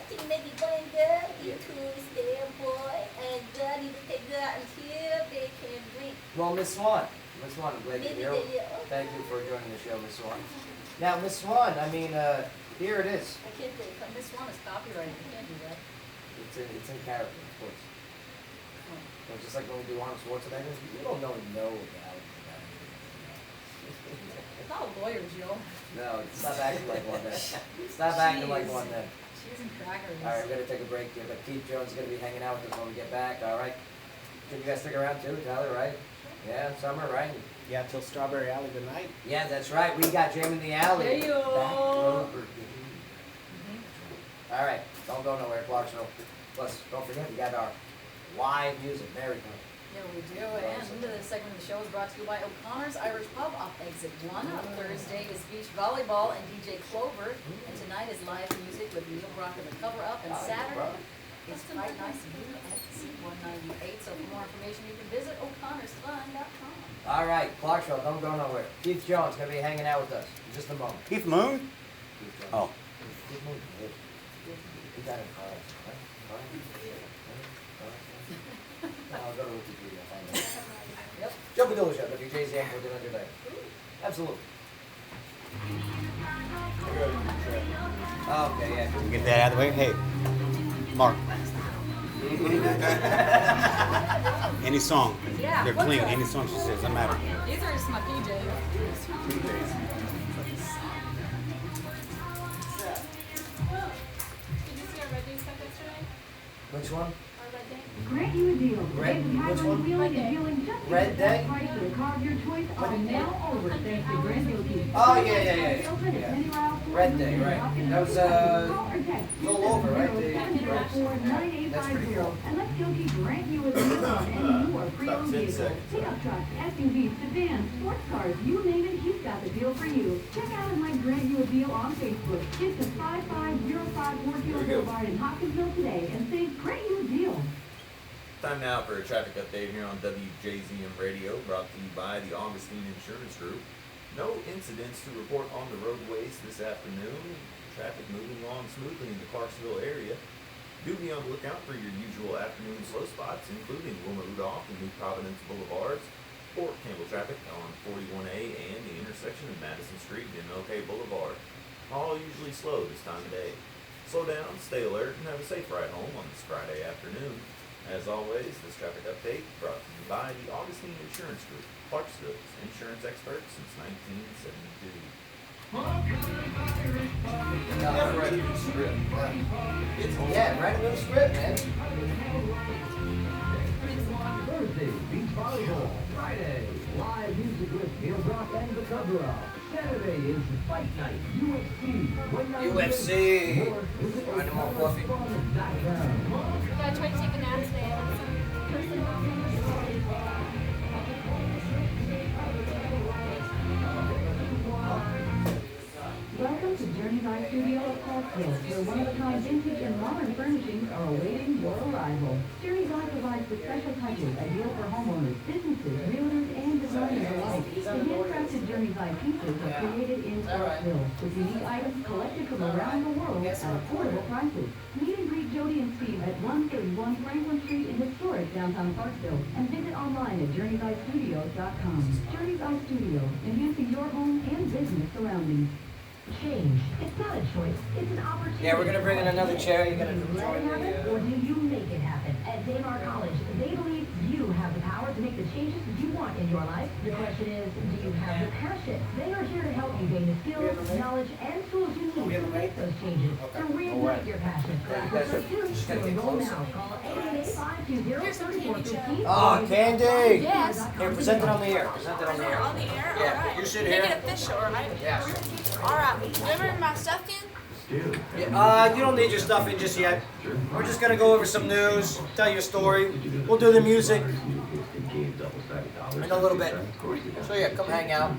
think maybe boy and girl need to stay a boy and girl need to take girl until they can drink. Well, Miss Swan, I'm glad you're Maybe here. they, Thank you for joining the show, Miss Swan. Now, Miss Swan, I mean, here it is. I can't take But this one is copyrighted, you can't do that. It's in character, of course. You know, just like when we do Arnold Schwarzenegger, you don't know about it. It's not a lawyer, Jill. No, stop acting like one then. Stop acting like Jeez. one then. Cheese and crackers. All right, we're gonna take a break here, but Keith Jones is gonna be hanging out with us when we get back, all right? Can you guys stick around too, Tyler, right? Yeah, Summer, right? Yeah, till Strawberry Alley tonight. Yeah, that's right, we got Jam in the Alley. Hey-yo. Back row brigade. All right, don't go nowhere, Clarksville. Plus, don't forget, we got our live music, very good. Yeah, we do, and this segment of the show is brought to you by O'Connor's Irish Pub off Exit 1. On Thursday is beach volleyball and DJ Clover, and tonight is live music with Neil Brock and the Cover Up, and Saturday is Fight Nice View at C198. So for more information, you can visit o'connorsfun.com. All right, Clarksville, don't go nowhere. Keith Jones gonna be hanging out with us in just a moment. Keith Moon? Keith Jones. Oh. Keith Moon. He got it, all right. I'll go to Wikipedia, find out. Yep. Joe Padilla, WJ's the anchor dinner today. Absolutely. Okay, yeah. Get that out of the way. Hey, Mark. Any song. Yeah, They're what's clean. up? Any song she says, doesn't matter. These are just my PJs. Did you see our red day stuff yesterday? Which one? Our red day? grant you a deal. Red- Save the which Highland one? Wheeling and Dealing just to Red get the Day? best price for the car of your choice are now over thanks to Grand Deal Keep. Oh, yeah. Open at Penny Rouse, Red Day, right. That was, Call or text it's all over, right? The- 704-9850. That's pretty cool. And let's go keep grant you a deal on any new or pre-owned vehicle. Pickup trucks, SUVs, sedans, sports cars, you name it, he's got the deal for you. Check out and like grant you a deal on Facebook. Get to 5505 Warfield Boulevard in Hopkinsville today and say grant you a deal. Time now for a traffic update here on WJZM Radio, brought to you by the Augustine Insurance Group. No incidents to report on the roadways this afternoon. Traffic moving along smoothly in the Clarksville area. Do be on the lookout for your usual afternoon slow spots, including Wilma Rudolph and New Providence Boulevards, Fort Campbell traffic on 41A and the intersection of Madison Street and MLK Boulevard. All usually slow this time of day. Slow down, stay alert, and have a safe ride home on this Friday afternoon. As always, this traffic update brought to you by the Augustine Insurance Group, Clarksville's insurance expert since 1972. Yeah, write a new script, man. Thursday, beach volleyball. Friday, live music with Neil Brock and the Cover Up. Saturday is Fight Night, UFC. UFC. Find them all coffee. Yeah, I tried to take a nap today. Welcome to Journey's Eye Studio at Clarksville, where one-of-a-kind vintage and modern furnishings are awaiting your arrival. Journey's Eye provides the special touches ideal for homeowners, businesses, realtors, and designers alike. The handcrafted Journey's Eye pieces are created in Clarksville, with unique items collected from around the world at affordable prices. Meet and greet Jody and Steve at 131 Franklin Street in historic downtown Clarksville, and visit online at Journey'sEyeStudios.com. Journey's Eye Studio, enhancing your home and business surroundings. Change. It's not a choice. It's an opportunity. Yeah, we're gonna bring in another chair. You're gonna Do you let join it happen, or do you make it happen? At Daymar College, they believe you have the power to make the changes that you want in your life. The question is, do you have the passion? They are here to help you gain the skills, knowledge, and tools you need to make those changes. To reignite your passion. So enroll now. Call 888-520-3415. Oh, Candy! Yes. Here, present it on the air. Present it on the air. On the air? Yeah, Alright. you sit Make here. it official, right? Yes. Alright. Remember my stuff in? Yeah, you don't need your stuff in just yet. We're just gonna go over some news, tell you a story. We'll do the music in a little bit. So yeah, come hang out.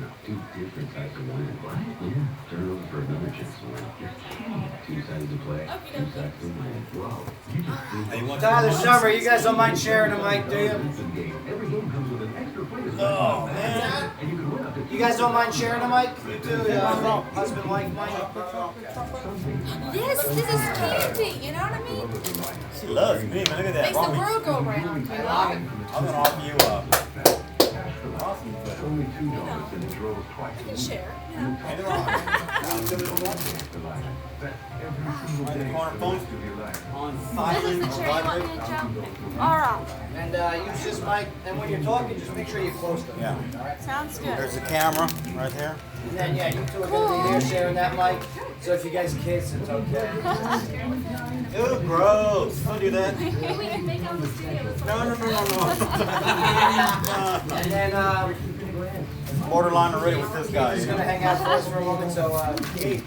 Tyler Summer, you guys don't mind sharing a mic, do you? Oh man. You guys don't mind sharing a mic? You do, husband, wife, mic. Yes, this is candy, you know what I mean? She loves me, man. Look at that. Makes the world go round. I love it. I'm gonna offer you awesome. I can share. Right in the corner phone on This is silent the or chair you want vibrate. me to jump? Alright. And use this mic, and when you're talking, just make sure you're close to them. Yeah. Alright? Sounds good. There's a camera right there. And then, yeah, you two are gonna be here sharing that mic. So if you guys kiss, it's okay. Ew, gross. Don't do that. We can make out in the studio. No. And then, Borderline already with this guy. he's gonna hang out for us for a moment, so, Keith.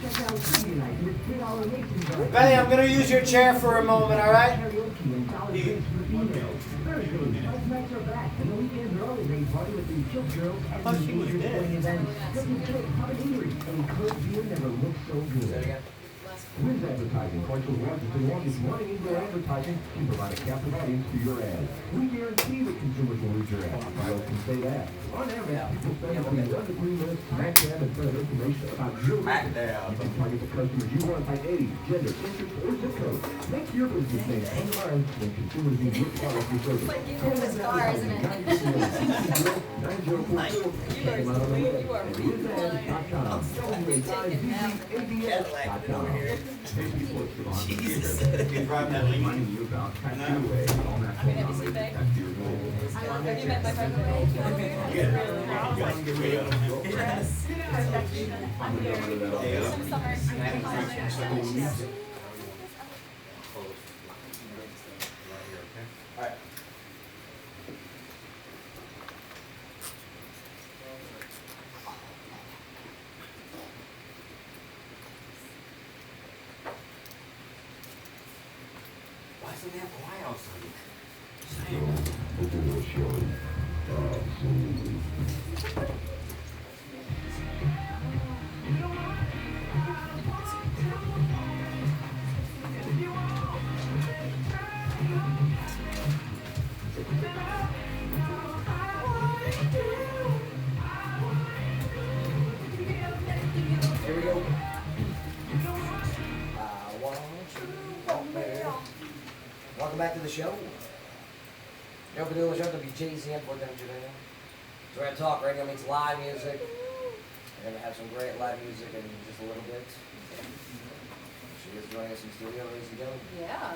Benny, I'm gonna use your chair for a moment, alright? I thought she was dead. Wiz Advertising, Clarksville's largest and longest running indoor advertising, can provide a captive audience for your ad. We guarantee that consumers will read your ad. I can say that. On average, people spend between 1 to 3 minutes to back down and further information about your business. You can target the customers you want by age, gender, interest, or zip code. Make your business name online when consumers need your product or service. Like you know this car, isn't it? 9044. Jesus. You're driving that lean. I mean, have you seen Beck? Have you met my friend Beck? Yes. I'm here. Some summer. Alright. Here we go. Welcome back to the show. You open the show to be JZM for them today. So we're gonna talk radio means live music. We're gonna have some great live music in just a little bit. She is joining us in the studio, ladies and gentlemen. Yeah.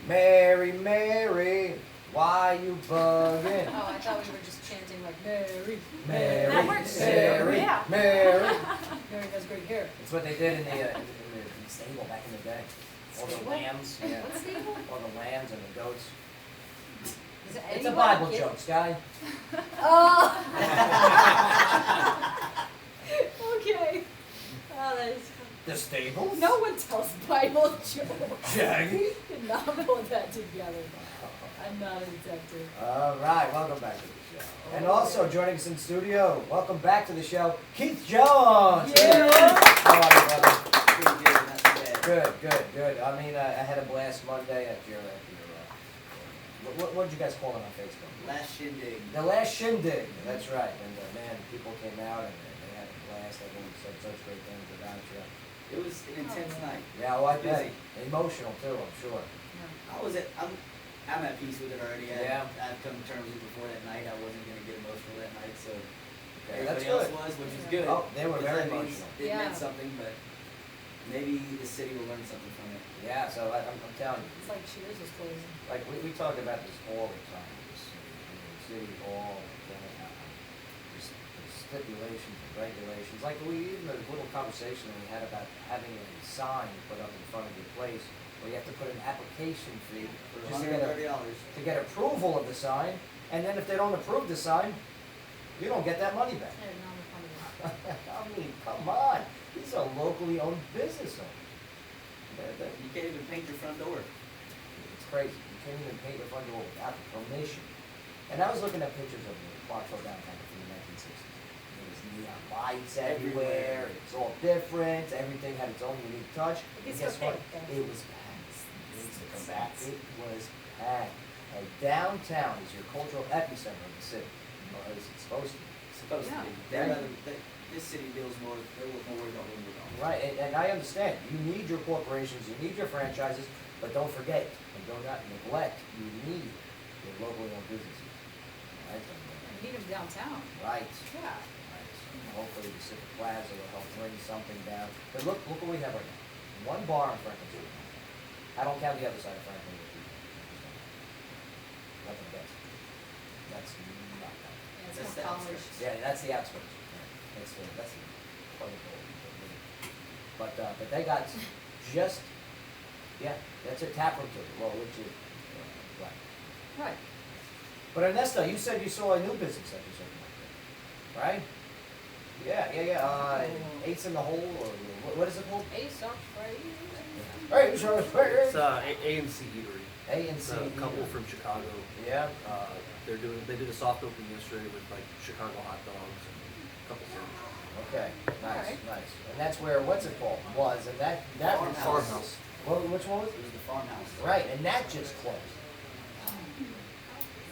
Mary, Mary, Mary, why you bugging? Oh, I thought we were just chanting like Mary, Mary, That works. Mary, Yeah. Mary. Mary has great hair. That's what they did in the stable back in the day. All the Stable? lambs, yeah. What stable? All the lambs and the goats. Is it It's a anyone Bible kid? joke, Sky. Oh. Okay. Oh, that is. The stable? No one tells Bible jokes. Shaggy? Did not put that together. I'm not a detective. All right, welcome back to the show. And also joining us in the studio, welcome back to the show, Keith Jones. Yeah. How are you, brother? Pretty good, not too bad. Good. I mean, I had a blast Monday at your what did you guys call it on Facebook? Last shindig. The last shindig. That's right. And man, people came out and they had a blast. Everyone said such great things about you. It was an intense night. Yeah, well, I bet. Busy. Emotional too, I'm sure. I'm at peace with it already. Yeah. I've come to terms with it before that night. I wasn't going to get emotional that night, so Okay, that's everybody else good. was, which is good. Oh, they were because very that means emotional. It meant something, but maybe the city will learn something from it. Yeah, so I'm telling you. It's like Cheers is closing. Like we talk about this all the time. This city hall, just the stipulations and regulations. Like we even a little conversation we had about having a sign put up in front of your place where you have to put an application fee For just $130. to get approval of the sign, and then if they don't approve the sign, you don't get that money back. Yeah, no, I'm funny. I mean, come on. These are locally owned business owners. You can't even paint your front door. It's crazy. You can't even paint your front door without permission. And I was looking at pictures of the Clarksville downtown from the 1960s. There was neon lights everywhere. It was all different. Everything had its own unique touch. And It's guess okay. what? It was packed. It needs to come back. It was packed. And downtown is your cultural epicenter of the city. Or at least it's supposed to be. Supposed to be. This city deals more, they're more worried about what we're doing. Right, and I understand. You need your corporations, you need your franchises, but don't forget, and do not neglect, you need your locally owned businesses. Right? You need them downtown. Right. Yeah. Right. Hopefully the Civic Plaza will help bring something down. But look what we have right now. One bar on Franklin Street. I don't count the other side of Franklin. Nothing best. That's not that. Yeah, it's That's more the college. outskirts. Yeah, that's the outskirts. That's the part of the but they got just, that's a tap room too, well, which is, right. Right. But Ernesto, you said you saw a new business that you're opening up there, right? Yeah, Ace in the Hole, or what is it called? Ace on Friday. Hey, it's It's AMC Eatery. A&C It's a couple Eatery. from Chicago. Yeah. They did a soft opening yesterday with like Chicago hot dogs and a couple sandwiches. Okay, nice, Alright. nice. And that's where, what's it called, was, and that Farmhouse. Well, which one was it? It was the farmhouse. Right, and that just closed.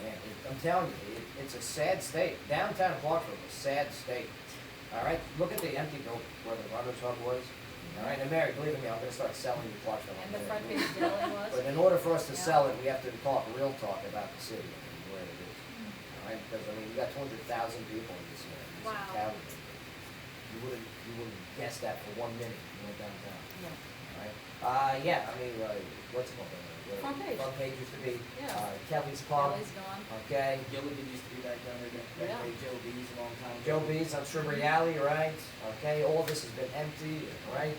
Man, I'm telling you, it's a sad state. Downtown Clarksville is a sad state. All right, look at the empty building where the Runners Hub was. All right, and Mary, believe me, I'm going to start selling you Clarksville. And the front page deli was. But in order for us to Yeah. sell it, we have to talk real talk about the city and where it is. All right, because I mean, you got 200,000 people in this Wow. town. You wouldn't guess that for 1 minute. You went downtown. Yeah. All right. I mean, what's it called? Front page. Front page used to be Yeah. Kelly's Pub. Kelly's gone. Okay. Gilligan used to be back down there. Yeah. Joe B's a long time ago. Joe B's on Shrewsbury Alley, right? Okay, all this has been empty, right?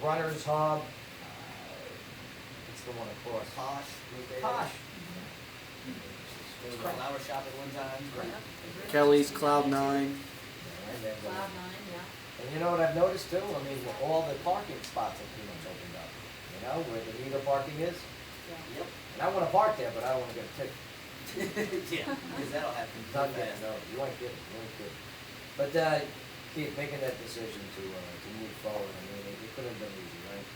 Runners Hub. It's the one across. Posh was there. Posh. There was a flower shop at one time. Yeah. Kelly's Cloud 9. And then, Cloud 9, yeah. and you know what I've noticed too? I mean, all the parking spots have pretty much opened up. You know, where the meter parking is. Yeah. Yep. And I wanna park there, but I don't wanna get a ticket. Yeah, because that'll happen. Not pretty yet, fast. no, you ain't kidding, you ain't kidding. But, Keith, making that decision to move forward, I mean, it couldn't have been easy, right?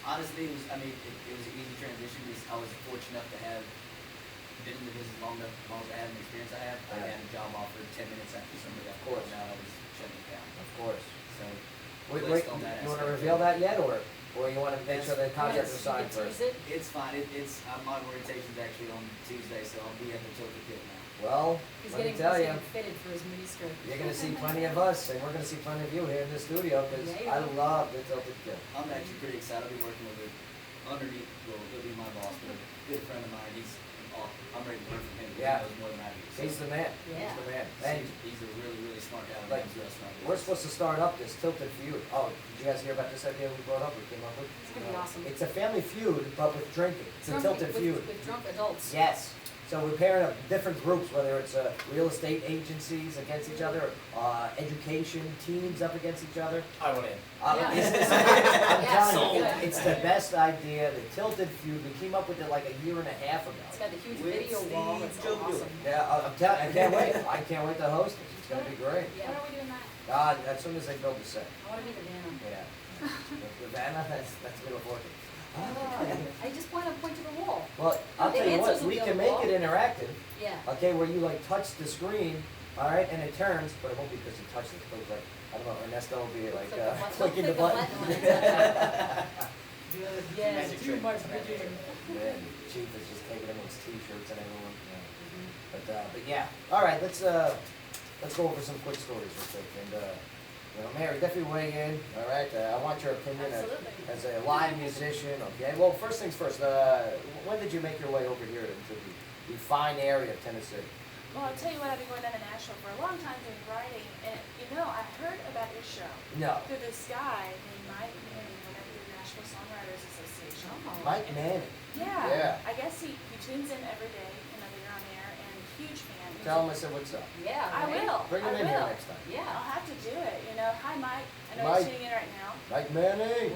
Honestly, it was an easy transition because I was fortunate enough to have been in the business long enough, as long as I had an experience I have. I Right. had a job offer 10 minutes after somebody got Of course. called out, I was shutting it down. Of course. So, Wait, Placed on that you wanna aspect. reveal that yet, or you wanna make sure the contract is Yes, signed you can first? tease it. it's fine. My orientation's actually on Tuesday, so I'll be at the Tilted Pit now. Well, He's let me getting, tell he's you, getting fitted for his mini skirt. you're gonna see plenty of us, and we're gonna see plenty of you here in the studio, cause Yeah, you I will. love the Tilted Kill. I'm actually pretty excited. I'll be working with it underneath, well, he'll be my boss, but a good friend of mine. I'm ready to learn from him. Yeah. He knows more than I do. So He's the man, Yeah. he's the man. And he's a really, really smart guy. Like, Like, restaurant we're business. supposed to start up this Tilted Feud. Oh, did you guys hear about this idea we brought up, we came up with? It's gonna be awesome. It's a family feud, but with drinking. It's a Tilted Feud. With drunk adults. Yes. So we're pairing up different groups, whether it's real estate agencies against each other, education teams up against each other. I went in. Yeah. I'm Yeah, telling you, sold. it's the best idea. The Tilted Feud. We came up with it like a year and a half ago. It's got the huge With video wall. Steve It's Joe awesome. Yeah, I'm telling. I can't wait. I can't wait to host it. It's gonna be great. Yeah. When are we doing that? God, as soon as they build the set. I wanna meet the Vanna. Yeah. The Vanna, that's Middle Fortune. I just point to the wall. Well, I'll The tell you answers what, will we be on can the make wall. it interactive. Yeah. Okay, where you like touch the screen, all right, and it turns, but it won't be because you touch it. It'll be like, I don't know, Ernesto will be like Click the button. clicking the Click the button. button. Yes, Magic too trick. much Magic vision. Yeah, the chief is just taking everyone's t-shirts and everyone. Yeah. Mm-hmm. But yeah, all right, let's go over some quick stories real quick. And Mary, definitely weigh in. All right, I want your opinion Absolutely. as a live musician. Okay, well, first things first. When did you make your way over here into the fine area of Tennessee? Well, I'll tell you what, I've been going down to Nashville for a long time doing writing, and I heard about your show No, through this guy named Mike Manning, whenever through the Nashville Songwriters Association. Mike Manning. Yeah. I guess he tunes in every day, whenever you're on air, and huge fan. Tell him I said what's up. Yeah. I right? will. Bring him I in here will. next time. Yeah. I'll have to do it. Hi, Mike. I know Mike. you're tuning in right now. Mike Manning.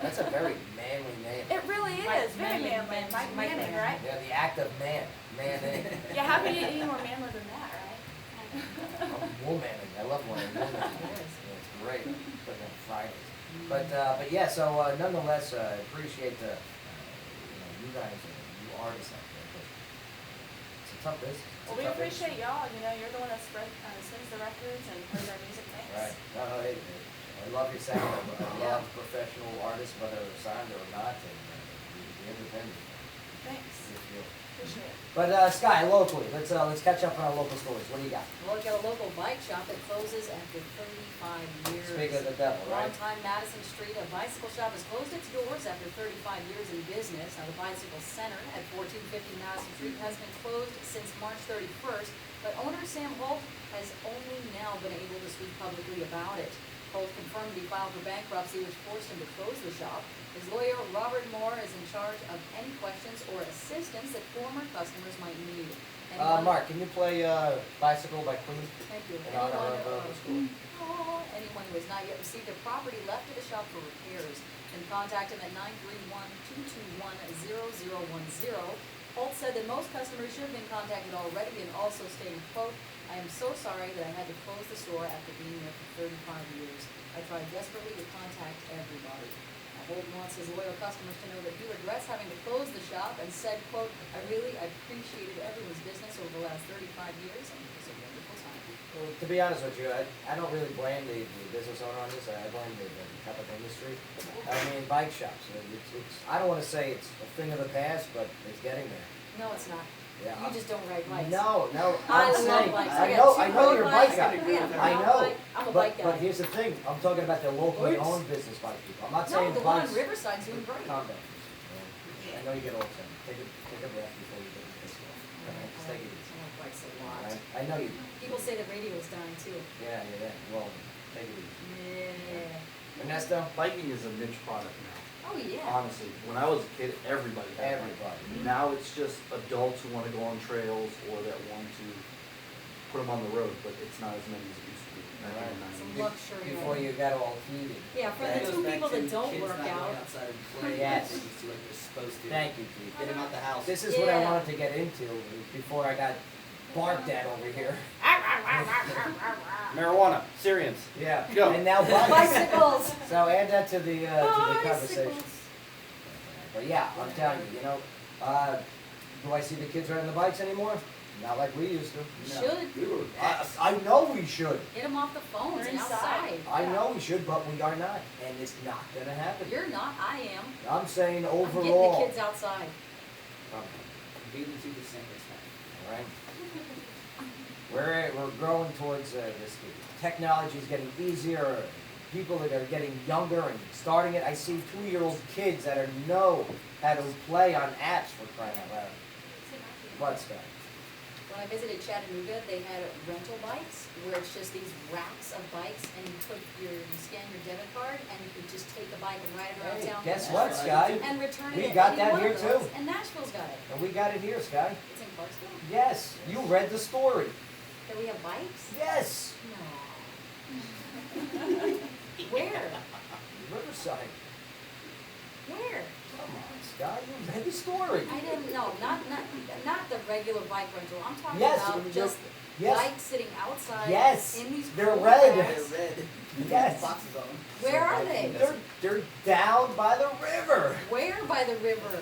That's a very manly name. It really Mike is very Manning, manly. Mike Mike Manning, Manning. right? Yeah, the act of man. Manning. Yeah. How can you get any more manly than that, right? Womaning. I love womaning. It is. Yeah, it's great. But on Fridays. But yeah, so nonetheless, I appreciate you guys, you artists out there. 'Cause it's a tough business. It's a Well, we tough appreciate y'all. You're the one that sends the records and plays our music. Thanks. Right. No, I love your sound. I love professional artists, whether they're signed or not, and the independent. Thanks. Good deal. Appreciate it. But Sky, locally, let's catch up on our local stories. What do you got? Well, we got a local bike shop that closes after 35 years. Speak of the devil, right? Longtime Madison Street, a bicycle shop has closed its doors after 35 years in business. Now, the Bicycle Center at 1450 Madison Street has been closed since March 31st, but owner Sam Holt has only now been able to speak publicly about it. Holt confirmed he filed for bankruptcy, which forced him to close the shop. His lawyer, Robert Moore, is in charge of any questions or assistance that former customers might need. Mark, can you play Bicycle by Queen? Thank you. In honor of the school. Anyone who has not yet received a property left at the shop for repairs can contact him at 931-221-0010. Holt said that most customers should have been contacted already and also stated, quote, "I am so sorry that I had to close the store after being there for 35 years. I tried desperately to contact everybody." Holt wants his loyal customers to know that he regrets having to close the shop and said, quote, "I really appreciated everyone's business over the last 35 years and it was a wonderful time." Well, to be honest with you, I don't really blame the business owner on this. I blame the type of industry. I mean, bike shops. It's I don't want to say it's a thing of the past, but it's getting there. No, it's not. Yeah, You just don't ride bikes. No, I I'm love saying, bikes. I got know, two I know road you're a bikes. bike guy. Yeah, I know. I'm a but, bike guy. But here's the thing, I'm talking about the locally Roots. owned business bike people. I'm not No, saying the one on bikes. Riverside's doing great. Calm down. I know you get old, Sam. Take a breath before you get pissed off. Just take it easy. I like bikes a lot. I know you. People say the radio is dying too. Yeah. Well, take it easy. Yeah. Ernesto? Biking is a niche product now. Oh, yeah. Honestly, when I was a kid, everybody had a bike. Everybody. Now it's just adults who want to go on trails or that want to put them on the road, but it's not as many as it used to be. Some luxury. Before you got all heated. Yeah, for That the goes two back people to that don't kids work not going out. outside and play Yes. like they used to, like they're supposed to. Thank you, Keith. Get them out the house. This is what I Yeah. wanted to get into before I got barked at over here. Marijuana, Syrians. Yeah. Go. And now bikes. Bicycles. So add that to the conversation. Bicycles. But yeah, I'm telling you, do I see the kids riding the bikes anymore? Not like we used to. Should. I know we should. Get them off the phones They're and inside. outside. I know we should, but we are not, and it's not gonna happen. You're not, I am. I'm saying I'm getting the overall. kids outside. Beat them to the sink this time. All right. We're growing towards this. Technology is getting easier. People that are getting younger and starting it. I see 2-year-old kids that know how to play on apps for crying out loud. What's that? When I visited Chattanooga, they had rental bikes where it's just these racks of bikes, and you scan your debit card, and you can just take a bike and ride it around Hey, town. guess what, Sky? And return it We at got any that one here of those. too. And Nashville's got it. And we got it here, Sky. It's in Clarksville. Yes, you read the story. That we have bikes? Yes. No. Where? Riverside. Where? Come on, Sky, you read the story. I didn't know. Not the regular bike rental. I'm talking Yes, about just yes. bikes sitting outside. Yes, In these they're cool red. racks. They're red. Yes. Boxes on them. Where are they? They're down by the river Where by the river?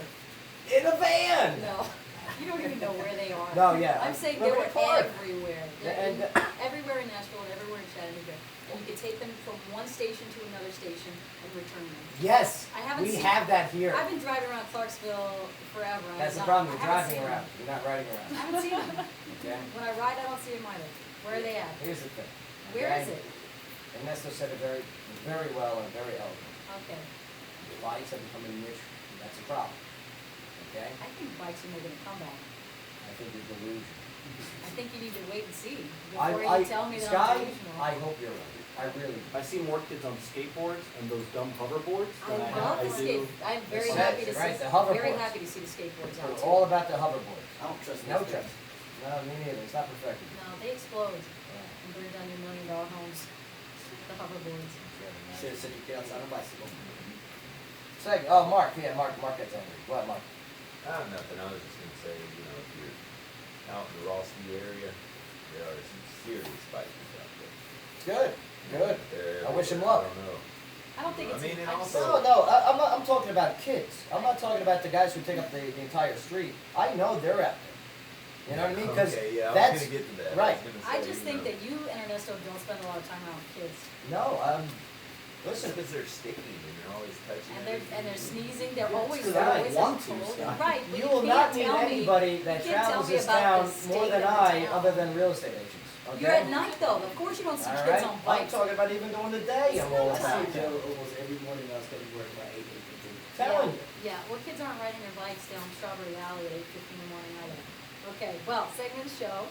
in a van. No. You don't even know where they are. No, yeah. I'm saying they Liberty were Park. everywhere. They're And- everywhere in Nashville and everywhere in Chattanooga. And you could take them from one station to another station and return them. Yes, I haven't we seen- have that here. I've been driving around Clarksville forever. That's the I problem. You're haven't driving seen them. around. You're not riding I around. haven't seen them. Okay. When I ride, I don't see them either. Where are they at? Here's the thing. Where okay? is it? Ernesto said it very well and very eloquent. Okay. Bikes have become a niche. That's a problem. Okay. I think bikes are making a comeback. I think you're delusional. I think you need to wait and see I, before I, you tell me that Sky, I'm delusional. I hope you're right. I really. I see more kids on skateboards and those dumb hoverboards I than love I the do. skate. I'm very Yes, happy to right, see. the hoverboards. Very happy to see the skateboards out We're too. all about the hoverboards. I don't trust No those trust. things. No, me neither. It's not perfected. No, they explode and burn down your $1 million homes. The hoverboards. Should have said you get outside on a bicycle. Second, oh, Mark. Yeah, Mark gets angry. What, Mark? Nothing. I was just gonna say, if you're out in the Rossview area, there are some serious bikers out there. Good. Good. They're I wish him everywhere. luck. I don't know. I don't think I it's. mean, and I also- just- No, I'm talking about kids. I'm not talking about the guys who take up the entire street. I know they're out there. You know what I mean? Because Okay, yeah, I was that's gonna get to that. right. I just think that you and Ernesto don't spend a lot of time around kids. No, listen. Because they're sticky and they're always touching. And they're sneezing. They're always because I always want to, cold. Right. But You will not can't meet tell me- anybody that you can't tell travels me this about town the more state than of the I, town. other than real estate agents. Okay? You're at night though. Of course you don't see All kids right? on I'm bikes. talking about even during the day. I'm all I about see it. Joe almost every morning when I was going to work about 8:50. Telling you. Yeah, well, kids aren't riding their bikes down Strawberry Alley at 8:50 in the morning either. Okay, well, segment of the show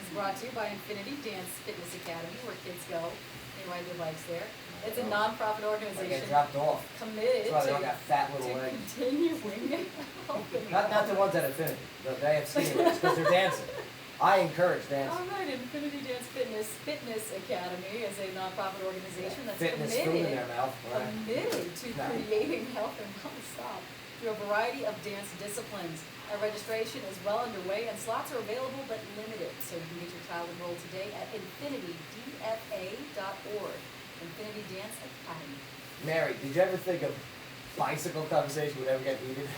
is brought to you by Infinity Dance Fitness Academy, where kids go. They ride their bikes there. It's a nonprofit I organization get dropped off. committed That's why they all to got fat little legs. continuing helping. Not the ones at Infinity. They have skinny legs because they're dancing. I encourage dancing. All right, Infinity Dance Fitness Academy is a nonprofit organization that's Fitness food in their mouth. Right? committed to No. creating health and non-stop through a variety of dance disciplines. Our registration is well underway and slots are available but limited, so you can get your child enrolled today at infinitydfa.org. Infinity Dance Academy. Mary, did you ever think a bicycle conversation would ever get heated?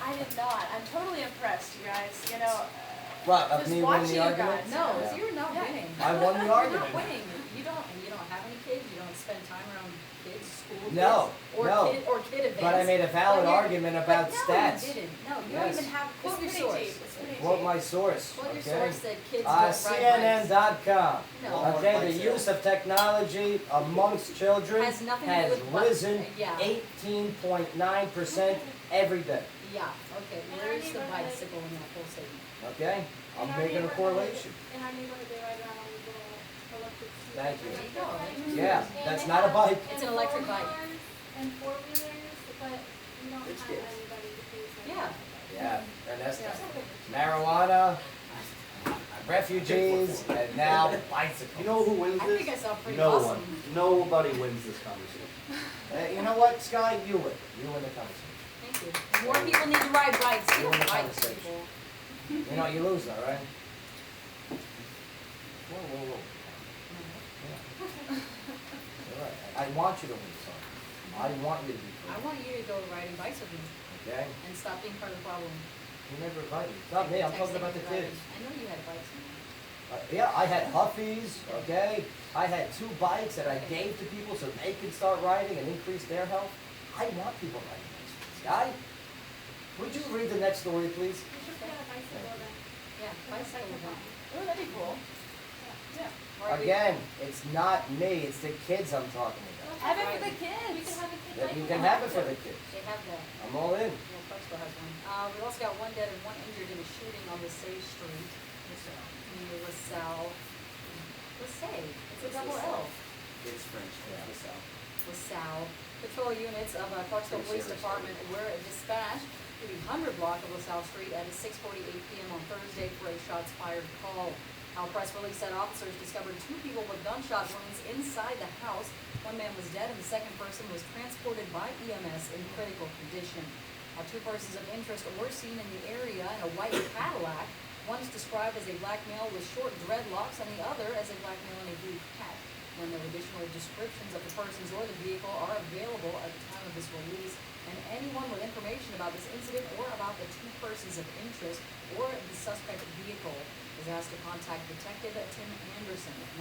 I did not. I'm totally impressed, you guys. What, of just me winning watching the you argument? guys. No, Yeah. you're not Yeah. winning. I won the You're argument. not winning. You don't have any kids. You don't spend time around kids, school No, kids, or no. kid events. But I made a valid But you're- argument about but stats. No, you didn't. No, you Yes. don't even have. Quote your source. Quote my source. Quote your Okay? source that kids don't ride bikes. CNN.com. No. Okay, the use of technology amongst children Has nothing to do has with bikes. risen Yeah. 18.9% every day. Yeah. Okay. Where's the bicycle in that whole statement? Okay? I'm making a correlation. In our neighborhood, they ride around on little electric scooters. Thank you. There you go. Yeah, And that's they not a have- bike. It's an electric bike. And four-wheelers, but you don't Rich have kids. anybody to please them. Yeah. Yeah, and that's Yeah. marijuana. I refugees, and now bicycles. You know who wins I this? think I sound pretty no awesome. one. Nobody wins this conversation. You know what, Sky? You win. You win the conversation. Thank you. More people need to ride bikes. You You win the don't bike conversation. people. You know, you lose though, right? Whoa. All right. I want you to win, son. I want you to be I want you to go riding bikes with me okay? and stop being part of the problem. You never invited me. It's not me, I'm talking Texting about the and driving. kids. I know you had bikes. Yeah, I had Huffies, okay? I had 2 bikes that I gave to people so they could start riding and increase their health. I want people riding bikes. Sky, would you read the next story, please? We should put a bicycle then. Yeah, bicycle event. Oh, that'd be cool. Yeah. Again, it's not me, it's the kids I'm talking about. Have it for the kids. You can have a kid That bike. you can have it for the kids. They have that. I'm all in. Well, Clarksville has one. We also got 1 dead and 1 injured in a shooting on LaSalle Street. Near LaSalle. LaSalle. It's a double L. It's French, yeah. LaSalle. Patrol units of Clarksville Police Department were dispatched to the 100 block of LaSalle Street at 6:48 p.m. on Thursday for a shots fired call. Our press release said officers discovered 2 people with gunshot wounds inside the house. 1 man was dead and the second person was transported by EMS in critical condition. 2 persons of interest were seen in the area in a white Cadillac. One is described as a black male with short dreadlocks and the other as a black male in a blue hat. No additional descriptions of the persons or the vehicle are available at the time of this release, and anyone with information about this incident or about the 2 persons of interest or the suspect vehicle is asked to contact Detective Tim Anderson at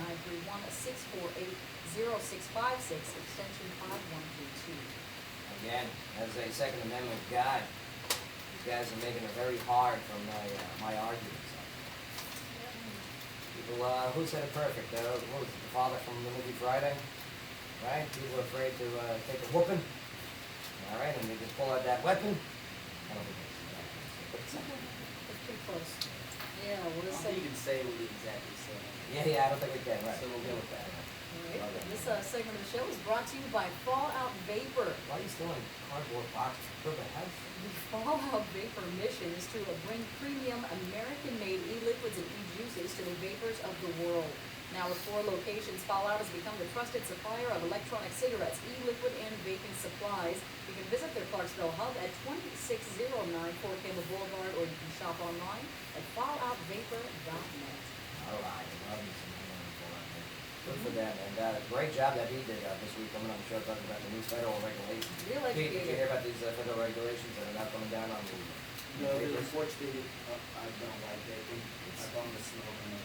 931-648-0656, extension 5132. Again, as a Second Amendment guy, these guys are making it very hard for my arguments. People, who said it perfect? What was it, the father from the movie Friday? Right? People are afraid to take a whooping. All right, and they just pull out that weapon. I don't think It's too close. Yeah, well, I this don't think you can say what he exactly said. Yeah, I don't think we can, right. So we'll go with that. Alright, this segment of the show is brought to you by Fallout Vapor. Why are you still in cardboard boxes for the house? The Fallout Vapor mission is to bring premium American-made e-liquids and e-juices to the vapors of the world. Now with 4 locations, Fallout has become the trusted supplier of electronic cigarettes, e-liquid, and vaping supplies. You can visit their Clarksville hub at 2609 Fort Campbell Boulevard, or you can shop online at falloutvapor.net. All right, I love you some good for them, and great job that he did this week coming on the show talking about the new federal regulations. Real Did you educated. hear about these federal regulations that are now coming down on the No, because unfortunately, I don't like vaping. I don't want to smoke in the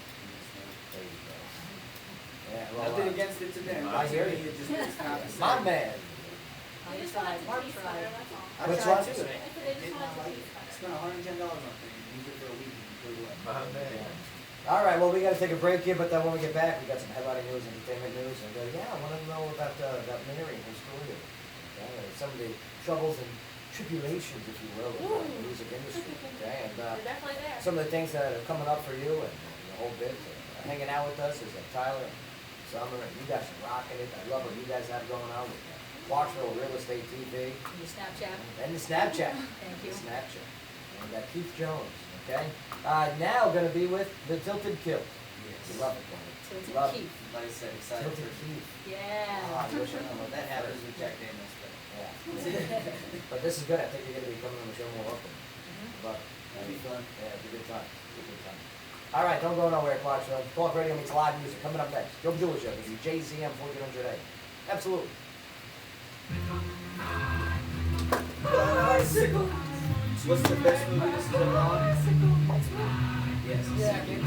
snow. There you go. Yeah, well, Nothing against it to them. I hear you. It just makes common sense. My man. I tried, Mark tried. I Which tried one? too. I did not like it. I spent $110 on things. Use it for a week and put it away. My man. All right, well, we got to take a break here, but then when we get back, we got some headlining news, entertainment news, and I want to know about Mary and her story, some of the troubles and tribulations, if you will, of the music industry, okay, and They're definitely there. some of the things that are coming up for you and the whole bit. Hanging out with us is Tyler and Summer, and you guys are rocking it. I love what you guys have going on with Clarksville Real Estate TV. And your Snapchat. And the Snapchat. Thank you. The Snapchat. And Keith Jones, okay? Now going to be with the Tilted Kilt. Yes. You love it, man. Tilted Love Keith. Like I said, excited Tilted for Keith. Yeah. I wish I knew what that That happened. was with Jack Daniels, but Yeah. But this is good. I think you're going to be coming on the show more often. But that'd be fun. yeah, it's a good time. It's a good time. All right, don't go nowhere, Clarksville. Talk Radio meets live music coming up next. Joe Jewel Show with you, JZM 1400A. Absolutely. Bicycle. What's the best movie this is ever on? Yes. Yeah, dude.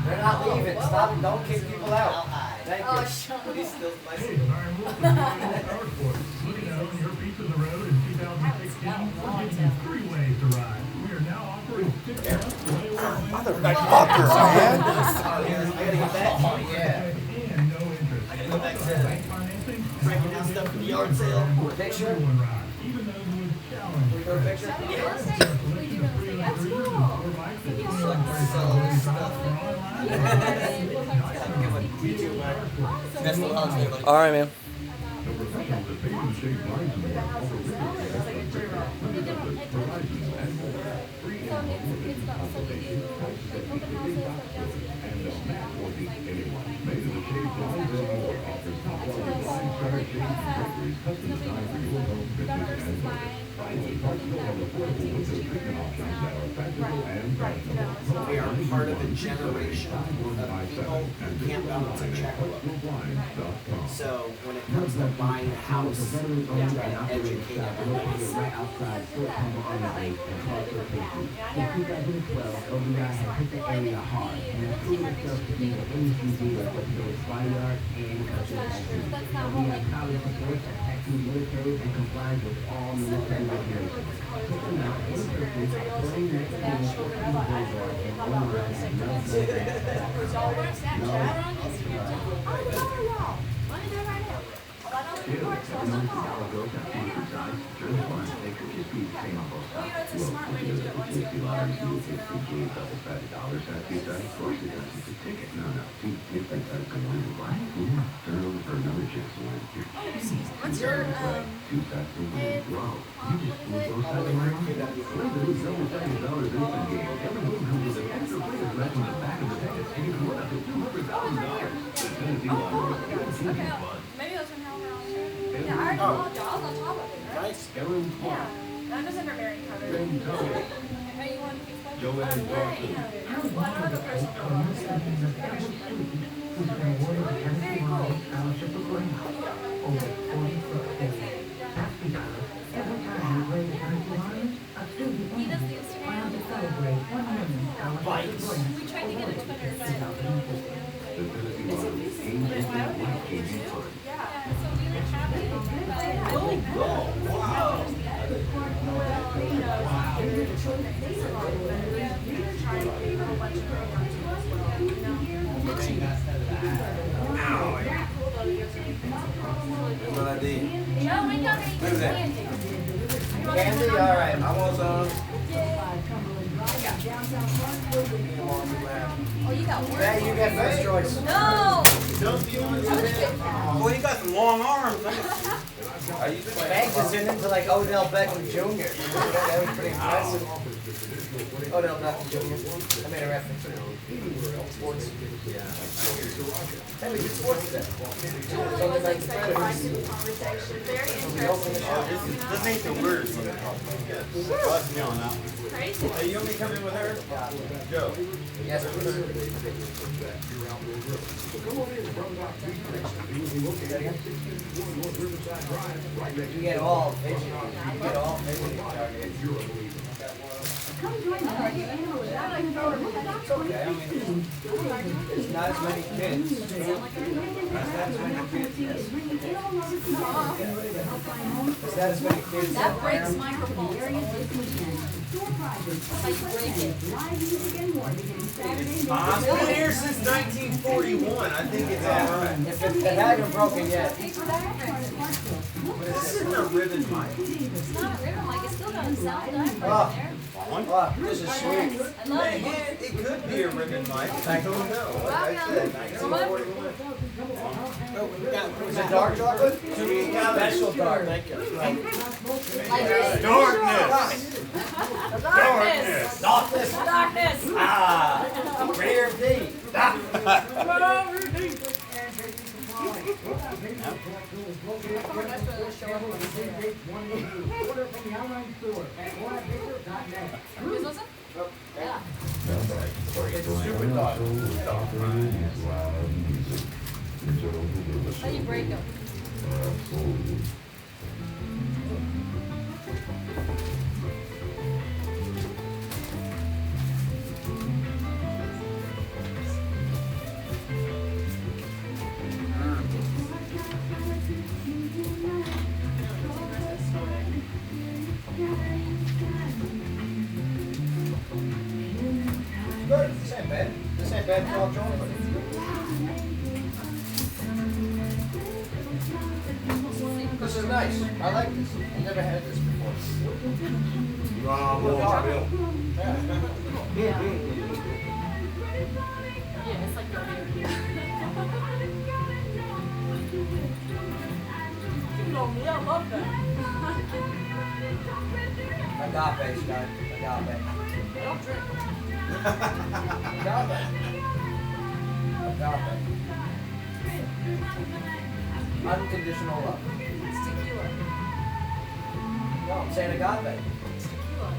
They're not leaving. Stop. Don't kick people out. Thank you. Oh, shut up. He's still Hey, bicycle. Byron Wolf is Power Sports. Looking out on your piece of the road in 2016, we're giving you 3 ways to ride. We are now offering 6 months layaway plans Motherfuckers, man. I gotta get back. Yeah. and no interest. I gotta go back to Bank financing, breaking down stuff for the yard sale. Picture? everyone ride, even those with challenge. Go picture? That's Collection of pre-owned cruisers and sport bikes at 21 Sell online. All right, man. The professionals at Basin Shade License offer real estate, horizons, and free So it's not, so you do like open houses, but we also do information about things like We are part of a generation of people who can't balance a checkbook. So when it comes to buying a house, we try to educate everybody. What's your maybe that's from how we're on here. Yeah, I already called y'all. I was on top of it, right? Nice. Yeah. That doesn't are very covered. Are you on Facebook? Well, I don't have a personal blog, so very cool. He does the Instagram. We tried to get a Twitter, but we don't understand. Yeah, so we like have it. Wow. That's what I did. No, we got any Who's that? candy. Candy, alright, I'm all done. Oh, you got one? Yeah, you get first choice. No! Well, you got some long arms. Are you just Banks is turning into like Odell Beckham Jr. That was pretty impressive. Odell Beckham Jr. I made a reference. Sports. Hey, we did sports today. Julie was like saying right to the conversation. Very interesting. This ain't the worst. Trust me on that one. Crazy. Hey, you want me to come in with her? Joe. Yes, please. You get all vision. You get all vision. Come join us at your animal adoption program. It's okay. I mean, there's not as many kids. There's not as many kids. There's not as many kids. That breaks microphones. I've been here since 1941. I think it's alright. If it hadn't broken yet. This isn't a ribbon mic. It's not a ribbon mic, it's still got a sound diaphragm Oh. there. Wow, this is sweet. I love Hey, it. it could be a ribbon mic. I don't know. Like I said, 1941. Is it dark chocolate? Special dark. Like Darkness. Darkness. Darkness. Darkness. Ah, rare D. Who's listen? Yeah. It's super dark. How do you break them? Good. This ain't bad. This ain't bad for all joint. This is nice. I like this. I've never had this before. Yeah, it's like the I love that. Agape, Scott. Agape. I don't drink. Agape. Unconditional love. It's tequila. No, I'm saying agape. It's tequila.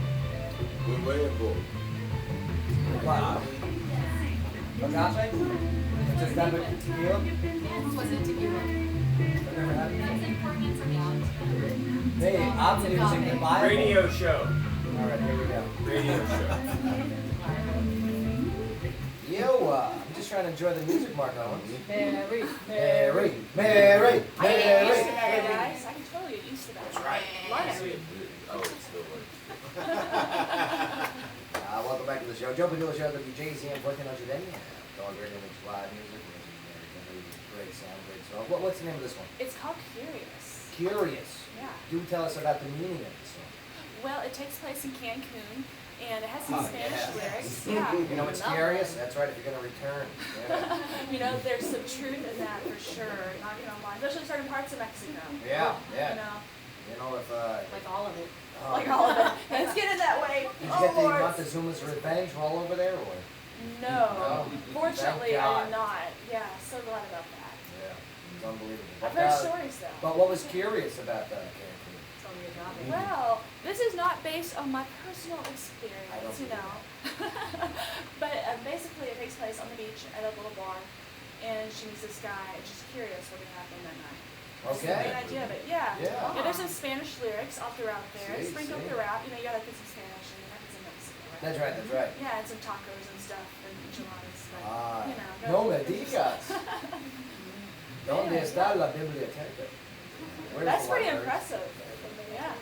We're waiting for. What? Agape? It's just that with tequila? Was it tequila? I've never had it. That's important information. Hey, I'm using the Bible. Radio show. All right, here we go. Radio show. Yo, I'm just trying to enjoy the music, Mark Owens. Mary. Mary. I can get used to that, guys. I can totally get used to that. That's right. Love it. Oh, it's still working. Welcome back to the show. Jumping to the show, WJZM, working on today. Dog Great Image Live Music. Great sound, great song. What's the name of this one? It's called Curious. Curious. Yeah. Do tell us about the meaning of the song. Well, it takes place in Cancun, and it has some Oh, Spanish yeah. lyrics. Yeah. You know, it's curious. That's right. If you're gonna return. Yeah. You know, there's some truth in that for sure. Not gonna lie, especially certain parts of Mexico. Yeah, yeah. You know, You know, if Like all of it. like all of it. It's getting that way. Did you Oh get the Lord. Montezuma's revenge roll over there, or? No. Fortunately, Thank I God. did not. Yeah, so glad about that. Yeah, it's unbelievable. I've heard stories though. But what was curious about Cancun? Tell me about it. Well, this is not based on my personal I don't experience, you believe know. But basically, it takes place on the beach at a little bar, and she meets this guy, and she's curious what could happen that night. That's the Okay. main idea of it, yeah. Yeah. There's some Spanish lyrics all throughout there, See, sprinkled see. throughout. You know, you gotta put some Spanish in there, 'cause it's in Mexico, right? That's right. That's right. Yeah, and some tacos and stuff, and enchiladas, but, Ah, you know. no me digas. ¿Dónde Yeah, está la biblioteca? Where's That's the pretty library? impressive, yeah.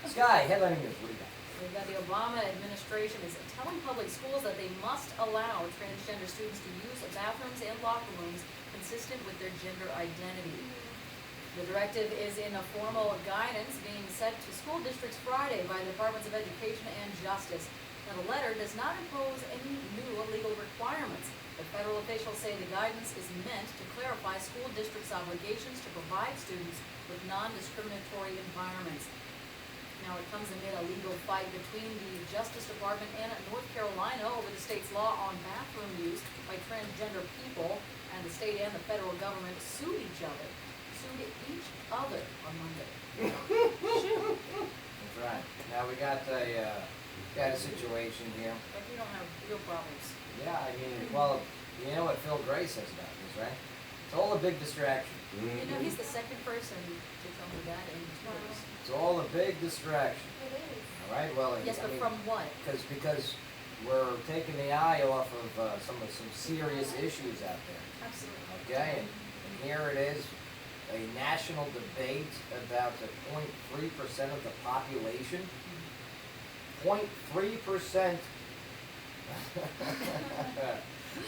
Sky, headlining news. What do you got? We've got the Obama administration is telling public schools that they must allow transgender students to use bathrooms and locker rooms consistent with their gender identity. The directive is in a formal guidance being sent to school districts Friday by the Departments of Education and Justice. Now, the letter does not impose any new legal requirements, but federal officials say the guidance is meant to clarify school districts' obligations to provide students with non-discriminatory environments. Now, it comes amid a legal fight between the Justice Department and North Carolina over the state's law on bathroom use by transgender people, and the state and the federal government sued each other on Monday. That's right. Now we got a situation here. But we don't have real problems. Yeah, I mean, well, you know what Phil Gray says about this, right? It's all a big distraction. You know, he's the second person to tell me that in 2 years. It's all a big distraction. All right. Well, Yes, but from what? Because we're taking the eye off of some serious issues out there. Absolutely. Okay, and here it is, a national debate about the 0.3% of the population. 0.3%.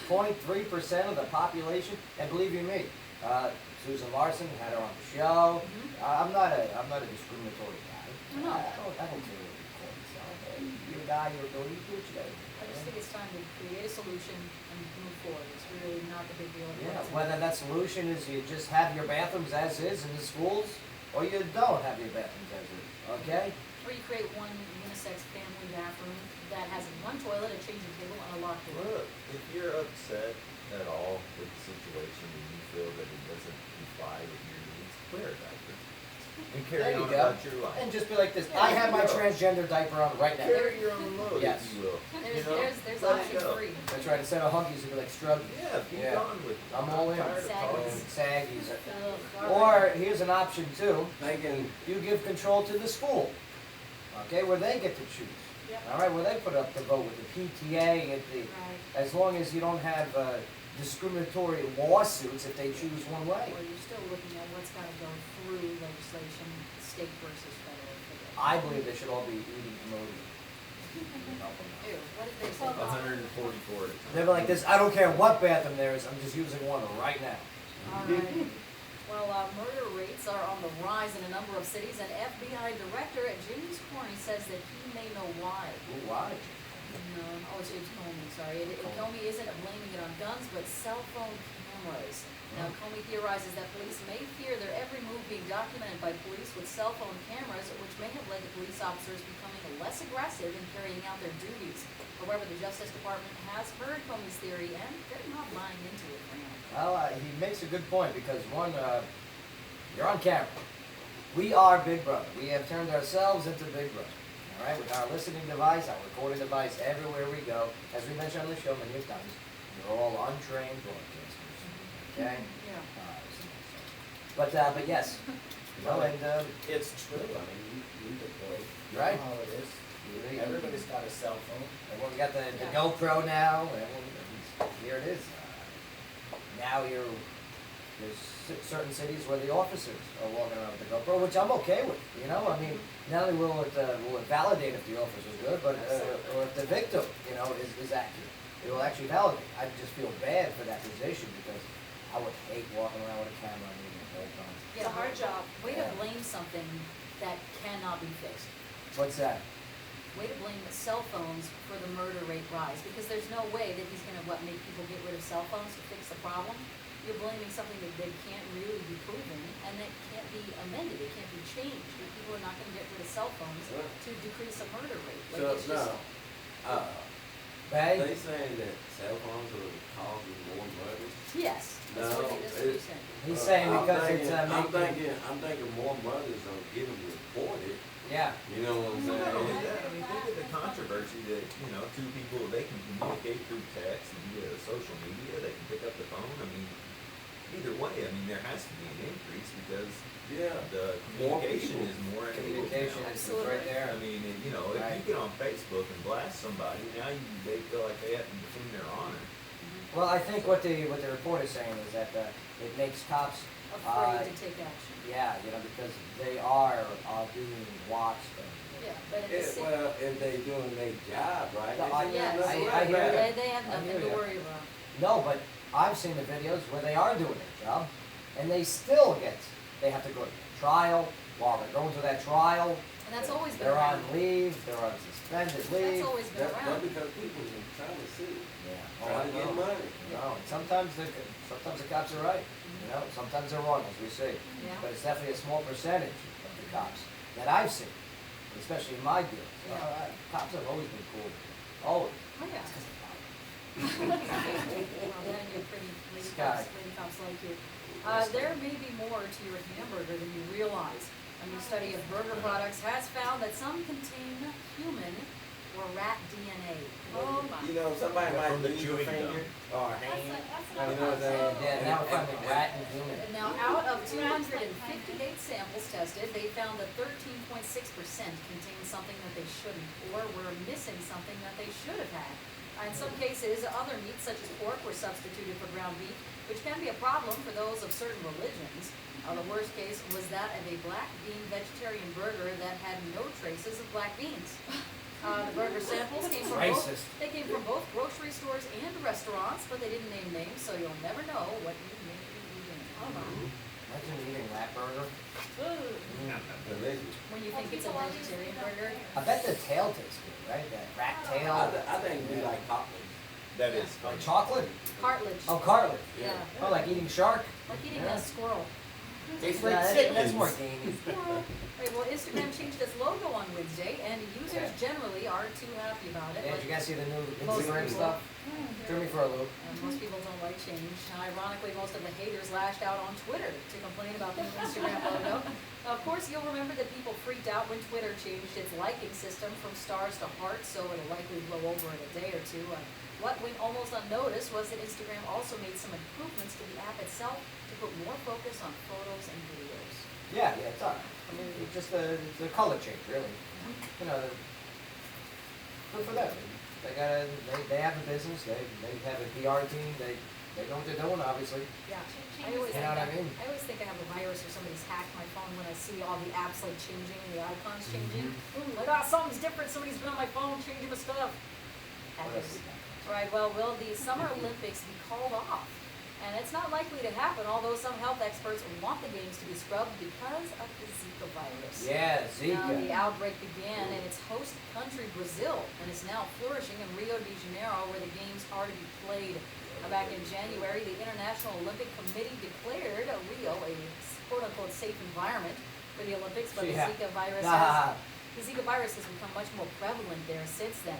0.3% of the population, and believe you me, Susan Larson had her on the show. I'm not a discriminatory guy. No. I don't care what you call yourself. Hey, you're a guy, you're a girl, you do what you gotta do. I just think it's time to create a solution and move forward. It's really not the big deal. Yeah, whether that solution is you just have your bathrooms as is in the schools, or you don't have your bathrooms as is, okay? Or you create one unisex family bathroom that has one toilet, a changing table, and a locked door. Look, if you're upset at all with the situation and you feel that it doesn't comply with your needs, wear a diaper. And carry There you on go. about your life. And just be like this, Yeah, I have my there you go. transgender diaper on right now. Carry your own load, Yes. if you will. There's Let it option go. 3. That's right, instead of hunkies, it'd be like struggies. Yeah, be gone with it. I'm all in. tired of calling. Saggies. Ugh, Or, here's an option too, They can, you give control to the school, okay, where they get to choose. Yep. All right, where they put up the vote with the PTA, and the, Right. as long as you don't have discriminatory lawsuits if they choose one way. Or you're still looking at what's got to go through legislation, state versus federal. I believe they should all be eating Imodium. Ew, what did they say? 144 at a time. They'll be like this, I don't care what bathroom there is, I'm just using one right now. All right. Well, murder rates are on the rise in a number of cities, and FBI Director James Corney says that he may know why. Ooh, why? No, it's Comey, sorry. Comey isn't blaming it on guns, but cell phone cameras. cameras. Now, Comey theorizes that police may fear their every move being documented by police with cell phone cameras, which may have led to police officers becoming less aggressive in carrying out their duties. However, the Justice Department has heard Comey's theory, and they're not buying into it for now. Well, he makes a good point because one, you're on camera. We are Big Brother. We have turned ourselves into Big Brother. All right, with our listening device, our recording device, everywhere we go. As we mentioned on the show many times, we're all untrained broadcasters. Okay. Yeah. But yes. Well, and it's true. I mean, you deploy. You Right. know how it is. Everybody's got a cell phone. everyone's got the GoPro now. Here it is. Now there's certain cities where the officers are walking around with the GoPro, which I'm okay with. You know, I mean, not only will it validate if the officer's good, but or if the victim, is accurate. It will actually validate. I just feel bad for that position because I would hate walking around with a camera on me the whole time. It's a hard job. Way to Yeah. blame something that cannot be fixed. What's that? Way to blame the cell phones for the murder rate rise, because there's no way that he's gonna, make people get rid of cell phones to fix the problem. You're blaming something that can't really be proven, and that can't be amended, it can't be changed. People are not gonna get rid of cell phones to decrease the murder rate. Like, it's just, Bay? They saying that cell phones are causing more murders? yes, that's what he's saying. He's saying because it's I'm thinking more murders are getting reported. Yeah. You know what I'm Not saying? only that, I mean, think of the controversy that, two people, they can communicate through text and via social media, they can pick up the phone. I mean, either way, I mean, there has to be an increase because the communication is more enabled Communication now. is right there. I mean, if you get on Facebook and blast somebody, now they feel like they have to defend their honor. Well, I think what the report is saying is that it makes cops Afraid to take action. Yeah, because they are being watched. Yeah, but at the same Well, if they doing their job, right? yes, I hear you. they have I nothing hear to you. worry about. No, but I've seen the videos where they are doing their job, and they still they have to go to trial. While they're going through that trial, And that's always been they're around. on leave, they're on suspended leave. That's always been That's around. because people are trying to see. Yeah. Trying to get money. No, and sometimes the cops are right. Sometimes they're wrong, as we see. Yeah. But it's definitely a small percentage of the cops that I've seen, especially in my deal. Cops have always been cool. Always. Oh, yeah. Well, then you're pretty lady cops like you. There may be more to your hamburger than you realize. A new study of burger products has found that some contain human or rat DNA. Oh my. Somebody might the use a chewing finger or a hand. That's You know what I'm saying? Yeah, now we're finding rat and human. Now, out of 258 samples tested, they found that 13.6% contained something that they shouldn't, or were missing something that they should have had. In some cases, other meats such as pork were substituted for ground beef, which can be a problem for those of certain religions. The worst case was that of a black bean vegetarian burger that had no traces of black beans. The burger samples came from both grocery stores and restaurants, but they didn't name names, so you'll never know what you may be eating. Imagine eating rat burger. When you think it's a vegetarian burger. I bet the tail tastes good, right? That rat tail. I think we like cockles. That is. Like chocolate? Cartilage. Oh, cartilage. Yeah. Oh, like eating shark? Like eating a squirrel. That's more gamey. Right, well, Instagram changed its logo on Wednesday, and users generally aren't too happy about it. Yeah, did you guys see the new Most Instagram people- stuff? Threw me for a loop. Most people don't like change. Ironically, most of the haters lashed out on Twitter to complain about the new Instagram logo. Of course, you'll remember that people freaked out when Twitter changed its liking system from stars to hearts, so it'll likely blow over in a day or two. What went almost unnoticed was that Instagram also made some improvements to the app itself to put more focus on photos and videos. Yeah, it's all right. I mean, it's just the color change, really. Good for them. They have a business. They have a PR team. They know what they're doing, obviously. Yeah. I always You know what I mean? I always think I have a virus or somebody's hacked my phone when I see all the apps like changing and the icons changing. Ooh, like, something's different. Somebody's been on my phone changing the stuff. Hackers. Right, well, will the Summer Olympics be called off? And it's not likely to happen, although some health experts want the games to be scrubbed because of the Zika virus. Yeah, Now, the Zika. outbreak began in its host country, Brazil, and is now flourishing in Rio de Janeiro, where the games are to be played. Back in January, the International Olympic Committee declared Rio a quote-unquote safe environment for the Olympics, but Yeah. the Zika virus has become much more prevalent there since then.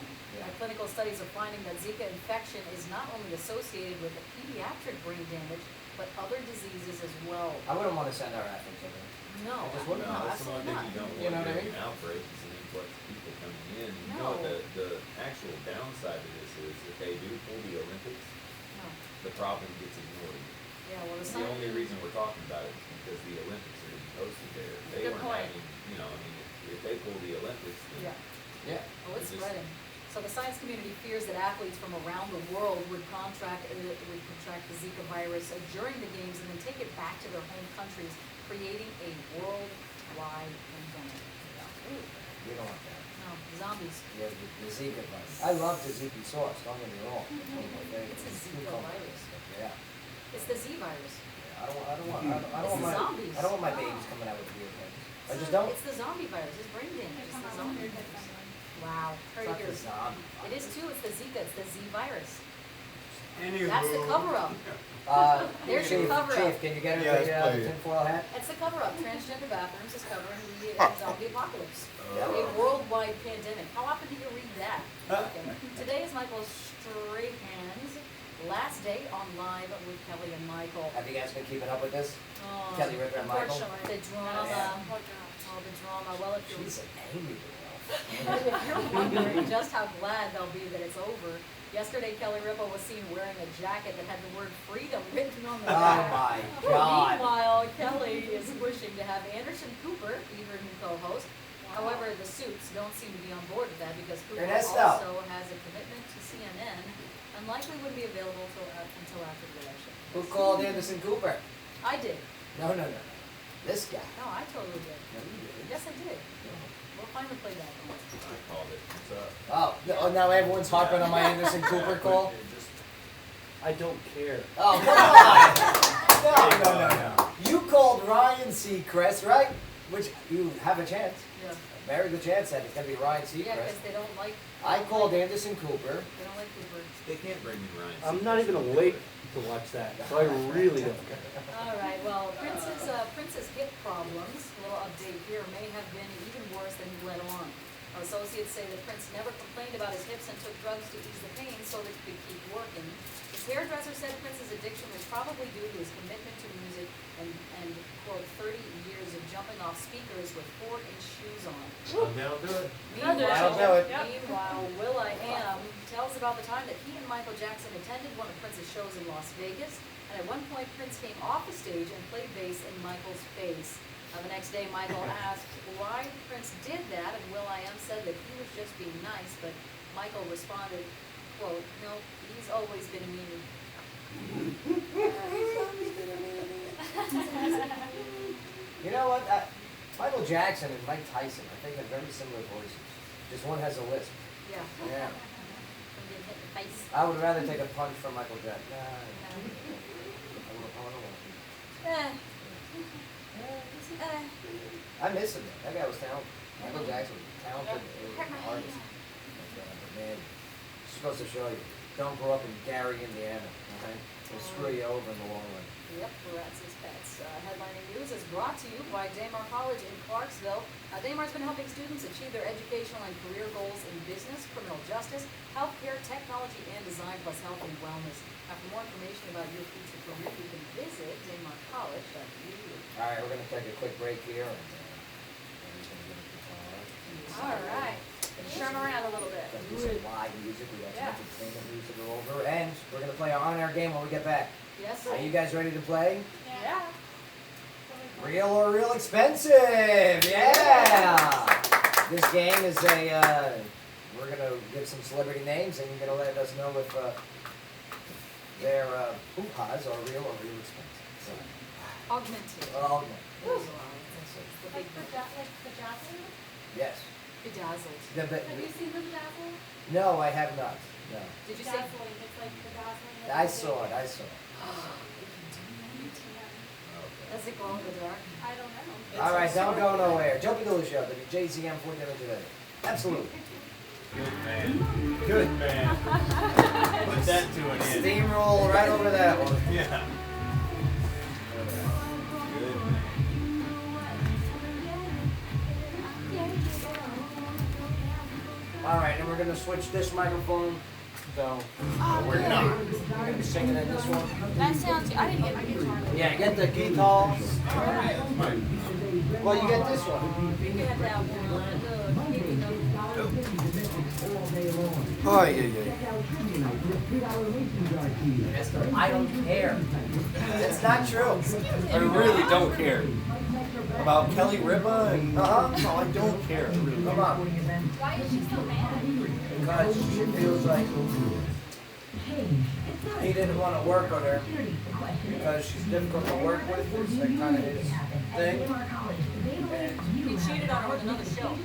Clinical studies are finding that Zika infection is not only associated with pediatric brain damage, but other diseases as well. I wouldn't want to send our athletes over there. No, I just wouldn't. No, that's the one thing you don't You know want what I during mean? an outbreak is an influx of people coming in. You No. know what the actual downside of this is, if they do pull the Olympics, No. the problem gets ignored. Yeah, well, The only reason we're talking about it is because the Olympics are being hosted there. If they Good weren't point. having, you know, I mean, if they pull the Olympics, then Yeah. Oh, it's spreading. So the science community fears that athletes from around the world would contract the Zika virus during the games and then take it back to their home countries, creating a worldwide pandemic. We don't want that. No, zombies. Yeah, the Zika virus. I love the Zika sauce, don't get me wrong. It's one of my favorites. It's a Zika virus. Yeah. It's the Z virus. I don't want It's the zombies. I don't want my babies coming out with weird things. I just don't. It's the zombie virus. It's brain damage. It's the zombie virus. Wow. It's Heard not it the here. zombie It is too. It's the Zika. It's the Z virus. Anywho. That's the cover-up. There's your Chief, cover-up. Chief, can you get her Yes, the please. tinfoil hat? It's the cover-up. Transgender bathrooms is covering the zombie apocalypse. Yep. A worldwide pandemic. How often do you read that? Okay. Today is Michael Strahan's last day on Live with Kelly and Michael. Have you guys been keeping up with this? Oh, Kelly Ritter and Michael? The drama. Yeah. Oh, the drama. Well, if you're, She's an angry girl. if you're wondering just how glad they'll be that it's over, yesterday Kelly Ripa was seen wearing a jacket that had the word freedom written on the Oh back. my God. Meanwhile, Kelly is pushing to have Anderson Cooper be her new co-host. However, the suits don't seem to be on board with that because Cooper Ernesto. also has a commitment to CNN and likely wouldn't be available until after the election. Who called Anderson Cooper? I did. No. This guy. No, I totally did. No, you didn't. Yes, I did. We'll finally play that one. I called it. What's up? Oh, now everyone's harping on my Anderson Cooper call? I don't care. Oh, come on! No. You called Ryan Seacrest, right? Which you have a chance. Yeah. Very good chance that it's going to be Ryan Yeah, Seacrest. because they don't like. I called Anderson Cooper. They don't like Cooper. They can't bring in Ryan. I'm not even awake to watch that, so I really don't care. All right. Well, Prince's hip problems. A little update here may have been even worse than he let on. Associates say that Prince never complained about his hips and took drugs to ease the pain so that he could keep working. His hairdresser said Prince's addiction was probably due to his commitment to music and quote 30 years of jumping off speakers with 4-inch shoes on. That'll do it. That'll do it. Meanwhile, Will.i.am tells about the time that he and Michael Jackson attended one of Prince's shows in Las Vegas, and at one point Prince came off the stage and played bass in Michael's face. The next day, Michael asked why Prince did that, and Will.i.am said that he was just being nice, but Michael responded, quote, "No, he's always been a meanie." You know what? Michael Jackson and Mike Tyson, I think, have very similar voices. Just one has a lisp. Yeah. Yeah. From being hit in the face. I would rather take a punch from Michael Jackson. I wouldn't. I miss him. That guy was talented. Michael Jackson was a talented artist. But man, it's supposed to show you. Don't grow up in Gary, Indiana. Okay? It'll screw you over in the long run. Yep, rats as pets. Headlining news is brought to you by Damar College in Clarksville. Damar's been helping students achieve their educational and career goals in business, criminal justice, healthcare, technology, and design, plus health and wellness. Now, for more information about your future career, you can visit damarcollege.edu. All right, we're going to take a quick break here. And, he's going to give us the All right. Turn around a little bit. Gonna do some live music. We got some entertainment music over, and we're gonna play our on-air game when we get back. Yes. Are you guys ready to play? Yeah. Real or real expensive? Yeah. This game is we're gonna give some celebrity names, and you're gonna let us know if their hoo-has are real or real expensive. So, Augmented. augment. The big Like Bedazzled? Yes. bedazzled. The, Have you seen the Bedazzled? no, I have not. No. Did you say? Dazzling, it's like the dazzling. I saw it. You tan. Does it glow in the dark? I don't know. All right, don't go nowhere. Jumpy Lily Show, WJZM 4 today. Absolutely. Good man. Good man. Put that to an end. Steamroll right over that one. Yeah. Good man. All right, and we're gonna switch this microphone. So we're not. We're gonna be singing in this one. That sounds. I didn't get my guitar. Yeah, get the guitars. Well, you get this one. You get that one. Oh, yeah. I don't care. That's not true. I really don't care. About Kelly Ripa and no, I don't care. Really. Come on. Why is she so mad? Because she feels like he didn't want to work on her because she's difficult to work with. It's like kind of his thing. And He cheated on her with another show.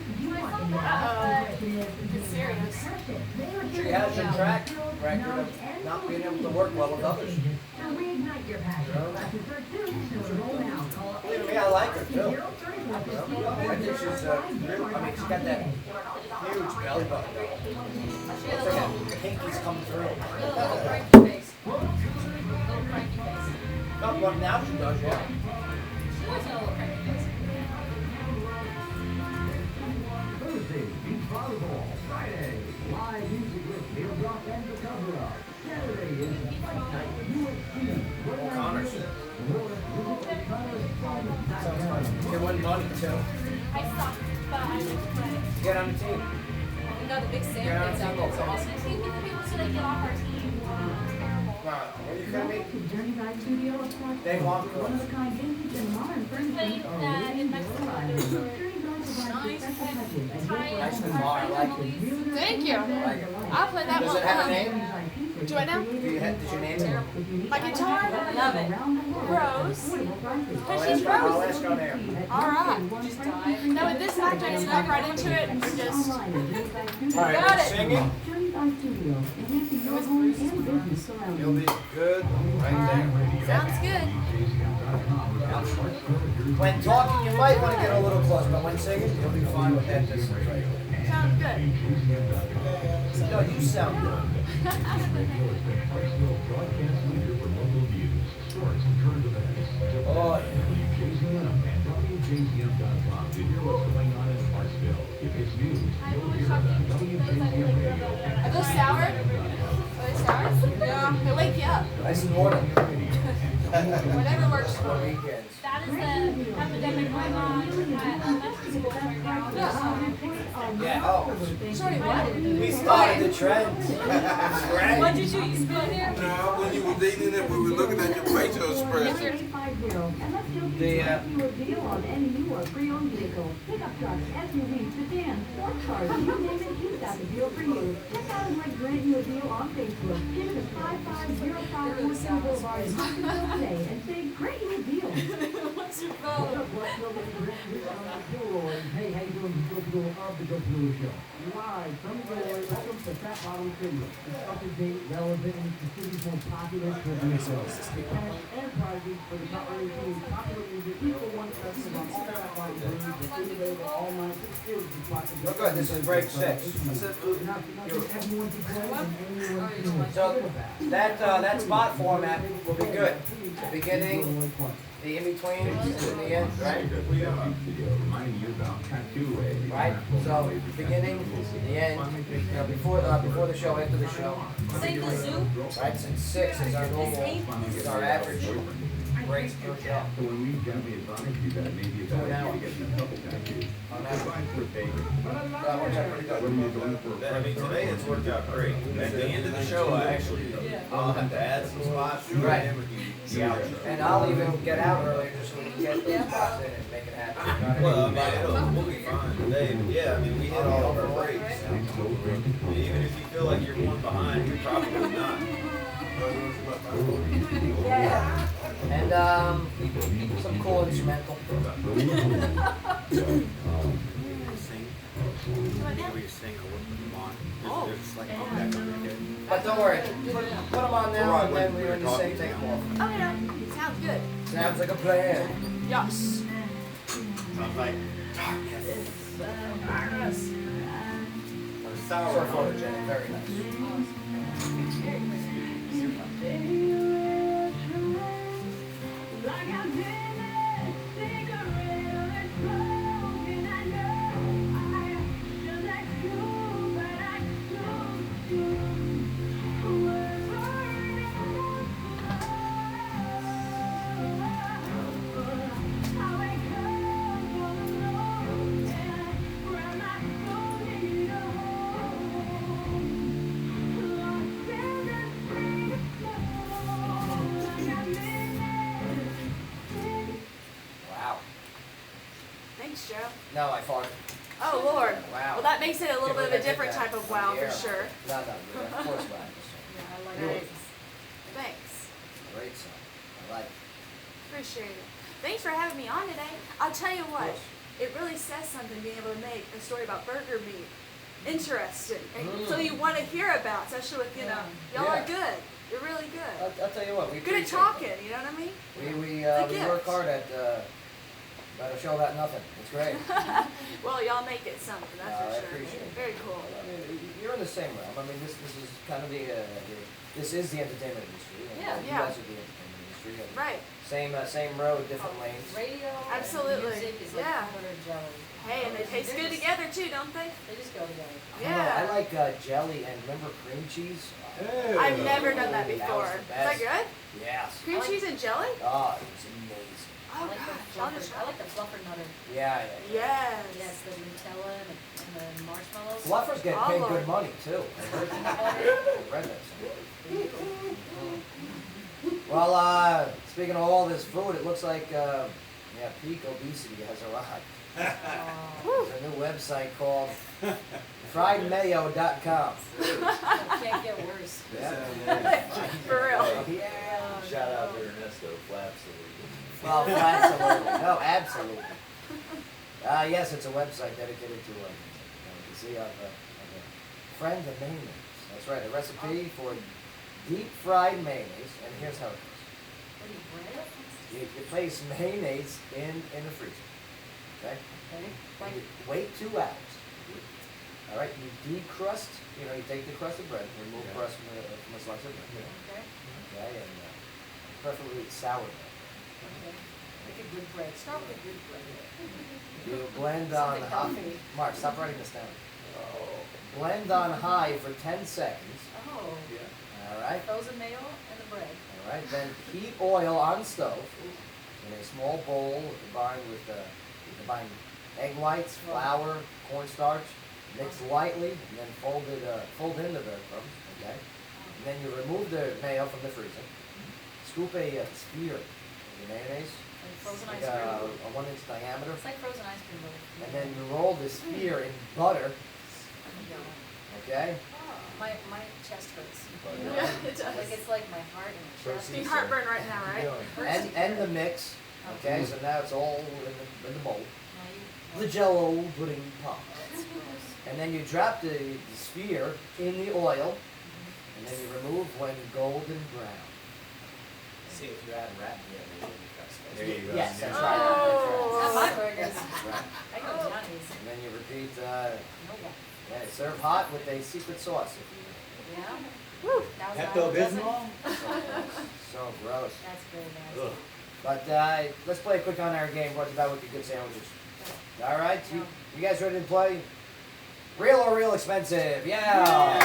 It's serious. she has a track record of not being able to work well with others. Believe me, I like her too. I think she's she's got that huge belly button. Looks like a pinky's coming through. Little cranky face. Little cranky face. Not well, now she does, yeah. She always had a little cranky face. Thursday, beach volleyball. Friday, live music with Neil Brock and the Cover Up. Saturday is Fight Night UFC. O'Connor's. Sounds fun. They win money too. I suck, but I like to play. Get on the team. We got the big sand Yeah, pits out there. It's awesome. I think the people should get off our team. Terrible. Nah, what are you gonna make? Journey Guide Studio of Clarksville. They want One of a kind vintage and modern furnishings are awaiting in your Mexico. arrival. Journey Guide provides special touches and Nice car, I like it. Thank you. I'll play that Does one. it have a name? Do I know? Did you name it? My guitar? Love it. Rose. Because she's I'll Rose. ask on air. Alright. Just die. No, with this act, I snug right into it and just. Alright, Got it. singing. Journey Guide Studio, enhancing your home and business surroundings. You'll be good right there. Sounds good. When talking, you might want to get a little close, but when singing, you'll be fine with that distance right there. Sounds good. No, you sound good. Oh, Are those sour? Are they sour? Yeah. They wake you up. nice and water. Whatever works for me. Weekends. That is the epidemic going on at elementary schools right now. Yeah, oh. Sorry, what? We started the trend. What did you spit here? No, when you were dating it, we were looking at your facial expression. The deal on any new or pre-owned vehicle, pickup trucks, SUVs, sedans, sports cars, you name it, he's got the deal for you. Check out his like brand new deal on Facebook. Give it a 5505 Woodson Boulevard in Huntsville today and say great new deal. What's your phone? Hey, how you doing? The Joe of the Joe Blue Show. Live from the Holloway, welcome to Fat Bottom Radio. It's up to date, relevant, and the city's most popular trivia show. Cash and prizes for the top rated team, popular music, equal one festival on all Fat Bottom Radio. It's available all night. It's still just watching. Look good, this is break 6. So that spot format will be good. The beginning, the in-between, and the end, right? Right? So, beginning, the end, before the show, after the show. Same the zoo? Right, since 6 is our normal, is our average breaks per show. So when we gently advise you that maybe it's time to get in trouble packages, I mean, today it's worked out great. At the end of the show, I'll have to add some spots right in with the outro. And I'll even get out earlier just so we can get those spots in and make it happen. Well, I mean, we'll be fine today, but yeah, I mean, we hit all of our breaks. Even if you feel like you're one behind, you're probably not. Yeah. And some cool instrumental. Sing. Maybe we sing or put them on. There's like, oh, that could be good. But don't worry, put them on now, Right, and then when when you say talking. take them off. Okay, no, sounds good. Sounds like a plan. Yes. Sounds like So photogenic, very nice. Wow. Thanks, Joe. No, I farted. Oh, Lord. Wow. Well, that makes it a little Can't bit of believe a I did different that type of on wow the air. for sure. No, of course not. Yeah, I like Really? it. Thanks. Great song. I like it. Appreciate it. Thanks for having me on today. I'll tell you what, course. it really says something being able to make a story about burger meat interesting. And so Mm. you want to hear about, especially with, you know, y'all Yeah. are good. You're really good. I'll tell you what, we Good at appreciate talking, you know what I mean? that. We It's a we gift. work hard at a show about nothing. It's great. Well, y'all make it something, that's I for sure. appreciate it. Very cool. I mean, you're in the same realm. I mean, this is kind of this is the entertainment industry. and Yeah. You Yeah. guys are the entertainment industry. and Right. Same road, different lanes. Radio Absolutely. and music is Yeah. like butter and jelly. Hey, and they taste They're good just- together too, don't they? They just go together. I don't know, Yeah. I like jelly and remember cream cheese? I've never done that That was before. the Is that best. good? Yes. Cream like- cheese and jelly? Oh, it was amazing. Oh, I like gosh. the I'll fluffer. just I like the fluffer nutter. Yeah. Yes. Yes, the Nutella and the marshmallows. Fluffers get Oh, paid Lord. good money too. I read that somewhere. Well, speaking of all this food, it looks like peak obesity has arrived. There's a new website called friedmayo.com. It can't get worse. Yeah. For real. Yeah. Shout out to Ernesto, Flapsily. Well, absolutely. No, absolutely. Yes, it's a website dedicated to, you see, of a friend of mayonnaise. That's right, a recipe for deep fried mayonnaise. And here's how it goes. You place mayonnaise in the freezer. Okay? Okay. You wait 2 hours. All right, you decrust, you take the crust of bread, remove crust from a slice of bread. Okay. Okay, and preferably sourdough. Okay. Make a good bread. Start with a good bread. You blend on Something high. healthy. Mark, stop writing this down. Blend on high for 10 seconds. Oh. All right. Frozen mayo and the bread. All right. Then heat oil on stove in a small bowl combined with combine egg whites, flour, cornstarch. Mix lightly and then fold in the breadcrumbs. Okay. And then you remove the mayo from the freezer. Scoop a sphere of the mayonnaise. And frozen Like ice cream. a 1-inch diameter. It's like frozen ice cream roll. And then you roll the sphere in butter. Okay. My chest hurts. Yeah, it does. Like it's like my heart and my chest. Getting heartburn right now, right? And the mix. Okay, so now it's all in the bowl. Now The Jello pudding pot. And then you drop the sphere in the oil, and then you remove when golden brown. See, if you're adding rat meat, they wouldn't trust us. There you go. Yes, that's Yeah. right. Not my That's right. burgers. That's right. I go Johnny's. And then you repeat. No one. Yeah, serve hot with a secret sauce. If you Yeah. Woo. That was Pepto-Bismol? so gross. That's very nasty. Ugh. But let's play a quick on-air game brought to you by Wicked Good Sandwiches. All right, you guys ready to play? Real or real expensive? Yeah.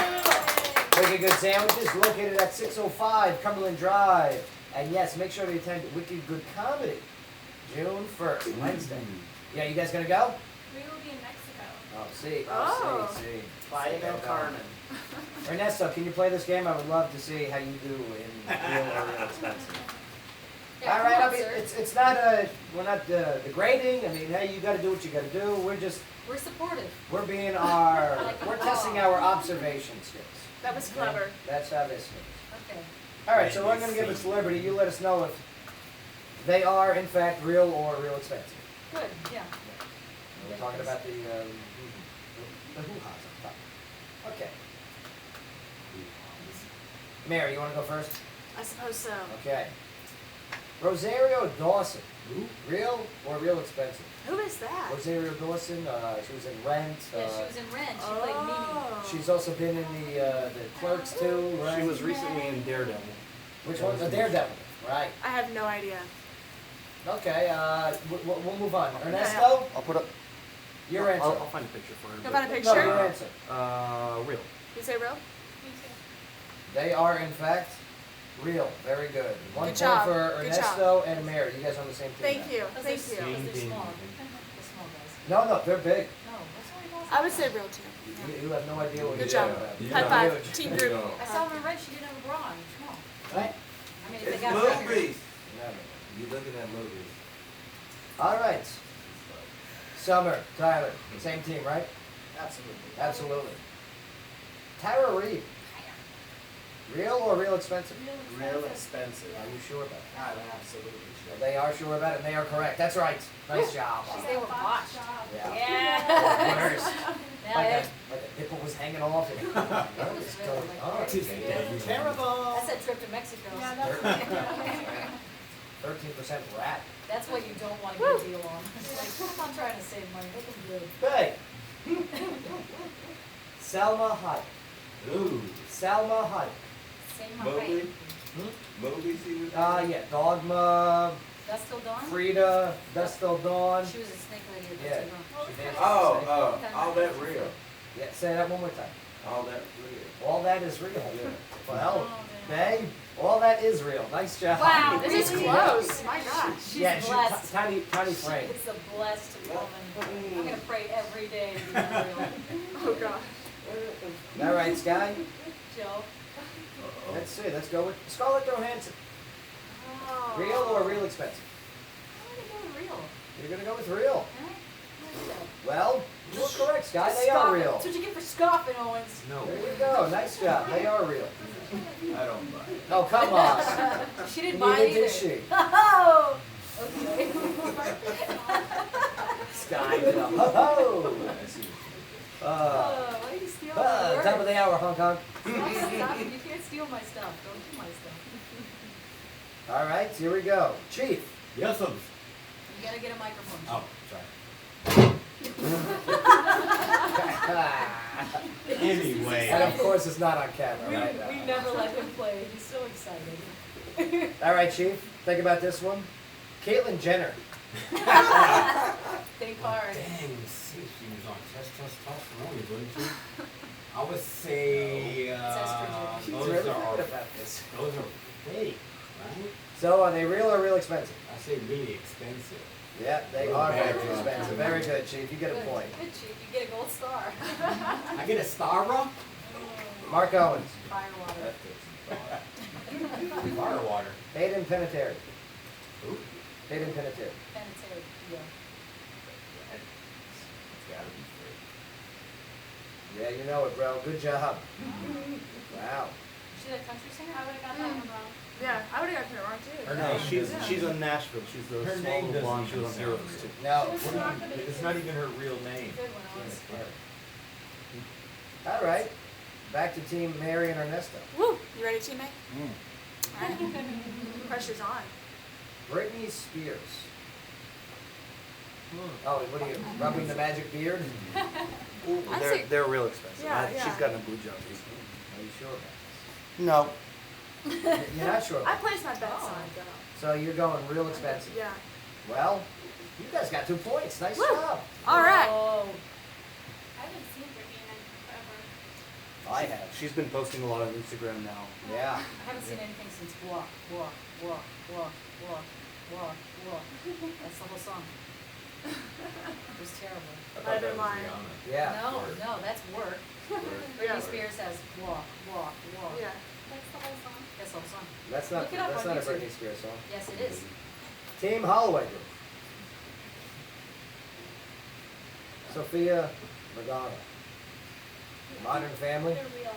Wicked Good Sandwiches located at 605 Cumberland Drive. And yes, make sure to attend Wicked Good Comedy June 1st, Wednesday. Yeah, you guys gonna go? We will be in Mexico. Oh, see. Oh. See. Playa del Carmen. Ernesto, can you play this game? I would love to see how you do in real or real expensive. Yeah, All right, come I on, mean, sir. it's not we're not degrading. I mean, hey, you got to do what you got to do. We're supportive. We're being we're Like, testing our observation skills. That was clever. That's how this goes. Okay. All right, so we're going to give a celebrity. You let us know if they are in fact real or real expensive. Good. Yeah. We're talking about the hoo-has on top. Okay. Mary, you wanna go first? I suppose so. Okay. Rosario Dawson. Real or real expensive? Who is that? Rosario Dawson, she was in Rent. Yeah, she was in Rent. She played Mimi. She's also been in the Clerks too, right? She was recently in Daredevil. Which one? The Daredevil, right? I have no idea. Okay, we'll move on. Ernesto, I'll put up. your answer. I'll find a picture for her. Go find a No, picture. your answer. Real. You say real? They are in fact real. Very good. One point job. for Good Ernesto and Mary. You guys are on the same team. Thank now. you. Because Thank they're, you. because they're small. They're small guys. No, they're big. No, that's what he does. I would say real too. You have no idea what Good you're job. talking High about. five. Huge. Team group. I saw them in Rent. She didn't have a bra on. Small. Right? I mean, if they It's got bigger. movies. Yeah. You looking at movies. All right. Summer, Tyler, same team, right? Absolutely. Absolutely. Tara Reid. Real or real expensive? Real expensive. Are you sure about that? I'm absolutely sure. They are sure about it, and they are correct. That's right. Nice job. They were botched. Yeah. Yeah. Worst. Yeah, Like yeah. a nipple was hanging off. And, what is going on? Terrible. That's that trip to Mexico. 13% rat. That's what you don't want to get a deal on. It's like, I'm trying to save money. Look at good. Hey. Selma Hayek. Ooh. Selma Hayek. Same Mobley? height. Movies he was Yeah. Dogma, Dust Till Dawn? Frida, Dust Till Dawn. She was a snake lady at Yeah. Dust Till Dawn. She danced Oh, the all that real. Yeah, say that one more time. All that real. All that is real. Yeah. Well, babe, all that is real. Nice job. Wow, This is close. My gosh. She's Yeah, blessed. tiny She frame. is a blessed woman. I'm going to pray every day to be real. Oh gosh. All right, Sky. Joe. Let's see. Let's go with Scarlett Johansson. Oh. Real or real expensive? I'm going to go with real. You're gonna go with real. Huh? Well, you were correct, Sky. Just They are scoffing. real. That's what you get for scoffing, Owens. No. There you go. Nice job. They are real. I don't buy it. Oh, come on. She didn't Neither buy it did either. she. Oh! Okay. Sky did a ho-ho. Why do you steal my words? Top of the hour, Hong Kong. Stop. You can't steal my stuff. Don't do my stuff. All right, here we go. Chief. Yes, I'm. You gotta get a microphone. Oh, sorry. Anyway. And of course, it's not on camera, right? We never let him play. He's so excited. All right, Chief. Think about this one. Caitlyn Jenner. Think hard. Dang, see, she was on testosterone, wasn't she? I would say She's those really are thinking about this. those are fake, right? So, are they real or real expensive? I say really expensive. Yeah, they Real are bad, very real expensive. bad. Very good, Chief. You get a Good. point. Good, Chief. You get a gold star. I get a star, bro? Mark Owens. Firewater. Fire water. Hayden Panettiere. Who? Hayden Panettiere. Penitentiary. Yeah. It's gotta be free. Yeah, you know it, bro. Good job. Wow. Is she that country singer? I would have got that one wrong. Yeah, I would have gotten it wrong too. Her No, name she's in Nashville. She's the Her small name little blonde. doesn't She was on even Heroes sound too. No. It's not even her real name. Good one, Owens. All right. Back to Team Mary and Ernesto. Woo! You ready, teammate? Alright. Pressure's on. Britney Spears. Oh, what are you, rubbing the magic beard? I'd say- They're real expensive. Yeah, She's yeah. got a blue job. Are you sure about No. this? You're not sure I about placed my bets Oh. on it though. this. So you're going real expensive. Yeah. Well, you guys got 2 points. Nice Woo. job. Alright. Oh. I haven't seen Brittany in forever. I have. She's been posting a lot on Instagram now. Yeah. I haven't seen anything since Walk, Walk, Walk, Walk, Walk, Walk, Walk. That's the whole song. It was terrible. I Might thought have that been was mine. Rihanna. Yeah. No, no, that's work. Britney Yeah. Spears has Walk, Walk, Walk. Yeah. That's the whole song. That's the whole song. That's not Look it up that's on not a YouTube. Britney Spears song. Yes, it is. Team Holloway group. Sophia Vergara. Modern Family. They're real.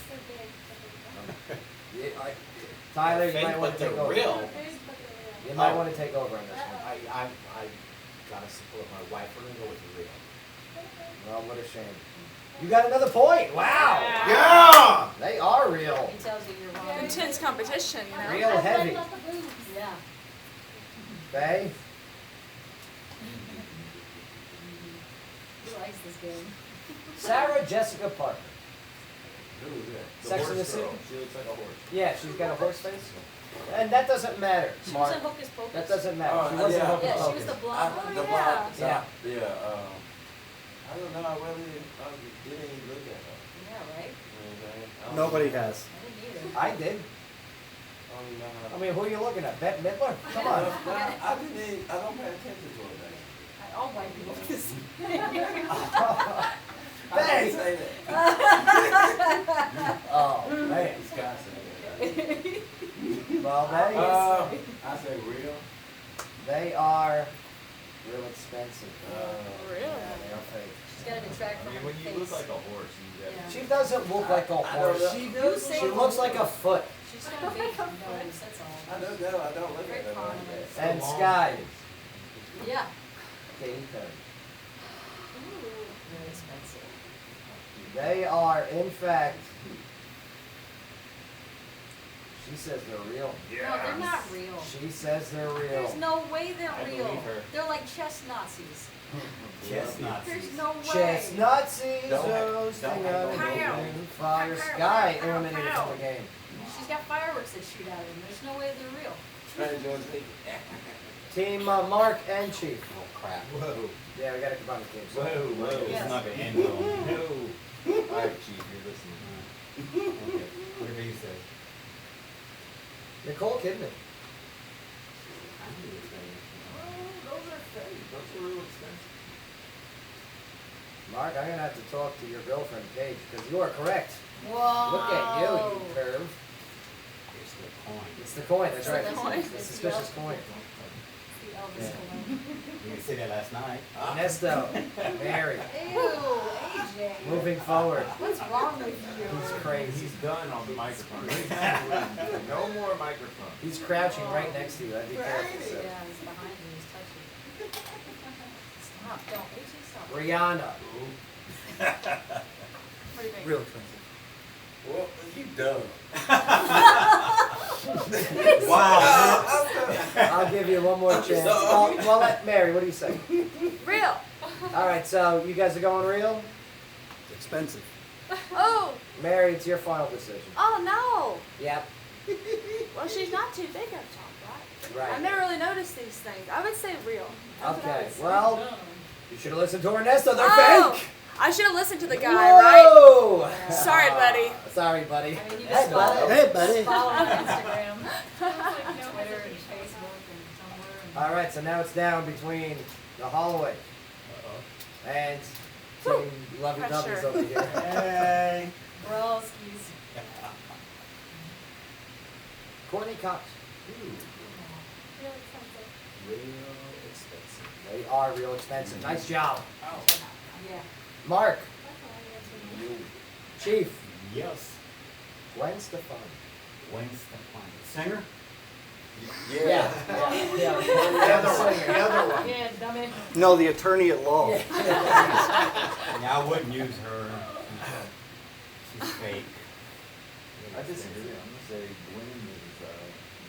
They're big, but they're real. Yeah, Tyler, you Fake, might want but to take they're over. real. They're big, but they're real. You might want to take over on this one. I gotta support my wife. We're gonna go with real. Well, what a shame. You got another point. Wow. Yeah! They are real. competition, you know. Real heavy. Yeah. Okay. He likes this game. Sarah Jessica Parker. Who is that? Sex horse and the City? girl. She looks like a horse. Yeah, she's got a horse face. And that doesn't matter, She was Mark. in Hocus Pocus. That doesn't matter. Oh, She wasn't yeah. Hocus Yeah, she was Pocus. the blonde. The yeah. blonde, Yeah. I don't know, I really didn't even look at her. Yeah, right? You know what I'm saying? I don't- Nobody has. I didn't either. I did. I don't even know I how. mean, who are you looking at? Bette Midler? Come on. I don't pay attention to her that. All white people do this. I didn't say that. Oh, man. Wisconsin. Well, I say real. they are real expensive. Really? Yeah, they are fake. She's got to detract I from mean, her when you face. look like a horse, you Yeah. She doesn't look like a I don't horse. know. She You does. say She looks like a foot. She's going to be nose, that's all. I don't know, I don't look at her like that. And Sky. Yeah. Katie Perry. Very expensive. They are, in fact, she says they're real. No, they're not real. She says they're real. There's no way they're I real. believe her. They're like chess Nazis. Chestnuts. There's no way. Chestnutsies Don't- roasting don't- on Pow. an open fire. Sky eliminated from the game. She's got fireworks that shoot out of them. There's no way they're real. Strange ones think. Team Mark and Chief. Oh crap. Whoa. Yeah, we gotta combine the teams. Whoa, whoa. It's Yes. not gonna end well. No. Alright, Chief, you're listening. Okay, whatever you say. Nicole Kidman. Oh, those are fake. Those are real expensive. Mark, I'm gonna have to talk to your girlfriend Paige because you are correct. Whoa. Look at you, you curve. It's the coin. It's the coin. That's So right. that's It's what- the it's the suspicious Elvis- coin. The Elvis Yeah. cologne. You didn't say that last night. Nesto, Mary, Ew, AJ. moving forward. What's wrong with you? He's crazy. He's done on the microphone. No more microphone. He's crouching right next to you. I'd be careful. Yeah, So. he's behind you. He's touching. Stop. Don't. AJ, stop. Rihanna. What do you think? Real expensive. Well, you dumb. Wow. I'll give you one more chance. Well, Mary, what do you say? Real. All right, so you guys are going real? Expensive. Oh, Mary, it's your final decision. oh no. Yep. Well, she's not too big of top, right? I've Right. never really noticed these things. I would say real. That's what I Okay, would say. well, you should have listened to Ernesto. They're Oh, fake. I should have listened to the guy, right? Whoa! Sorry, buddy. Sorry, buddy. I mean, you Hey, just follow, buddy. Hey, buddy. just follow on Instagram, Twitter, and Facebook, and Tumblr. And All right, so now it's down between the Holloway and Team Lovey Dovey's Pressure. over here. Hey. Brolskis. Courtney Cox. Real expensive. Real expensive. They are real expensive. Nice job. Yeah. Mark. That's all I answered. Chief. Yes. Gwen Stefani. Gwen Stefani. Singer? Yeah. The other one. Yeah, dummy. No, the attorney at law. Yeah, I wouldn't use her. She's fake. I disagree. I'm gonna say Gwen is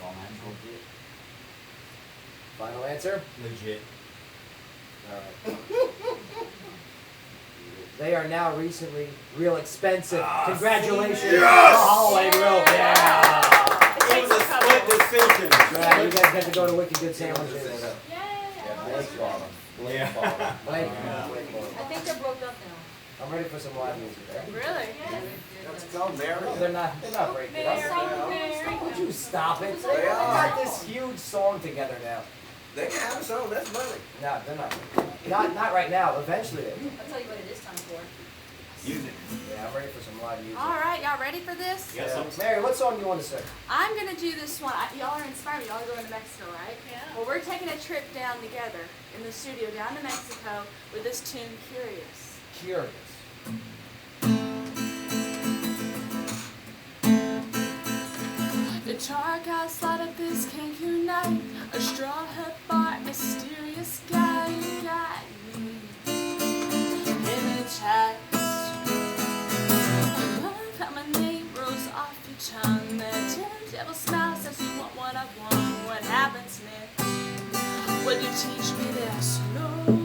wrong. Legit. Final answer. Legit. All right. They are now recently real expensive. Congratulations. Yes! The Holloway Grill. Yeah. It was a split decision. Yeah, you guys get to go to Wicked Good Sandwiches. Yay! Blake Paula. Yeah. Blake. I think they're broke up now. I'm ready for some live music. Really? Let's go, Mary. No, they're not breaking up. Would you stop it? They got this huge song together now. They can have a song, that's money. No, they're not. Not right now. Eventually they will. I'll tell you what it is time for. Use it. Yeah, I'm ready for some live music. All right, y'all ready for this? Yes, I'm Mary, what song do you want to sing? I'm gonna do this one. Y'all are inspired. Y'all are going to Mexico, right? Yeah. Well, we're taking a trip down together in the studio down to Mexico with this tune, Curious. Curious. The dark outside of this Cancun night, a straw hut bar, mysterious guy, you got me hypnotized. Love how my name rolls off your tongue, that turns devil smile says you want what I want. What happens next? Would you teach me this slow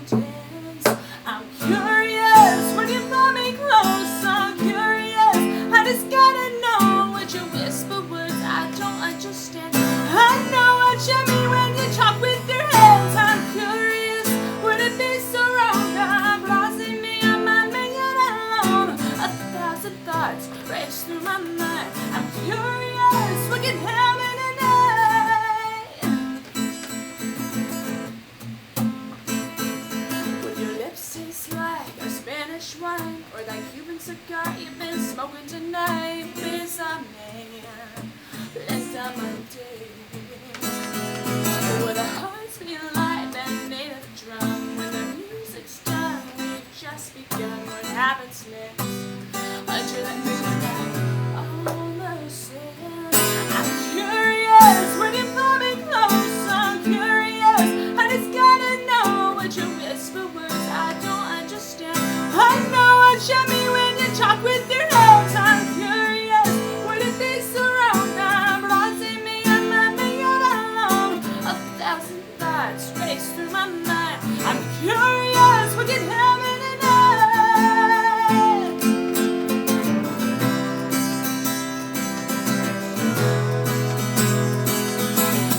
dance? I'm curious when you pull me close. I'm curious. I just gotta know what you whisper words I don't understand. I know what you mean when you talk with your hands. I'm curious. Would it be so wrong? I'm lost in me. I might make it alone. 1,000 thoughts race through my mind. I'm curious. What can happen tonight? Would your lips taste like a Spanish wine or that Cuban cigar you've been smoking tonight? Please, I'm bless my day. With a hearts beat like that native drum. When the music's done, we've just begun. What happens next? Until that midnight, almost there. I'm curious when you pull me close. I'm curious. I just gotta know what you whisper words I don't understand. I know what you mean when you talk with your hands. I'm curious. Would it be so wrong? I'm lost in me. I might make it alone. 1,000 thoughts race through my mind. I'm curious. What can happen tonight?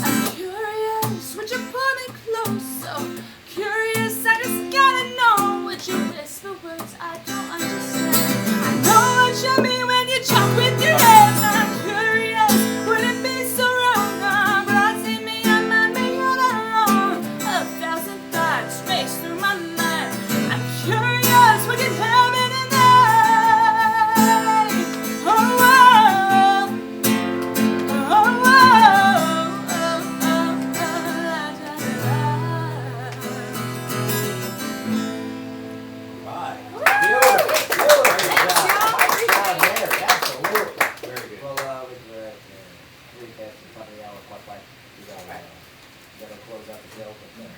I'm curious. Would you pull me close? So curious. I just gotta know what you whisper words I don't understand. I know what you mean when you talk with your hands. I'm curious. Would it be so wrong? I'm lost in me. I might make it alone. 1,000 thoughts race through my mind. I'm curious. What can happen tonight? Oh, oh, oh, oh, oh, Right. Well, with the recap the top of the hour, quite like we gotta close out the show. But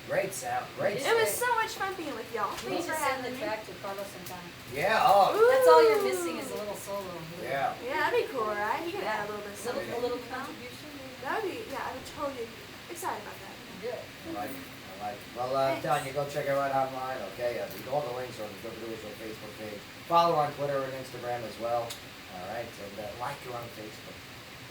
great sound, great. It was so much fun being with y'all. We need Thanks to for send the having me. track to Carlos sometime. Yeah. Oh. That's all you're missing is a little solo. Yeah. Yeah, that'd be cool, right? You could add a little bit of something. A little contribution. That would be, yeah, I'm totally excited about that. Good. I like it. I like it. Well, I'm telling you, go check her out online, okay? All the links are on the WWHO Facebook page. Follow her on Twitter and Instagram as well. All right, and like her on Facebook.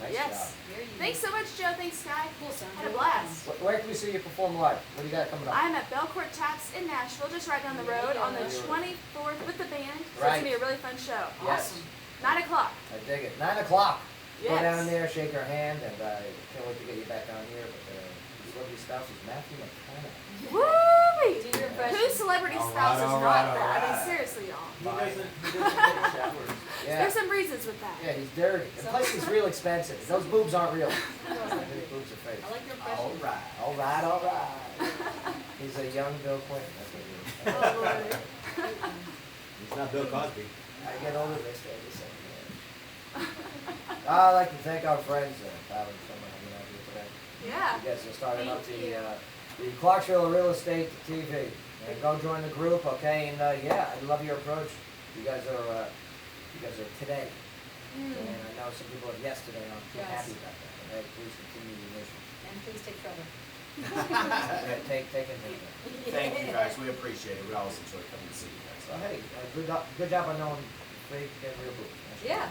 Nice Yes. job. Thanks so much, Joe. Thanks, Sky. Cool sound. Had a blast. Where can we see you perform live? What do you got coming up? I'm at Belcourt Taps in Nashville, just right down the road on the 24th with the band. So Right. it's going to be a really fun show. Yes. 9 o'clock. I dig it. 9 o'clock. Go Yes. down there, shake her hand, and I can't wait to get you back down here. But his lovely spouse is Matthew McConaughey. Woo-wee! Do your impression. Whose celebrity All spouse right, is all not right, that? all I mean, right. seriously, y'all. He doesn't take showers. Yeah. There's some reasons with that. Yeah, he's dirty. And plus, he's real expensive. Those boobs aren't real. His boobs are fake. I like your impression. All right, all right, all right. He's a young Bill Clinton. That's what he is. Oh, Lord. He's not Bill Cosby. I get older, they stay the same age. I'd like to thank our friends, Paula and someone hanging out here today. Yeah. You guys are starting up Thank you. the Clarksville Real Estate TV. And go join the group, okay? And yeah, I love your approach. You guys are today. And I know some people are yesterday. I'm so Yes. happy about that. Okay, please continue your mission. And please take Trevor. Yeah, take and take it. Thank you guys, we appreciate it, we always enjoy coming to see you guys. So hey, good job on knowing fake and real boobs. Nice Yeah.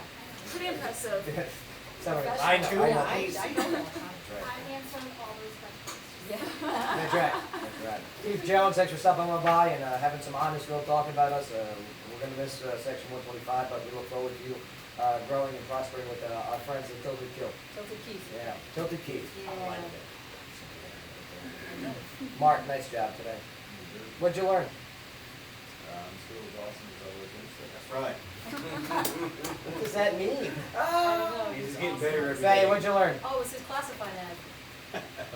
Pretty impressive. Sorry, Professional. I know. I That's know. right. I answered all those questions. Yeah. That's right. That's right. Steve Jones, thanks for stopping on by and having some honest, real talking about us. We're going to miss section 125, but we look forward to you growing and prospering with our friends at Tilted Kill. Tilted Keith. Yeah, Tilted Keith. Yeah. I like it. Mark, nice job today. What'd you learn? I'm still as awesome as I was yesterday. That's right. What does that mean? Oh, He's just getting better every Faye, day. what'd you learn? Oh, it's his classified ad.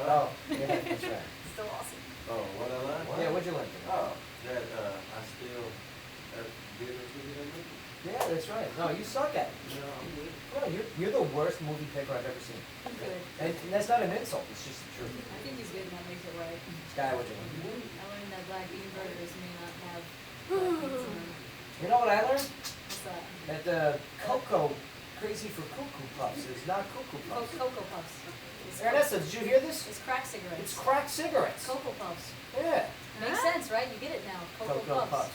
Oh, yeah, that's right. Still awesome. Oh, what I learned? Yeah, what'd you learn? Oh, that I still did it with the movie. Yeah, that's right. No, you suck at it. No, I'm good. Well, you're the worst movie picker I've ever seen. He's good. And that's not an insult, it's just the truth. I think he's good and that makes it right. Sky, what'd you learn? I learned that black bean burgers may not have black beans in them. You know what I learned? What's that? That cocoa crazy for Cuckoo Puffs. It's not Cuckoo Puffs. Cocoa Puffs. Vanessa, did you hear this? It's crack cigarettes. It's crack cigarettes. Cocoa Puffs. Yeah. Makes sense, right? You get it now. Cocoa Puffs.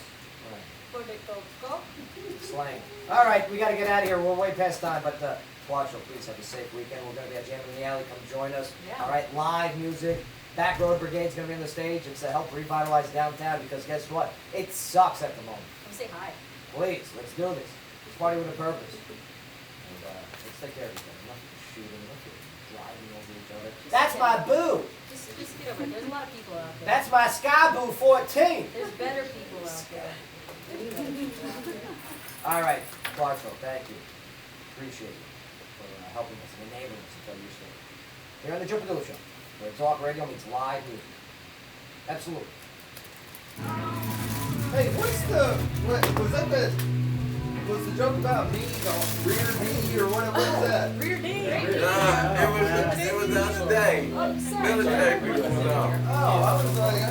Right. For the cocoa. Slang. All right, we got to get out of here. We're way past time, but Quattro, please have a safe weekend. We're going to be at Jam in the Alley. Come join us. Yeah. All right, live music. Back Road Brigade's going to be on the stage. It's to help revitalize downtown because guess what? It sucks at the moment. Come say hi. Please, let's do this. Let's party with a purpose. And let's take care of each other. Nothing shooting, nothing driving over each other. That's my boo. Just get over it. There's a lot of people out there. That's my Sky Boo 14. There's better people out there. All right, Clarksville, thank you. Appreciate you for helping us and enabling us to tell your story. Here on the Joe Padula Show, where talk radio meets live music. Absolutely. Hey, was the joke about me, the rear D, or what was that? Rear D. It was the other day. Oh, sorry. Military people. Oh, I was like,